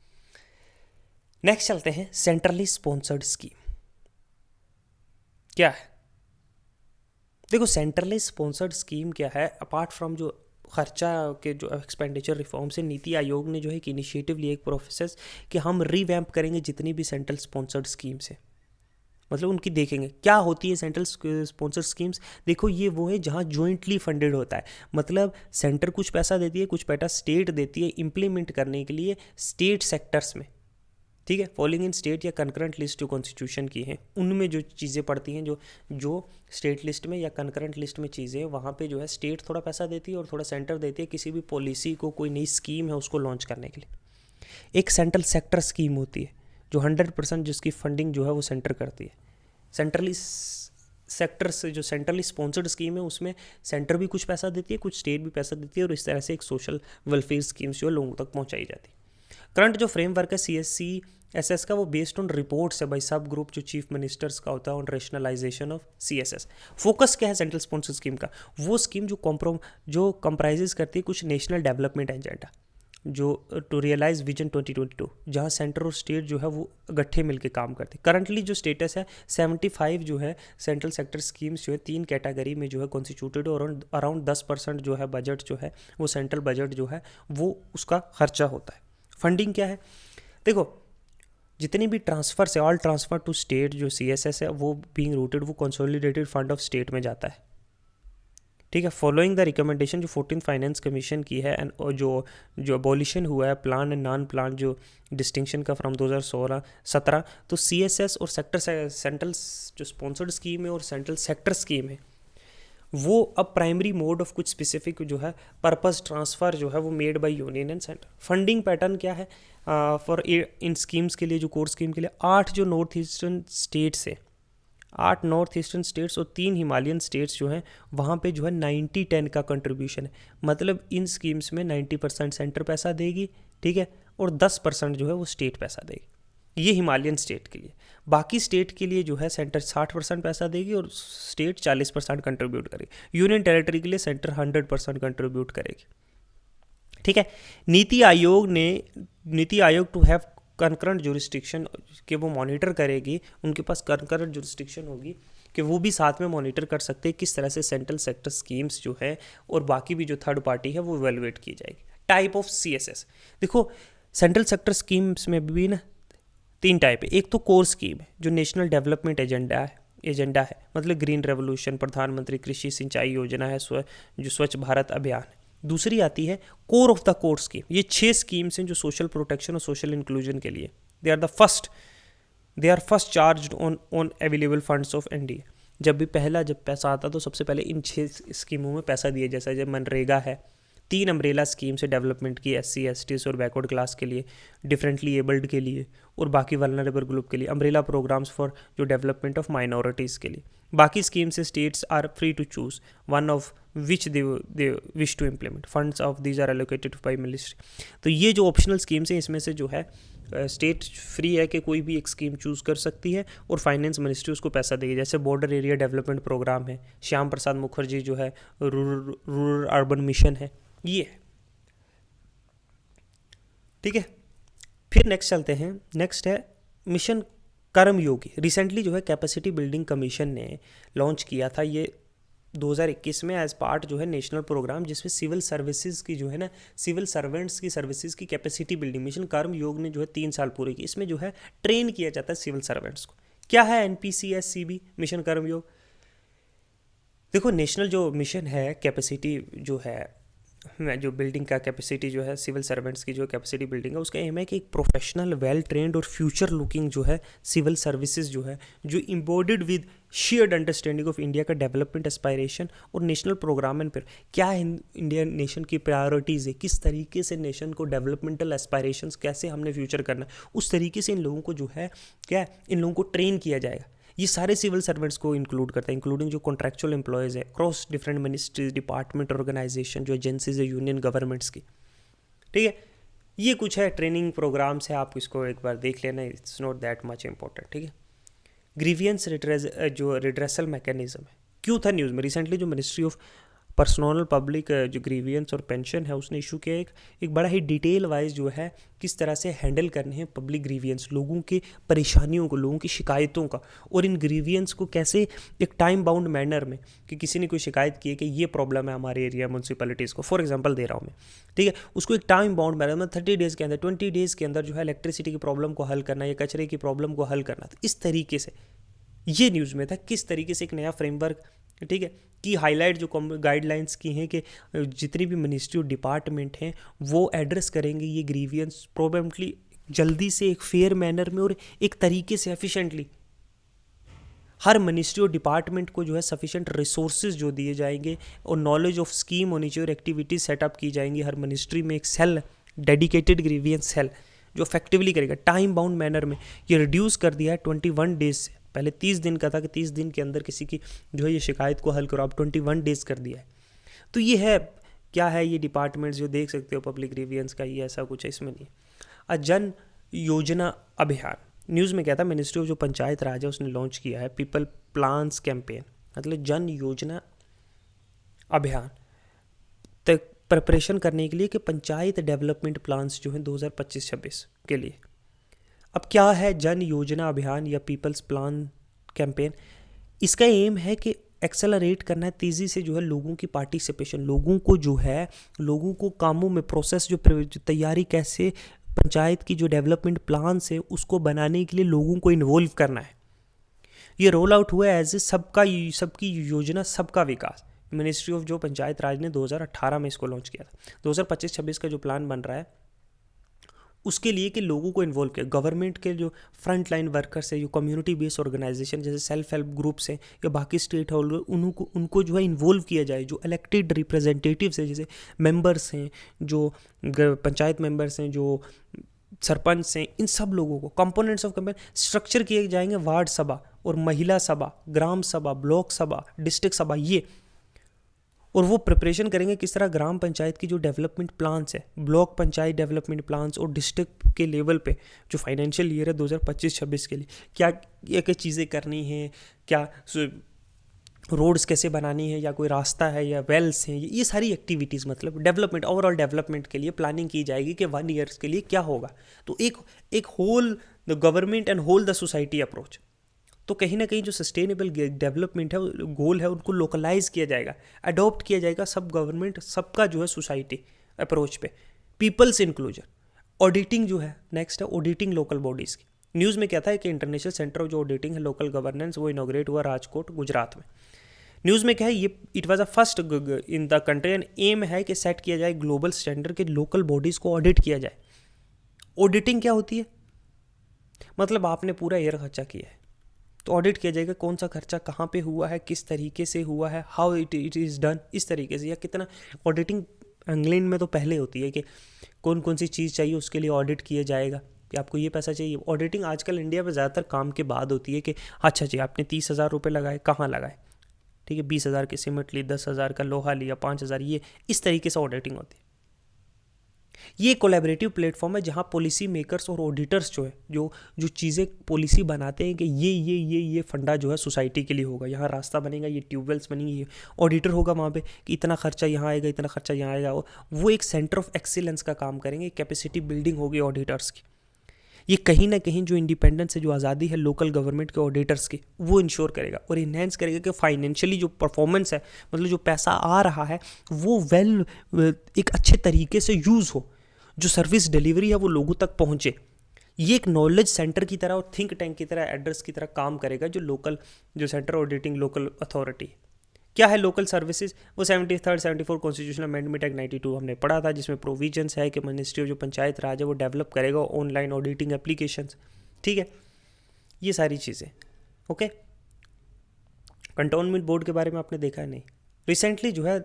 नेक्स्ट चलते हैं सेंट्रली स्पॉन्सर्ड स्कीम क्या है। देखो सेंट्रली स्पॉन्सर्ड स्कीम क्या है, अपार्ट फ्रॉम जो खर्चा के जो एक्सपेंडिचर रिफॉर्म से नीति आयोग ने जो है एक इनिशिएटिव लिया, एक प्रोसेस कि हम रीवैम्प करेंगे जितनी भी सेंट्रल स्पॉन्सर्ड स्कीम्स है, मतलब उनकी देखेंगे क्या होती है सेंट्रल स्पॉन्सर्ड स्कीम्स। देखो ये वो है जहाँ जॉइंटली फंडेड होता है, मतलब सेंटर कुछ पैसा देती है, कुछ पैसा स्टेट देती है इम्प्लीमेंट करने के लिए स्टेट सेक्टर्स में। ठीक है, फॉलोइंग इन स्टेट या कंकरेंट लिस्ट जो कॉन्स्टिट्यूशन की हैं उनमें जो चीज़ें पड़ती हैं, जो स्टेट लिस्ट में या कंकरेंट लिस्ट में चीज़ें, वहाँ पे जो है स्टेट थोड़ा पैसा देती है और थोड़ा सेंटर देती है किसी भी पॉलिसी को, कोई नई स्कीम है उसको लॉन्च करने के लिए। एक सेंट्रल सेक्टर स्कीम होती है जो 100% जिसकी फंडिंग जो है वो सेंटर करती है। सेंट्रली सेक्टर से जो सेंट्रली स्पॉन्सर्ड स्कीम है उसमें सेंटर भी कुछ पैसा देती है, कुछ स्टेट भी पैसा देती है, और इस तरह से एक सोशल वेलफेयर स्कीम्स जो है लोगों तक पहुँचाई जाती है। करंट जो फ्रेमवर्क है CSS का, वो बेस्ड ऑन रिपोर्ट्स है भाई, सब ग्रुप जो चीफ मिनिस्टर्स का होता है on rationalisation of CSS। Focus क्या है सेंट्रल स्पॉन्सर स्कीम का, वो स्कीम जो कंप्राइजेस करती है कुछ नेशनल डेवलपमेंट एजेंडा जो टू रियलाइज विजन 2022, जहाँ सेंटर और स्टेट जो है वो इकट्ठे मिलकर काम करते हैं। करंटली जो स्टेटस है 75 जो है सेंट्रल सेक्टर स्कीम्स जो है 3 कैटेगरी में जो है कॉन्स्टिट्यूटेड, और अराउंड 10% जो है बजट जो है वो सेंट्रल बजट जो है वो उसका खर्चा होता है। फंडिंग क्या है, देखो जितनी भी ट्रांसफर से ऑल ट्रांसफर टू स्टेट जो CSS है वो बीइंग रूटेड वो कंसोलिडेटेड फंड ऑफ स्टेट में जाता है। ठीक है, फॉलोइंग द रिकमेंडेशन जो 14th फाइनेंस कमीशन की है एंड जो अबॉलिशन हुआ है प्लान एंड नॉन प्लान जो डिस्टिंक्शन का फ्रॉम 2016-17, तो CSS और सेंट्रल जो स्पॉन्सर्ड स्कीम है और सेंट्रल सेक्टर स्कीम है वो अब प्राइमरी मोड ऑफ कुछ स्पेसिफिक जो है पर्पस ट्रांसफ़र जो है वो made by union and centre. Funding pattern क्या है फॉर इन स्कीम्स के लिए, जो कोर स्कीम के लिए 8 जो नॉर्थ ईस्टर्न स्टेट्स है, 8 नॉर्थ ईस्टर्न स्टेट्स और 3 हिमालयन स्टेट्स जो हैं वहाँ पे जो है 90-10 का कंट्रीब्यूशन है, मतलब इन स्कीम्स में 90% सेंटर पैसा देगी, ठीक है, और 10% जो है वो स्टेट पैसा देगी। ये हिमालयन स्टेट के लिए। बाकी स्टेट के लिए जो है सेंटर 60% पैसा देगी और स्टेट 40% कंट्रीब्यूट करेगी। यूनियन टेरिटरी के लिए सेंटर 100% कंट्रीब्यूट करेगी। ठीक है। NITI Aayog to have concurrent jurisdiction कि वो मॉनिटर करेगी, उनके पास कंकरेंट जुरिस्डिक्शन होगी कि वो भी साथ में मॉनिटर कर सकते हैं किस तरह से सेंट्रल सेक्टर स्कीम्स जो है और बाकी भी जो थर्ड पार्टी है वो इवेलुएट की जाएगी। टाइप ऑफ CSS, देखो सेंट्रल सेक्टर स्कीम्स में भी ना 3 टाइप है। एक तो कोर स्कीम है जो नेशनल डेवलपमेंट एजेंडा है, मतलब ग्रीन रेवोल्यूशन, प्रधानमंत्री कृषि सिंचाई योजना है, जो स्वच्छ भारत अभियान है। दूसरी आती है core of the core scheme. ये 6 स्कीम्स हैं जो सोशल प्रोटेक्शन और सोशल इंक्लूजन के लिए, they are first charged on available funds of NDA। जब पैसा आता तो सबसे पहले इन 6 स्कीमों में पैसा दिया, जैसा जब मनरेगा है, 3 अम्ब्रेला स्कीम से डेवलपमेंट की, SC STs और बैकवर्ड क्लास के लिए, डिफरेंटली एबल्ड के लिए और बाकी वल्नरेबल ग्रुप के लिए, अम्ब्रेला प्रोग्राम्स फॉर जो डेवलपमेंट ऑफ माइनॉरिटीज़ के लिए। बाकी स्कीम से states are free to choose one of which they wish to implement, funds of these are allocated by ministry. तो ये जो ऑप्शनल स्कीम्स हैं इसमें से जो है स्टेट फ्री है कि कोई भी एक स्कीम चूज़ कर सकती है और फाइनेंस मिनिस्ट्री उसको पैसा देगी। जैसे बॉर्डर एरिया डेवलपमेंट प्रोग्राम है, श्याम प्रसाद मुखर्जी जो है रूरल अर्बन मिशन है, ये है। ठीक है। फिर नेक्स्ट चलते हैं। नेक्स्ट है मिशन कर्मयोगी। रिसेंटली जो है कैपेसिटी बिल्डिंग कमीशन ने लॉन्च किया था ये 2021 में एज पार्ट जो है नेशनल प्रोग्राम, जिसमें सिविल सर्विसेज की जो है ना, सिविल सर्वेंट्स की सर्विसेज की कैपेसिटी बिल्डिंग मिशन कर्मयोग ने जो है 3 साल पूरे की। इसमें जो है ट्रेन किया जाता है सिविल सर्वेंट्स को। क्या है NPCSCB मिशन कर्मयोग? देखो नेशनल जो मिशन है कैपेसिटी जो है, जो बिल्डिंग का कैपेसिटी जो है सिविल सर्वेंट्स की जो कैपेसिटी बिल्डिंग है, उसका एम है कि एक प्रोफेशनल वेल ट्रेंड और फ्यूचर लुकिंग जो है सिविल सर्विसेज जो है, जो embodied with shared understanding of India का डेवलपमेंट एस्पायरेशन और नेशनल प्रोग्राम एंड क्या इंडियन नेशन की प्रायोरिटीज़ है, किस तरीके से नेशन को डेवलपमेंटल एस्पायरेशंस कैसे हमने फ्यूचर करना, उस तरीके से इन लोगों को जो है इन लोगों को ट्रेन किया जाएगा। ये सारे सिविल सर्वेंट्स को इंक्लूड करता है, इंक्लूडिंग जो कॉन्ट्रैक्चुअल एम्प्लॉयज़ है cross different ministries, department, organisation, जो एजेंसीज है यूनियन गवर्नमेंट्स की। ठीक है। ये कुछ है ट्रेनिंग प्रोग्राम्स है, आप इसको एक बार देख लेना, it's not that much important. ठीक है। ग्रीवियंस जो रिड्रेसल मैकेनिज्म है, क्यों था न्यूज़ में रिसेंटली, जो मिनिस्ट्री ऑफ पर्सनल पब्लिक जो ग्रीवियंस और पेंशन है उसने इशू किया एक बड़ा ही डिटेल वाइज जो है किस तरह से हैंडल करने हैं पब्लिक ग्रीवियंस, लोगों की परेशानियों को, लोगों की शिकायतों का, और इन ग्रीवियंस को कैसे एक टाइम बाउंड मैनर में, कि किसी ने कोई शिकायत की है कि ये प्रॉब्लम है हमारे एरिया म्यूनसिपैलिटीज़ को, फॉर एग्जांपल दे रहा हूँ मैं, ठीक है, उसको एक टाइम बाउंड मैनर में 30 डेज़ के अंदर, 20 डेज़ के अंदर जो है इलेक्ट्रिसिटी की प्रॉब्लम को हल करना या कचरे की प्रॉब्लम को हल करना। तो इस तरीके से ये न्यूज़ में था किस तरीके से एक नया फ्रेमवर्क, ठीक है, की हाईलाइट जो गाइडलाइंस की हैं कि जितनी भी मिनिस्ट्री और डिपार्टमेंट हैं वो एड्रेस करेंगे ये ग्रीवियंस प्रोबेबली जल्दी से, एक फेयर मैनर में और एक तरीके से एफिशिएंटली। हर मिनिस्ट्री और डिपार्टमेंट को जो है सफिशेंट रिसोर्सेज जो दिए जाएंगे और नॉलेज ऑफ स्कीम होनी चाहिए और एक्टिविटीज सेटअप की जाएंगी। हर मिनिस्ट्री में एक सेल, डेडिकेटेड ग्रीवियंस सेल जो इफेक्टिवली करेगा टाइम बाउंड मैनर में। ये रिड्यूस कर दिया है 21 डेज से, पहले 30 दिन का था कि 30 दिन के अंदर किसी की जो है ये शिकायत को हल करो, अब 21 डेज कर दिया है। तो ये है क्या है, ये डिपार्टमेंट्स जो देख सकते हो पब्लिक ग्रीवियंस का, ये ऐसा कुछ है इसमें नहीं। जन योजना अभियान न्यूज़ में क्या था, मिनिस्ट्री ऑफ जो पंचायत राज है उसने लॉन्च किया है पीपल प्लान्स कैंपेन, मतलब जन योजना अभियान तक प्रिपरेशन करने के लिए कि पंचायत डेवलपमेंट प्लान्स जो हैं 2025-26 के लिए। अब क्या है जन योजना अभियान या पीपल्स प्लान कैंपेन? इसका एम है कि एक्सेलरेट करना है तेज़ी से जो है लोगों की पार्टिसिपेशन, लोगों को जो है लोगों को कामों में प्रोसेस जो तैयारी कैसे पंचायत की जो डेवलपमेंट प्लान है उसको बनाने के लिए लोगों को इन्वॉल्व करना है। ये रोल आउट हुआ है एज ए सबकी योजना सबका विकास। मिनिस्ट्री ऑफ जो पंचायत राज ने 2018 में इसको लॉन्च किया था। 2025-26 का जो प्लान बन रहा है उसके लिए कि लोगों को इन्वॉल्व किया, गवर्नमेंट के जो फ्रंट लाइन वर्कर्स है, जो कम्युनिटी बेस्ड ऑर्गेनाइजेशन जैसे सेल्फ हेल्प ग्रुप्स हैं या बाकी स्टेट होल्डर, उनको जो है इन्वॉल्व किया जाए। जो इलेक्टेड रिप्रेजेंटेटिव्स हैं, जैसे मेंबर्स हैं, जो पंचायत मेंबर्स हैं, जो सरपंच हैं, इन सब लोगों को कंपोनेंट्स ऑफ कंपेन स्ट्रक्चर किए जाएंगे। वार्ड सभा और महिला सभा, ग्राम सभा, ब्लॉक सभा, डिस्ट्रिक्ट सभा, ये और वो प्रिपरेशन करेंगे किस तरह क्या पंचायत की जो डेवलपमेंट प्लान्स है, ब्लॉक पंचायत डेवलपमेंट प्लान्स और डिस्ट्रिक्ट के लेवल पे जो फाइनेंशियल ईयर है 2025-26 के लिए क्या क्या चीज़ें करनी है, क्या रोड्स कैसे बनानी है, या कोई रास्ता है या वेल्स हैं, ये सारी एक्टिविटीज़ मतलब डेवलपमेंट, ओवरऑल डेवलपमेंट के लिए प्लानिंग की जाएगी कि 1 ईयर्स के लिए क्या होगा। तो एक whole the government and whole the society approach. तो कहीं ना कहीं जो सस्टेनेबल डेवलपमेंट है, गोल है, उनको लोकलाइज किया जाएगा, अडॉप्ट किया जाएगा सब गवर्नमेंट, सबका जो है सोसाइटी अप्रोच पे। पीपल्स इंक्लूजन, ऑडिटिंग जो है नेक्स्ट है, ऑडिटिंग लोकल बॉडीज़ की। न्यूज़ में क्या था कि इंटरनेशनल सेंटर ऑफ जो ऑडिटिंग है लोकल गवर्नेंस वो इनॉग्रेट हुआ राजकोट गुजरात में। न्यूज़ में क्या है, ये it was a first in the country and aim है कि सेट किया जाए ग्लोबल स्टैंडर्ड के लोकल बॉडीज़ को ऑडिट किया जाए। ऑडिटिंग क्या होती है, मतलब आपने पूरा ईयर खर्चा किया है तो ऑडिट किया जाएगा कौन सा खर्चा कहाँ पे हुआ है, किस तरीके से हुआ है, हाउ इट इज़ डन, इस तरीके से, या कितना। ऑडिटिंग इंग्लैंड में तो पहले होती है कि कौन कौन सी चीज़ चाहिए उसके लिए ऑडिट किया जाएगा कि आपको ये पैसा चाहिए। ऑडिटिंग आजकल इंडिया में ज़्यादातर काम के बाद होती है कि अच्छा जी आपने 30,000 रुपये लगाए, कहाँ लगाए, ठीक है, 20,000 की सीमेंट ली, 10,000 का लोहा लिया, 5,000, ये इस तरीके से ऑडिटिंग होती है। ये कोलैबोरेटिव प्लेटफॉर्म है जहाँ पॉलिसी मेकर्स और ऑडिटर्स जो है जो जो चीज़ें पॉलिसी बनाते हैं कि ये फंडा जो है सोसाइटी के लिए होगा, यहाँ रास्ता बनेगा, ये ट्यूबवेल्स बनेंगे, ये ऑडिटर होगा वहाँ पे कि इतना खर्चा यहाँ आएगा, इतना खर्चा यहाँ आएगा। वो एक सेंटर ऑफ एक्सीलेंस का काम करेंगे, कैपेसिटी बिल्डिंग होगी ऑडिटर्स की। ये कहीं ना कहीं जो इंडिपेंडेंस है, जो आज़ादी है लोकल गवर्नमेंट के ऑडिटर्स की, वो इंश्योर करेगा और इन्हेंस करेगा कि फाइनेंशियली जो परफॉर्मेंस है, मतलब जो पैसा आ रहा है वो एक अच्छे तरीके से यूज़ हो, जो सर्विस डिलीवरी है वो लोगों तक पहुँचे। ये एक नॉलेज सेंटर की तरह और थिंक टैंक की तरह, एड्रेस की तरह काम करेगा जो लोकल, जो सेंटर ऑडिटिंग लोकल अथॉरिटी। क्या है लोकल सर्विसेज, वो 73rd 74 कॉन्स्टिट्यूशनल अमेंडमेंट एक्ट 92 हमने पढ़ा था, जिसमें प्रोविजंस है कि मिनिस्ट्री ऑफ जो पंचायत राज है वो डेवलप करेगा ऑनलाइन ऑडिटिंग एप्लीकेशंस, ठीक है, ये सारी चीज़ें। ओके, कंटोनमेंट बोर्ड के बारे में आपने देखा है नहीं, रिसेंटली जो है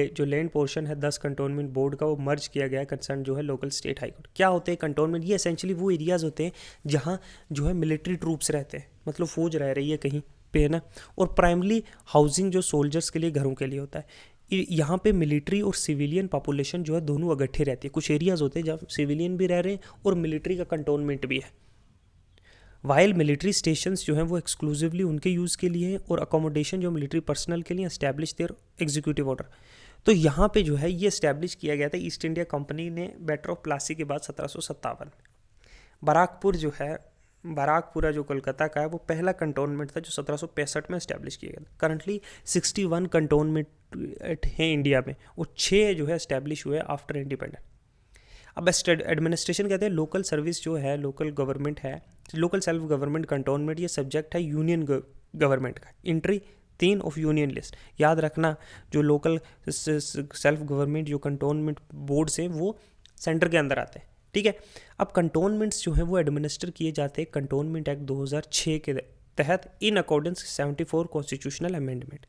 जो लैंड पोर्शन है 10 कंटोनमेंट बोर्ड का वो मर्ज किया गया है कंसर्न जो है लोकल स्टेट हाई कोर्ट। क्या होते हैं कंटोनमेंट, ये एसेंशियली वो एरियाज़ होते हैं जहाँ जो है मिलिट्री ट्रूप्स रहते हैं, मतलब फौज रह रही है कहीं पे, है ना, और प्राइमली हाउसिंग जो सोल्जर्स के लिए, घरों के लिए होता है। यहाँ पे मिलिट्री और सिविलियन पॉपुलेशन जो है दोनों इकट्ठे रहती है। कुछ एरियाज़ होते हैं जहाँ सिविलियन भी रह रहे हैं और मिलिट्री का कंटोनमेंट भी है। वाइल मिलिट्री स्टेशंस जो हैं वो एक्सक्लूसिवली उनके यूज़ के लिए हैं और अकोमोडेशन जो मिलिट्री पर्सनल के लिए एस्टैब्लिश देयर एग्जीक्यूटिव ऑर्डर। तो यहाँ पे जो है ये एस्टैब्लिश किया गया था ईस्ट इंडिया कंपनी ने बैटर ऑफ प्लासी के बाद 1757। बराकपुर जो है, बाराकपुरा जो कोलकाता का है वो पहला कंटोनमेंट था जो 1765 में इस्टेब्लिश किया गया था। करंटली 61 कंटोनमेंट हैं इंडिया में और 6 जो है इस्टेब्लिश हुए आफ्टर इंडिपेंडेंस। अब एडमिनिस्ट्रेशन कहते हैं लोकल सर्विस जो है, लोकल गवर्नमेंट है, लोकल सेल्फ गवर्नमेंट कंटोनमेंट, ये सब्जेक्ट है यूनियन गवर्नमेंट का। एंट्री 3 ऑफ यूनियन लिस्ट, याद रखना जो लोकल सेल्फ गवर्नमेंट जो कंटोनमेंट बोर्ड्स हैं वो सेंटर के अंदर आते हैं, ठीक है। अब कंटोनमेंट्स जो हैं वो एडमिनिस्टर किए जाते हैं कंटोनमेंट एक्ट 2006 के तहत in accordance 74 constitutional amendment.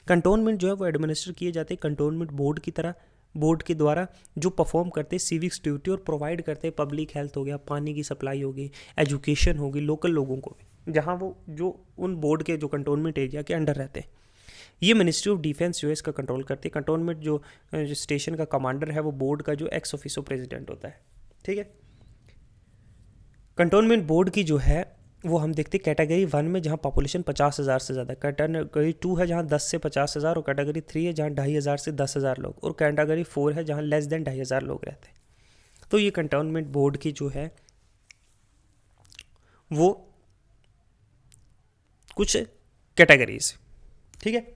Cantonment जो है वो एडमिनिस्टर किए जाते हैं कंटोनमेंट बोर्ड की तरह, बोर्ड के द्वारा जो परफॉर्म करते हैं सिविक्स ड्यूटी और प्रोवाइड करते हैं पब्लिक हेल्थ हो गया, पानी की सप्लाई होगी, एजुकेशन होगी लोकल लोगों को भी, जहाँ वो जो उन बोर्ड के जो कंटोनमेंट एरिया के अंडर रहते हैं। ये मिनिस्ट्री ऑफ डिफेंस जो है इसका कंट्रोल करती है। कंटोनमेंट जो स्टेशन का कमांडर है वो बोर्ड का जो एक्स ऑफिसो प्रेसिडेंट होता है, ठीक है। कंटोनमेंट बोर्ड की जो है वो हम देखते हैं कैटेगरी 1 में जहाँ पॉपुलेशन 50,000 से ज़्यादा, कैटेगरी 2 है जहाँ 10 से 50,000 और कैटेगरी 3 है जहाँ 2,500 से 10,000 लोग, और कैटेगरी 4 है जहाँ लेस देन 2,500 लोग रहते हैं। तो ये कंटोनमेंट बोर्ड की जो है वो कुछ कैटेगरीज, ठीक है।